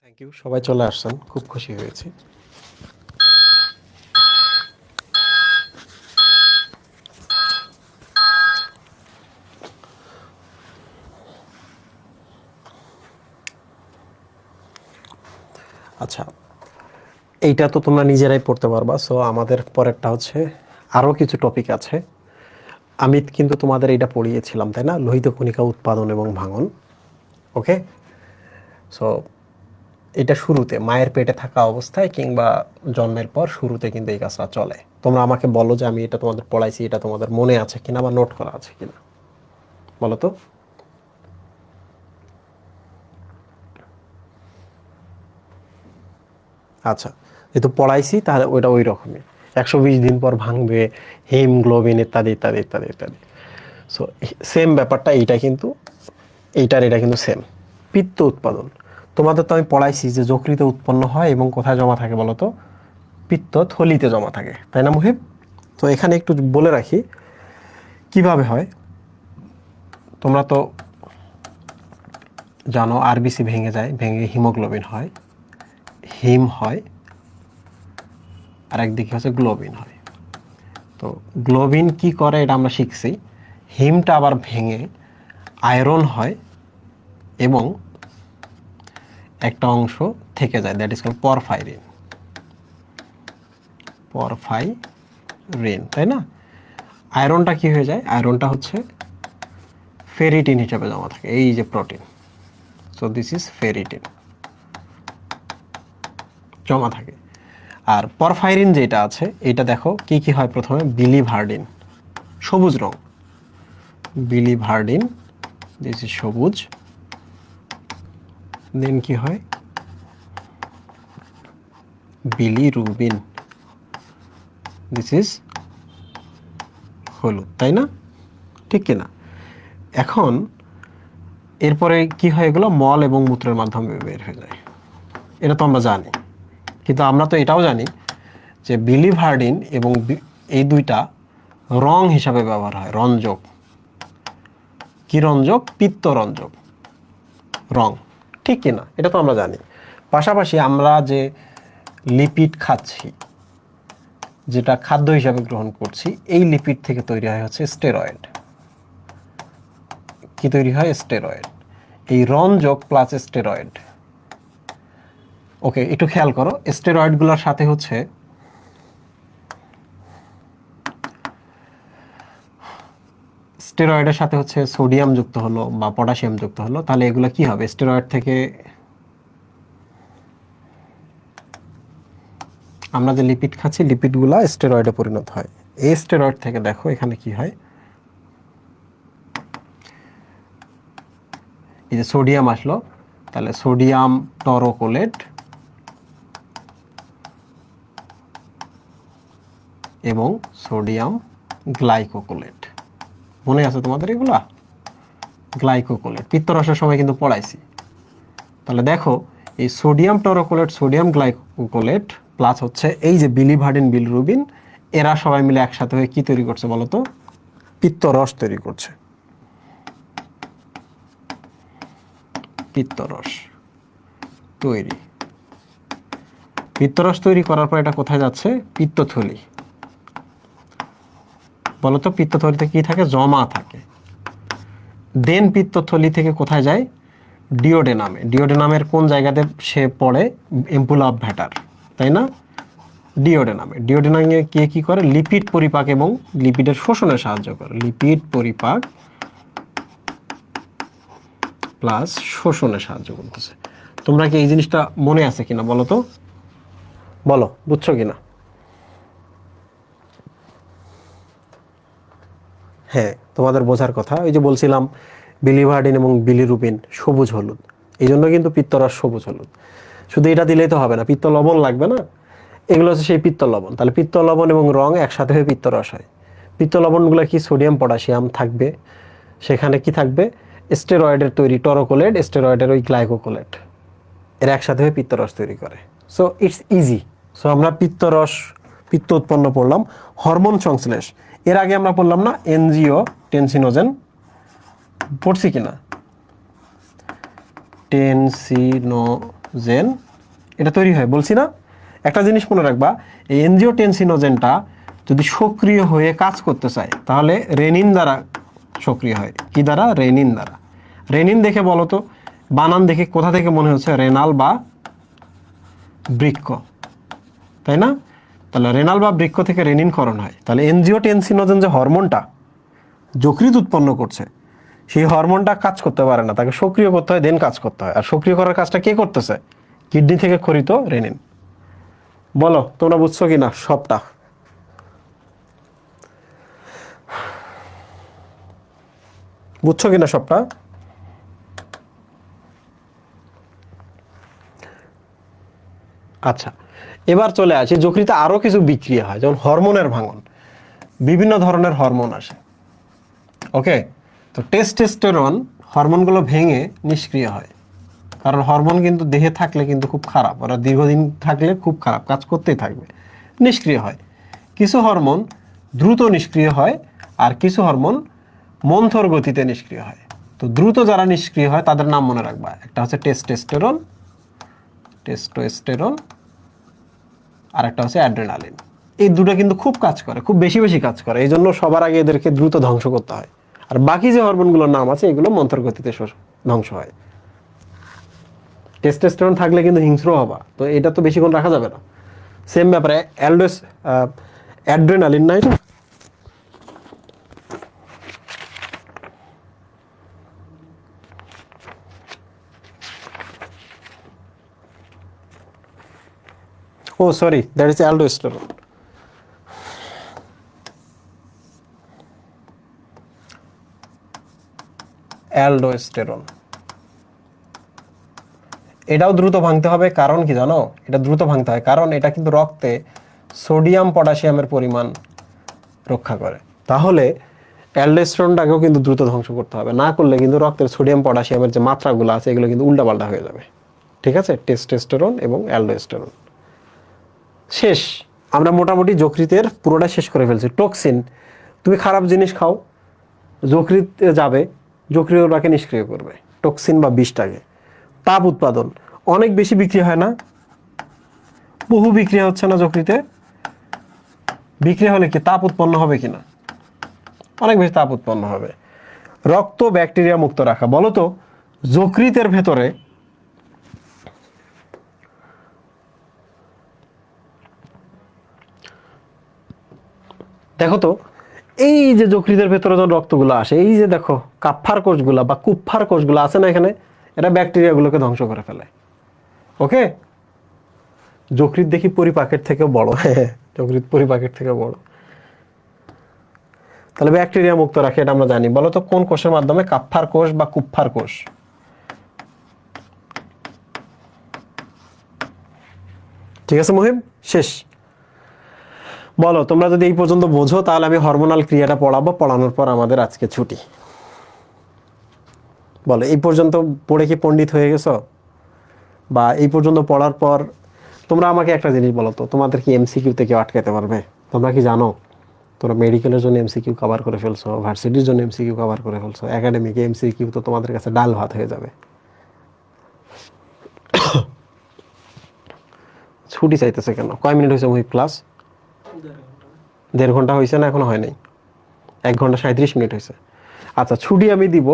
থ্যাংক ইউ, সবাই চলে আসছেন, খুব খুশি হয়েছি। আচ্ছা, এইটা তো তোমরা নিজেরাই পড়তে পারবা। সো আমাদের পরেরটা হচ্ছে আরও কিছু টপিক আছে। আমি কিন্তু তোমাদের এইটা পড়িয়েছিলাম, তাই না? লোহিত কণিকা উৎপাদন এবং ভাঙন। ওকে, সো এটা শুরুতে মায়ের পেটে থাকা অবস্থায় কিংবা জন্মের পর শুরুতে কিন্তু এই কাজটা চলে। তোমরা আমাকে বলো যে আমি এটা তোমাদের পড়াইছি, এটা তোমাদের মনে আছে কিনা বা নোট করা আছে কিনা, বলো তো। আচ্ছা, যেহেতু পড়াইছি তাহলে ওইটা ওই রকমই, 120 দিন পর ভাঙবে, হিমোগ্লোবিন ইত্যাদি ইত্যাদি ইত্যাদি ইত্যাদি। সো সেম ব্যাপারটা এইটা কিন্তু, এটা কিন্তু সেম। পিত্ত উৎপাদন তোমাদের তো আমি পড়াইছি যে যকৃতে উৎপন্ন হয় এবং কোথায় জমা থাকে বলো তো? পিত্ত থলিতে জমা থাকে, তাই না মুহিব? তো এখানে একটু বলে রাখি কিভাবে হয়। তোমরা তো জানো আরবিসি ভেঙে যায়, ভেঙে হিমোগ্লোবিন হয়, হিম হয়, আর একদিকে হচ্ছে গ্লোবিন হয়। তো গ্লোবিন কি করে এটা আমরা শিখছি। হিমটা আবার ভেঙে আয়রন হয় এবং একটা অংশ থেকে যায়, that is call porphyrin. Porphyrin, তাই না? আয়রনটা কি হয়ে যায়? আয়রনটা হচ্ছে ফেরিটিন হিসেবে জমা থাকে, এই যে protein. So this is ferritin, জমা থাকে। আর পরফাইরিন যেটা আছে এটা দেখো কি কি হয়। প্রথমে বিলিভার্ডিন, সবুজ রং, বিলিভার্ডিন, দিস ইজ সবুজ। দেন কি হয়? বিলিরুবিন, দিস ইজ হলুদ, তাই না? ঠিক কিনা? এখন এরপরে কি হয়? এগুলো মল এবং মূত্রের মাধ্যমে বের হয়ে যায়, এটা তো আমরা জানি। কিন্তু আমরা তো এটাও জানি যে বিলিভার্ডিন এবং এই দুইটা রং হিসাবে ব্যবহার হয়, রঞ্জক। কি রঞ্জক? পিত্তরঞ্জক রং, ঠিক কিনা? এটা তো আমরা জানি। পাশাপাশি আমরা যে লিপিড খাচ্ছি, যেটা খাদ্য হিসাবে গ্রহণ করছি, এই লিপিড থেকে তৈরি হয় হচ্ছে স্টেরয়েড। কি তৈরি হয়? স্টেরয়েড। এই রঞ্জক প্লাস স্টেরয়েড। ওকে, একটু খেয়াল করো, স্টেরয়েডগুলোর সাথে হচ্ছে স্টেরয়েডের সাথে হচ্ছে সোডিয়াম যুক্ত হলো বা পটাশিয়াম যুক্ত হলো, তাহলে এগুলো কি হবে? স্টেরয়েড থেকে আমরা যে লিপিড খাচ্ছি, লিপিডগুলো স্টেরয়েডে পরিণত হয়। এই স্টেরয়েড থেকে দেখো এখানে কি হয়, এই যে সোডিয়াম আসলো, তাহলে সোডিয়াম টরোকোলেট এবং সোডিয়াম গ্লাইকোকোলেট। মনে আছে তোমাদের এগুলা? গ্লাইকোকোলেট পিত্তরসের সময় কিন্তু পড়াইছি। তাহলে দেখো এই সোডিয়াম টরোকোলেট, সোডিয়াম গ্লাইকোকোলেট প্লাস হচ্ছে এই যে বিলিভার্ডিন, বিলিরুবিন, এরা সবাই মিলে একসাথে হয়ে কি তৈরি করছে বলো তো? পিত্তরস তৈরি করছে। পিত্তরস তৈরি, পিত্তরস তৈরি করার পর এটা কোথায় যাচ্ছে? পিত্তথলি। বলতো পিত্তথলিতে কি থাকে? জমা থাকে। দেন পিত্তথলি থেকে কোথায় যায়? ডিওডেনামে। ডিওডেনামের কোন জায়গাতে সে পড়ে? এম্পুলা অফ ভ্যাটার, তাই না? ডিওডেনামে। ডিওডেনামে কে কি করে? লিপিড পরিপাক এবং লিপিডের শোষণে সাহায্য করে। লিপিড পরিপাক প্লাস শোষণে সাহায্য করতেছে। তোমরা কি এই জিনিসটা মনে আছে কিনা বলো তো? বলো, বুঝছো কিনা? হ্যাঁ, তোমাদের বোঝার কথা। ওই যে বলছিলাম বিলিভার্ডিন এবং বিলিরুবিন সবুজ হলুদ, এই জন্য কিন্তু পিত্তরস সবুজ হলুদ। শুধু এটা দিলেই তো হবে না, পিত্ত লবণ লাগবে না? এগুলো হচ্ছে সেই পিত্ত লবণ। তাহলে পিত্ত লবণ এবং রং একসাথে হয়ে পিত্তরস হয়। পিত্ত লবণগুলো কি? সোডিয়াম পটাশিয়াম থাকবে, সেখানে কি থাকবে? স্টেরয়েডের তৈরি টরোকোলেট, স্টেরয়েডের ওই গ্লাইকোকোলেট, এরা একসাথে হয়ে পিত্তরস তৈরি করে। So it's easy. সো আমরা পিত্তরস, পিত্ত উৎপন্ন পড়লাম। হরমোন সংশ্লেষ এর আগে আমরা পড়লাম না? এনজিও টেনসিনোজেন, পড়ছি কিনা? টেনসিনো জেন এটা তৈরি হয়, বলছি না। একটা জিনিস মনে রাখবা, এই এনজিওটেনসিনোজেনটা যদি সক্রিয় হয়ে কাজ করতে চায় তাহলে রেনিন দ্বারা সক্রিয় হয়। কি দ্বারা? রেনিন দ্বারা। রেনিন দেখে বলো তো, বানান দেখে কোথা থেকে মনে হচ্ছে? রেনাল বা বৃক্ক, তাই না? তাহলে রেনাল বা বৃক্ক থেকে রেনিন ক্ষরণ হয়। তাহলে এনজিওটেনসিনোজেন যে হরমোনটা যকৃৎ উৎপন্ন করছে, সেই হরমোনটা কাজ করতে পারে না, তাকে সক্রিয় করতে হয়, দেন কাজ করতে হয়। আর সক্রিয় করার কাজটা কে করতেছে? কিডনি থেকে ক্ষরিত রেনিন। বলো তোমরা বুঝছো কিনা সবটা? বুঝছো কিনা সবটা? আচ্ছা, এবার চলে আসি যকৃতে আরো কিছু বিক্রিয়া হয়, যেমন হরমোনের ভাঙন। বিভিন্ন ধরনের হরমোন আসে। ওকে, তো টেস্টোস্টেরন হরমোনগুলো ভেঙে নিষ্ক্রিয় হয়। কারণ হরমোন কিন্তু দেহে থাকলে কিন্তু খুব খারাপ, ওরা দীর্ঘদিন থাকলে খুব খারাপ, কাজ করতেই থাকবে, নিষ্ক্রিয় হয়। কিছু হরমোন দ্রুত নিষ্ক্রিয় হয়, আর কিছু হরমোন মন্থর গতিতে নিষ্ক্রিয় হয়। তো দ্রুত যারা নিষ্ক্রিয় হয় তাদের নাম মনে রাখবা, একটা হচ্ছে টেস্টোস্টেরন, টেস্টোস্টেরন, আর একটা হচ্ছে অ্যাড্রেনালিন। এই দুটো কিন্তু খুব কাজ করে, খুব বেশি বেশি কাজ করে, এই জন্য সবার আগে এদেরকে দ্রুত ধ্বংস করতে হয়। আর বাকি যে হরমোনগুলোর নাম আছে এগুলো মন্থর গতিতে ধ্বংস হয়। টেস্টোস্টেরন থাকলে কিন্তু হিংস্র হবা, তো এটা তো বেশিক্ষণ রাখা যাবে না। সেম ব্যাপারে অ্যাড্রেনালিন নাই না, oh sorry, that is aldosterone. Aldosterone এটাও দ্রুত ভাঙতে হবে, কারণ কি জানো? এটা দ্রুত ভাঙতে হয় কারণ এটা কিন্তু রক্তে সোডিয়াম পটাশিয়ামের পরিমাণ রক্ষা করে। তাহলে অ্যালডোস্টেরনটাকেও কিন্তু দ্রুত ধ্বংস করতে হবে, না করলে কিন্তু রক্তের সোডিয়াম পটাশিয়ামের যে মাত্রাগুলো আছে এগুলো কিন্তু উল্টাপাল্টা হয়ে যাবে। ঠিক আছে, টেস্টোস্টেরন এবং অ্যালডোস্টেরন শেষ। আমরা মোটামুটি যকৃতের পুরোটা শেষ করে ফেলছি। টক্সিন, তুমি খারাপ জিনিস খাও, যকৃতে যাবে, যকৃৎ ওটাকে নিষ্ক্রিয় করবে, টক্সিন বা বিষটাকে। তাপ উৎপাদন, অনেক বেশি বিক্রি হয় না, বহু বিক্রিয়া হচ্ছে না যকৃতে। বিক্রিয়া হলে কি তাপ উৎপন্ন হবে কিনা? অনেক বেশি তাপ উৎপন্ন হবে। রক্ত ব্যাকটেরিয়া মুক্ত রাখা, বলো তো যকৃতের ভেতরে দেখো তো, এই যে যকৃতের ভেতরে যখন রক্তগুলো আসে, এই যে দেখো কাপ্ফার কোষগুলা বা কুপ্ফার কোষগুলো আছে না এখানে, এরা ব্যাকটেরিয়াগুলোকে ধ্বংস করে ফেলে। ওকে, যকৃৎ দেখি পরিপাকের থেকেও বড়। হ্যাঁ, যকৃৎ পরিপাকের থেকে বড়। তাহলে ব্যাকটেরিয়া মুক্ত রাখে, এটা আমরা জানি। বলো তো কোন কোষের মাধ্যমে? কাপ্ফার কোষ বা কুপ্ফার কোষ। ঠিক আছে মুহিব, শেষ। বলো তোমরা যদি এই পর্যন্ত বোঝো তাহলে আমি হরমোনাল ক্রিয়াটা পড়াবো, পড়ানোর পর আমাদের আজকে ছুটি। বলো এই পর্যন্ত পড়ে কি পণ্ডিত হয়ে গেছো? বা এই পর্যন্ত পড়ার পর তোমরা আমাকে একটা জিনিস বলো তো, তোমাদের কি এমসিকিউতে কেউ আটকাতে পারবে? তোমরা কি জানো তোমরা মেডিকেলের জন্য এমসিকিউ কভার করে ফেলছো, ভার্সিটির জন্য এমসিকিউ কভার করে ফেলছো, একাডেমিকে এমসিকিউ তো তোমাদের কাছে ডাল ভাত হয়ে যাবে। ছুটি চাইতেছে কেন? কয় মিনিট হয়েছে মুহিব ক্লাস? 1.5 ঘন্টা হয়েছে না? এখনো হয় নাই। 1 ঘন্টা 37 মিনিট হয়েছে। আচ্ছা, ছুটি আমি দিব,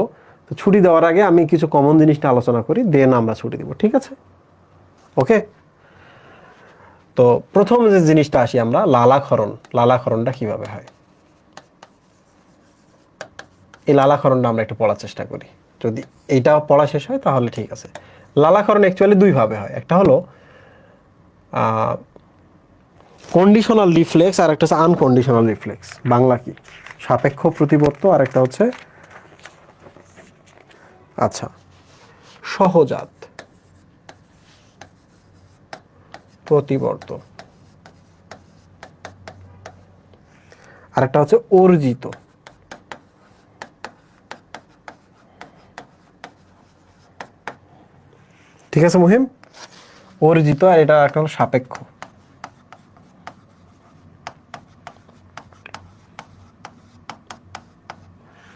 তো ছুটি দেওয়ার আগে আমি কিছু কমন জিনিসটা আলোচনা করি, দেন আমরা ছুটি দিব, ঠিক আছে? ওকে, তো প্রথম যে জিনিসটা আসি আমরা, লালাক্ষরণ। লালাক্ষরণটা কিভাবে হয়, এই লালাক্ষরণটা আমরা একটু পড়ার চেষ্টা করি। যদি এইটা পড়া শেষ হয় তাহলে ঠিক আছে। লালাক্ষরণ অ্যাকচুয়ালি দুইভাবে হয়, একটা হলো কন্ডিশনাল রিফ্লেক্স আর একটা হচ্ছে আনকন্ডিশনাল রিফ্লেক্স। বাংলা কি? সাপেক্ষ প্রতিবর্ত, আর একটা হচ্ছে আচ্ছা সহজাত প্রতিবর্ত, আর একটা হচ্ছে অর্জিত। ঠিক আছে মুহিম, অর্জিত, আর এটা একটা হলো সাপেক্ষ।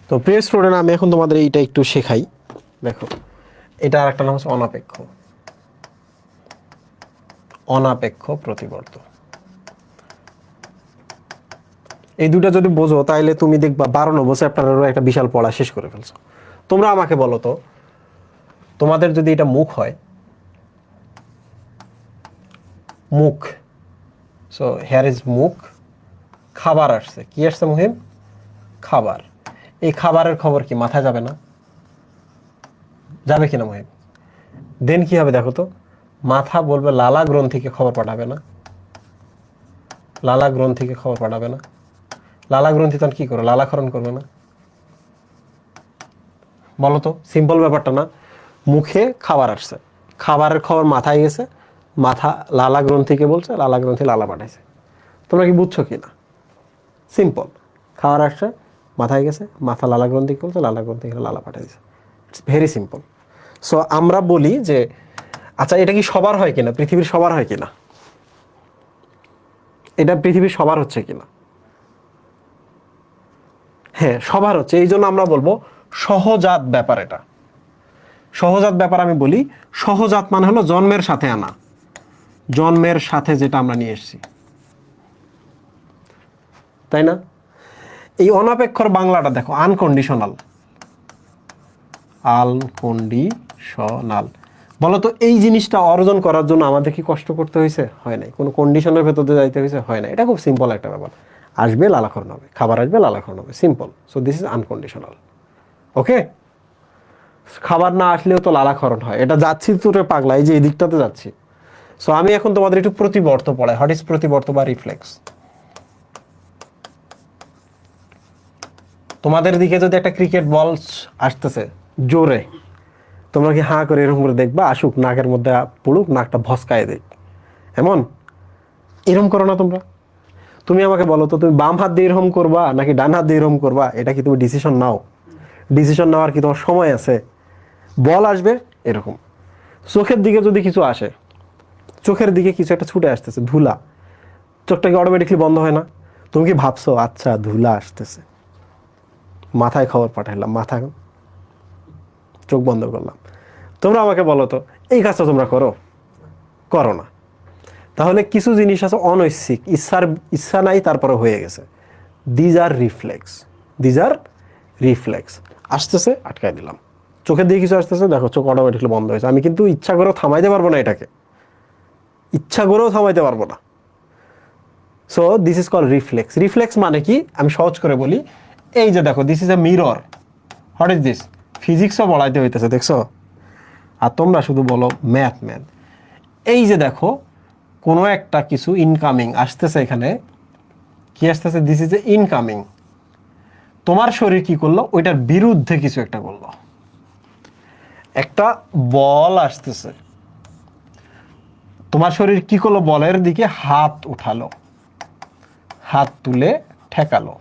তো প্রিয় স্টুডেন্ট, আমি এখন তোমাদের এইটা একটু শেখাই। দেখো, এটা আর একটা নাম হচ্ছে অনাপেক্ষ। অনাপেক্ষ প্রতিবর্ত। এই দুটা যদি বোঝো তাহলে তুমি দেখবা 12 নম্বর চ্যাপ্টারেরও একটা বিশাল পড়া শেষ করে ফেলছো। তোমরা আমাকে বলো তো, তোমাদের যদি এটা মুখ হয়, মুখ, সো হেয়ার ইজ মুখ, খাবার আসছে, কি আসছে মুহিম? খাবার। এই খাবারের খবর কি মাথায় যাবে না? যাবে কিনা মুহিম? দেন কি হবে দেখো তো, মাথা বলবে লালা গ্রন্থিকে খবর পাঠাবে না, লালা গ্রন্থিকে খবর পাঠাবে না। লালা গ্রন্থি তখন কি করো? লালাক্ষরণ করবে না? বলো তো, সিম্পল ব্যাপারটা না? মুখে খাবার আসছে, খাবারের খবর মাথায় গেছে, মাথা লালা গ্রন্থিকে বলছে, লালা গ্রন্থি লালা পাঠাইছে। তোমরা কি বুঝছো কি না? সিম্পল, খাবার আসছে, মাথায় গেছে, মাথা লালা গ্রন্থিকে বলছে, লালা গ্রন্থি লালা পাঠাইছে। It's very simple. সো আমরা বলি যে আচ্ছা এটা কি সবার হয় কিনা, পৃথিবীর সবার হয় কিনা, এটা পৃথিবীর সবার হচ্ছে কিনা? হ্যাঁ সবার হচ্ছে। এই জন্য আমরা বলবো সহজাত ব্যাপার। এটা সহজাত ব্যাপার। আমি বলি সহজাত মানে হলো জন্মের সাথে আনা, জন্মের সাথে যেটা আমরা নিয়ে এসেছি, তাই না? এই অনাপেক্ষর বাংলাটা দেখো, আনকন্ডিশনাল। আনকন্ডিশনাল। বলো তো এই জিনিসটা অর্জন করার জন্য আমাদের কি কষ্ট করতে হয়েছে? হয় নাই। কোনো কন্ডিশনের ভেতর দিয়ে যাইতে হয়েছে? হয় না। এটা খুব সিম্পল একটা ব্যাপার। আসবে লালাক্ষরণ হবে, খাবার আসবে লালাক্ষরণ হবে, simple. So this is unconditional. Okay, খাবার না আসলেও তো লালাক্ষরণ হয়। এটা যাচ্ছি তো রে পাগলা, এই যে এই দিকটাতে যাচ্ছি। সো আমি এখন তোমাদের একটু প্রতিবর্ত পড়াই। হোয়াট ইজ প্রতিবর্ত বা রিফ্লেক্স? তোমাদের দিকে যদি একটা ক্রিকেট বল আসতেছে জোরে, তোমরা কি হাঁ করে এরকম করে দেখবা? আসুক, নাকের মধ্যে পড়ুক, নাকটা ভসকায় দেখ, এমন এরকম করো না তোমরা? তুমি আমাকে বলো তো, তুমি বাম হাত দিয়ে এরকম করবা নাকি ডান হাত দিয়ে এরকম করবা? এটা কি তুমি ডিসিশন নাও? ডিসিশন নেওয়ার কি তোমার সময় আছে? বল আসবে এরকম, চোখের দিকে যদি কিছু আসে, চোখের দিকে কিছু একটা ছুটে আসতেছে, ধুলা, চোখটা কি অটোমেটিকলি বন্ধ হয় না? তুমি কি ভাবছো আচ্ছা ধুলা আসতেছে, মাথায় খবর পাঠাইলাম, মাথা চোখ বন্ধ করলাম? তোমরা আমাকে বলো তো এই কাজটা তোমরা করো? করো না। তাহলে কিছু জিনিস আছে অনৈচ্ছিক, ইচ্ছা নাই তারপরে হয়ে গেছে। These are reflex, these are reflex. আসতেছে, আটকায় দিলাম। চোখের দিকে কিছু আসতেছে, দেখো চোখ অটোমেটিকলি বন্ধ হয়েছে। আমি কিন্তু ইচ্ছা করেও থামাইতে পারবো না এটাকে, ইচ্ছা করেও থামাইতে পারবো না। So this is call reflex. Reflex মানে কি আমি সহজ করে বলি, এই যে দেখো this is a mirror. What is this? ফিজিক্সও বলাইতে হইতেছে, দেখছো? আর তোমরা শুধু বলো ম্যাথ ম্যাথ। এই যে দেখো কোনো একটা কিছু ইনকামিং আসতেছে, এখানে কি আসতেছে? This is A incoming. তোমার শরীর কি করলো? ওইটার বিরুদ্ধে কিছু একটা করলো। একটা বল আসতেছে, তোমার শরীর কি করলো? বলের দিকে হাত উঠালো, হাত তুলে ঠেকালো।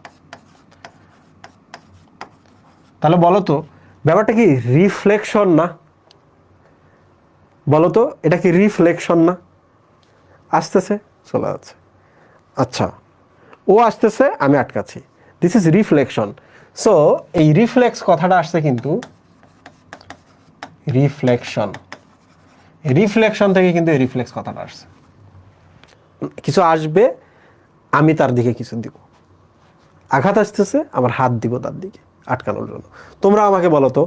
তাহলে বলো তো ব্যাপারটা কি রিফ্লেকশন না? বলো তো এটা কি রিফ্লেকশন না? আসতেছে, চলে যাচ্ছে। আচ্ছা, ও আসতেছে, আমি আটকাচ্ছি, দিস ইজ রিফ্লেকশন। সো এই রিফ্লেক্স কথাটা আসছে কিন্তু রিফ্লেকশন, রিফ্লেকশন থেকে কিন্তু এই রিফ্লেক্স কথাটা আসছে। কিছু আসবে, আমি তার দিকে কিছু দিব, আঘাত আসতেছে, আমার হাত দিব তার দিকে আটকানোর জন্য। তোমরা আমাকে বলো তো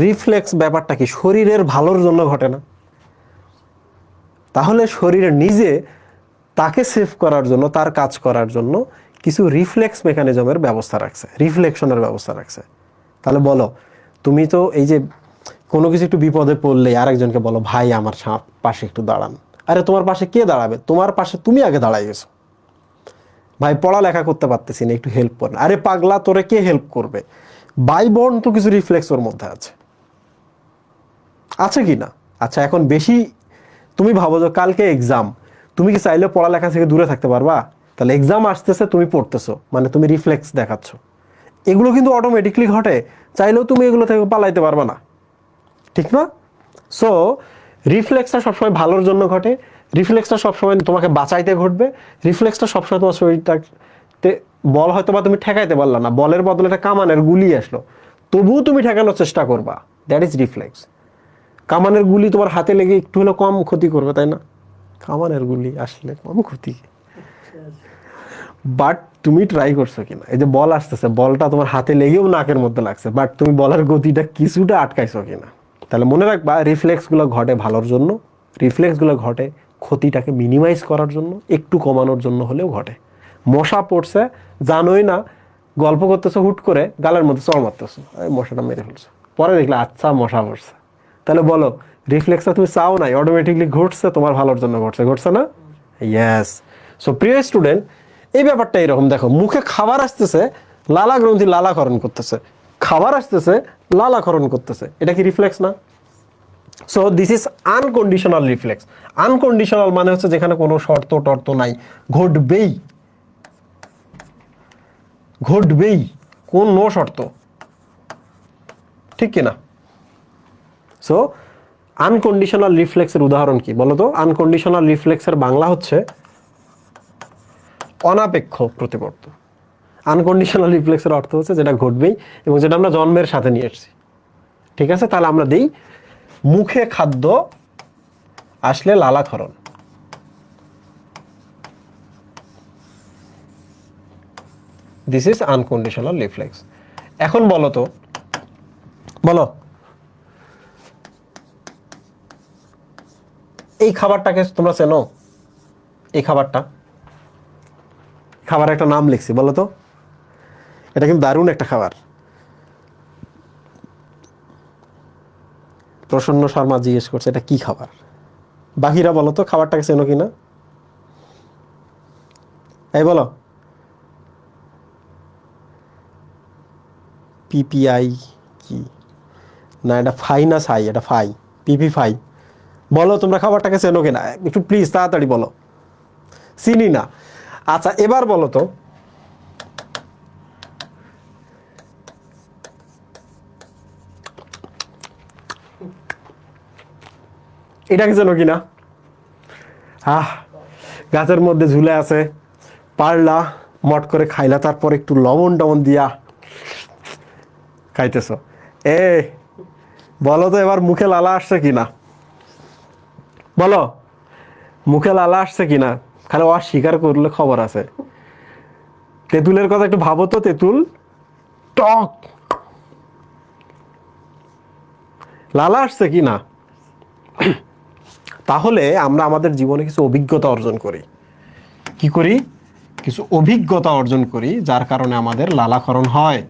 রিফ্লেক্স ব্যাপারটা কি শরীরের ভালোর জন্য ঘটে না? তাহলে শরীরে নিজে তাকে সেভ করার জন্য, তার কাজ করার জন্য কিছু রিফ্লেক্স মেকানিজমের ব্যবস্থা রাখছে, রিফ্লেকশনের ব্যবস্থা রাখছে। তাহলে বলো, তুমি তো এই যে কোনো কিছু একটু বিপদে পড়লে আরেকজনকে বলো ভাই আমার পাশে একটু দাঁড়ান। আরে তোমার পাশে কে দাঁড়াবে? তোমার পাশে তুমি আগে দাঁড়াই গেছো। ভাই পড়ালেখা করতে পারতেছি না, একটু হেল্প করেন। আরে পাগলা তোরে কে হেল্প করবে? ভাই বোন তো কিছু রিফ্লেক্স ওর মধ্যে আছে, আছে কি না? আচ্ছা এখন বেশি তুমি ভাবো যে কালকে এক্সাম, তুমি কি চাইলে পড়ালেখা থেকে দূরে থাকতে পারবা? তাহলে এক্সাম আসতেছে, তুমি পড়তেছো, মানে তুমি রিফ্লেক্স দেখাচ্ছ। এগুলো কিন্তু অটোমেটিকলি ঘটে, চাইলেও তুমি এগুলো থেকে পালাইতে পারবা না, ঠিক না? সো রিফ্লেক্সটা সবসময় ভালোর জন্য ঘটে, রিফ্লেক্সটা সবসময় তোমাকে বাঁচাইতে ঘটবে, রিফ্লেক্সটা সবসময় তোমার শরীরটাতে, বল হয়তো বা তুমি ঠেকাইতে পারলা না, বলের বদলে একটা কামানের গুলি আসলো, তবুও তুমি ঠেকানোর চেষ্টা করবা, দ্যাট ইজ রিফ্লেক্স। কামানের গুলি তোমার হাতে লেগে একটু হলেও কম ক্ষতি করবে, তাই না? কামানের গুলি আসলে কম ক্ষতি, বাট তুমি ট্রাই করছো কিনা। এই যে বল আসতেছে, বলটা তোমার হাতে লেগেও নাকের মধ্যে লাগছে, বাট তুমি বলার গতিটা কিছুটা আটকাইছো কিনা। তাহলে মনে রাখবা রিফ্লেক্সগুলো ঘটে ভালোর জন্য, রিফ্লেক্সগুলো ঘটে ক্ষতিটাকে মিনিমাইজ করার জন্য, একটু কমানোর জন্য হলেও ঘটে। মশা পড়ছে জানোই না, গল্প করতেছো, হুট করে গালের মধ্যে চড় মারতেছো, এই মশাটা মেরে ফেলছো, পরে দেখলে আচ্ছা মশা পড়ছে। তাহলে বলো রিফ্লেক্সটা তুমি চাও নাই, অটোমেটিকলি ঘটছে, তোমার ভালোর জন্য ঘটছে, ঘটছে না? ইয়েস। সো প্রিয় স্টুডেন্ট, এই ব্যাপারটা এরকম, দেখো মুখে খাবার আসতেছে, লালা গ্রন্থি লালাকরণ করতেছে, খাবার আসতেছে লালাকরণ করতেছে, এটা কি রিফ্লেক্স না? So this is unconditional reflex. Unconditional মানে হচ্ছে যেখানে কোনো শর্ত টর্ত নাই, ঘটবেই, ঘটবেই, কোনো শর্ত, ঠিক কিনা? সো আনকন্ডিশনাল রিফ্লেক্সের উদাহরণ কি বলো তো? আনকন্ডিশনাল রিফ্লেক্সের বাংলা হচ্ছে অনাপেক্ষ প্রতিবর্তন। আনকন্ডিশনাল রিফ্লেক্সের অর্থ হচ্ছে যেটা ঘটবেই এবং যেটা আমরা জন্মের সাথে নিয়ে এসেছি। ঠিক আছে, তাহলে আমরা দিই মুখে খাদ্য আসলে লালাক্ষরণ। This is unconditional reflex. এখন বলো তো, বলো এই খাবারটাকে তোমরা চেনো? এই খাবারটা, খাবারের একটা নাম লিখছি, বলো তো। এটা কিন্তু দারুণ একটা খাবার। প্রসন্ন শর্মা জিজ্ঞেস করছে এটা কি খাবার। বাকিরা বলো তো খাবারটাকে চেনো কিনা, এই বলো। পিপিআই কি না, এটা ফাই না সাই, এটা ফাই, পিপি ফাই। বলো তোমরা খাবারটাকে চেনো কিনা, একটু প্লিজ তাড়াতাড়ি বলো। চিনি না, আচ্ছা এবার বলো তো এটাকে চেনো কিনা। গাছের মধ্যে ঝুলে আছে, পারলা মট করে খাইলা, তারপর একটু লবণ টবণ দিয়া খাইতেছ। এ বলো তো এবার মুখে লালা আসছে কিনা, বলো মুখে লালা আসছে কিনা। খালি অস্বীকার করলে খবর আছে। তেঁতুলের কথা একটু ভাবো তো, তেঁতুল টক, লালা আসছে কিনা। তাহলে আমরা আমাদের জীবনে কিছু অভিজ্ঞতা অর্জন করি, কি করি? কিছু অভিজ্ঞতা অর্জন করি যার কারণে আমাদের লালাক্ষরণ হয়।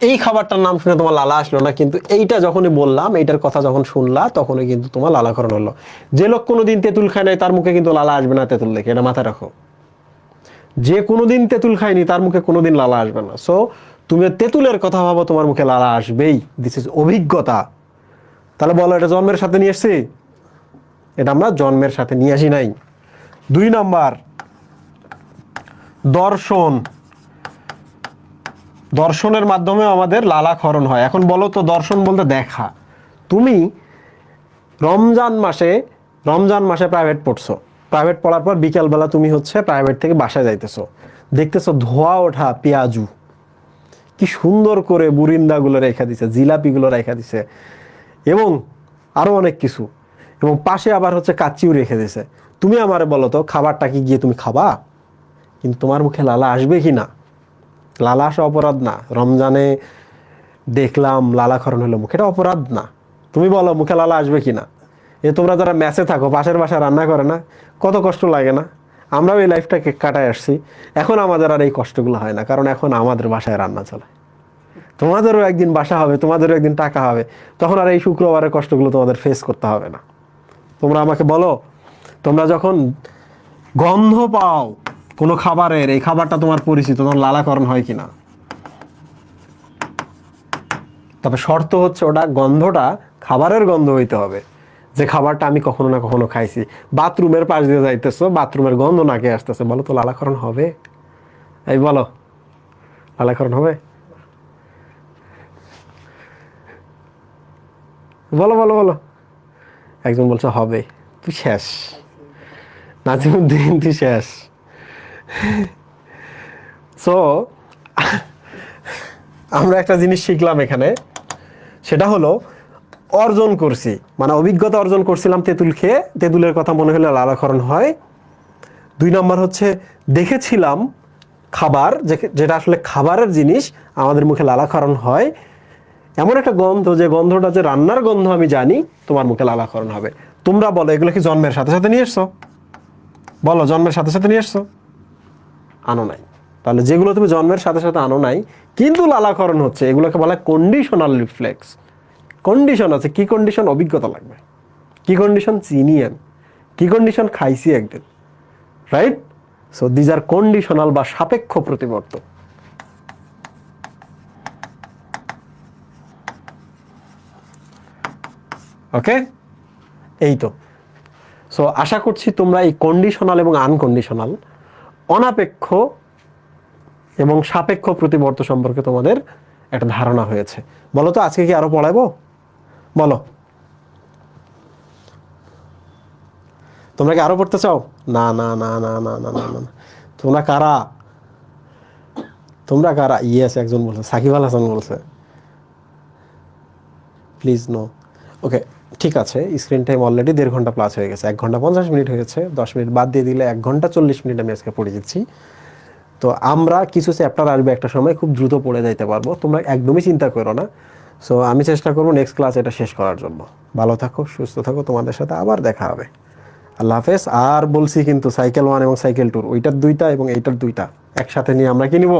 এই খাবারটার নাম শুনে তোমার লালা আসলো না, কিন্তু এইটা যখনই বললাম, এইটার কথা যখন শুনলা, তখনই কিন্তু তোমার লালাক্ষরণ হলো। যে লোক কোনোদিন তেঁতুল খায় নাই তার মুখে কিন্তু লালা আসবে না তেঁতুল দেখে, এটা মাথায় রাখো। যে কোনোদিন তেঁতুল খায়নি তার মুখে কোনোদিন লালা আসবে না। সো তুমি তেঁতুলের কথা ভাবো, তোমার মুখে লালা আসবেই। দিস ইজ অভিজ্ঞতা। তাহলে বলো এটা জন্মের সাথে নিয়ে এসছি? এটা আমরা জন্মের সাথে নিয়ে আসি নাই। 2 নাম্বার, দর্শন। দর্শনের মাধ্যমে আমাদের লালাক্ষরণ হয়। এখন বলো তো, দর্শন বলতে দেখা। তুমি রমজান মাসে প্রাইভেট পড়ছো, প্রাইভেট পড়ার পর বিকেলবেলা তুমি হচ্ছে প্রাইভেট থেকে বাসায় যাইতেছো, দেখতেছো ধোয়া ওঠা পেঁয়াজু, কি সুন্দর করে বুরিন্দাগুলো রেখা দিছে, জিলাপিগুলো রেখা দিছে এবং আরো অনেক কিছু, এবং পাশে আবার হচ্ছে কাচ্চিও রেখে দিছে। তুমি আমারে বলো তো খাবারটা কি গিয়ে তুমি খাবা? কিন্তু তোমার মুখে লালা আসবে কি না? লালা আসা অপরাধ না। রমজানে দেখলাম লালাক্ষরণ হলো মুখে, এটা অপরাধ না। তুমি বলো মুখে লালা আসবে কি না? তোমরা যারা ম্যাচে থাকো, পাশের বাসায় রান্না করে না, কত কষ্ট লাগে না? আমরাও এই লাইফটাকে কাটায় আসছি, এখন আমাদের আর এই কষ্টগুলো হয় না, কারণ এখন আমাদের বাসায় রান্না চলে। তোমাদেরও একদিন বাসা হবে, তোমাদেরও একদিন টাকা হবে, তখন আর এই শুক্রবারের কষ্টগুলো তোমাদের ফেস করতে হবে না। তোমরা আমাকে বলো, তোমরা যখন গন্ধ পাও কোনো খাবারের, এই খাবারটা তোমার পরিচিত, তোমার লালাকরণ হয় কিনা? তবে শর্ত হচ্ছে ওটা গন্ধটা খাবারের গন্ধ হইতে হবে, যে খাবারটা আমি কখনো না কখনো খাইছি। বাথরুমের পাশ দিয়ে যাইতেছো, বাথরুমের গন্ধ নাকে আসতেছে, বলো তো লালাকরণ হবে? এই বলো, লালাকরণ হবে? বলো বলো বলো। একজন বলছে হবে, তুই শেষ নাজিমুদ্দিন, তুই শেষ। সো আমরা একটা জিনিস শিখলাম এখানে, সেটা হলো অর্জন করছি, মানে অভিজ্ঞতা অর্জন করছিলাম তেঁতুল খেয়ে, তেঁতুলের কথা মনে হলে লালাক্ষরণ হয়। 2 নম্বর হচ্ছে দেখেছিলাম খাবার, যেটা আসলে খাবারের জিনিস, আমাদের মুখে লালাক্ষরণ হয়। এমন একটা গন্ধ, যে গন্ধটা যে রান্নার গন্ধ আমি জানি, তোমার মুখে লালাক্ষরণ হবে। তোমরা বলো, এগুলো কি জন্মের সাথে সাথে নিয়ে এসছো? বলো, জন্মের সাথে সাথে নিয়ে এসছো? আনো নাই। তাহলে যেগুলো তুমি জন্মের সাথে সাথে আনো নাই কিন্তু লালাক্ষরণ হচ্ছে, এগুলোকে বলা হয় কন্ডিশনাল রিফ্লেক্স। কন্ডিশন আছে, কি কন্ডিশন? অভিজ্ঞতা লাগবে। কি কন্ডিশন? চিনি আমি। কি কন্ডিশন? খাইছি একদিন। Right? So these are conditional বা সাপেক্ষ প্রতিবর্তক। ওকে, এই তো। সো আশা করছি তোমরা এই কন্ডিশনাল এবং আনকন্ডিশনাল, অনাপেক্ষ এবং সাপেক্ষ প্রতিবর্ত সম্পর্কে তোমাদের একটা ধারণা হয়েছে। বলো তো, আজকে কি আরো পড়াবো? বলো, তোমরা কি আরো পড়তে চাও? না না না না না না না না। তোমরা কারা? তোমরা কারা? ইয়েস, একজন বলছে, সাকিব আল হাসান বলছে। Please no. ওকে, ঠিক আছে। স্ক্রিন টাইম অলরেডি 1.5 ঘন্টা প্লাস হয়ে গেছে, 1 ঘন্টা 50 মিনিট হয়ে গেছে। 10 মিনিট বাদ দিয়ে দিলে 1 ঘন্টা 40 মিনিট আমি আজকে পড়ে দিচ্ছি। তো আমরা কিছু চ্যাপ্টার আসবে একটা সময়, খুব দ্রুত পড়ে যাইতে পারবো, তোমরা একদমই চিন্তা করো না। সো আমি চেষ্টা করবো নেক্সট ক্লাস এটা শেষ করার জন্য। ভালো থাকো, সুস্থ থাকো, তোমাদের সাথে আবার দেখা হবে। আল্লাহ হাফেজ। আর বলছি কিন্তু, সাইকেল 1 এবং সাইকেল 2, ওইটার 2টা এবং এইটার 2টা একসাথে নিয়ে আমরা কি নিব?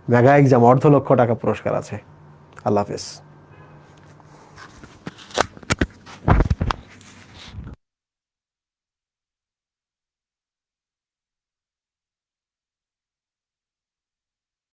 মেগা এক্সাম, 2.5 লক্ষ টাকা পুরস্কার আছে। আল্লাহ হাফেজ।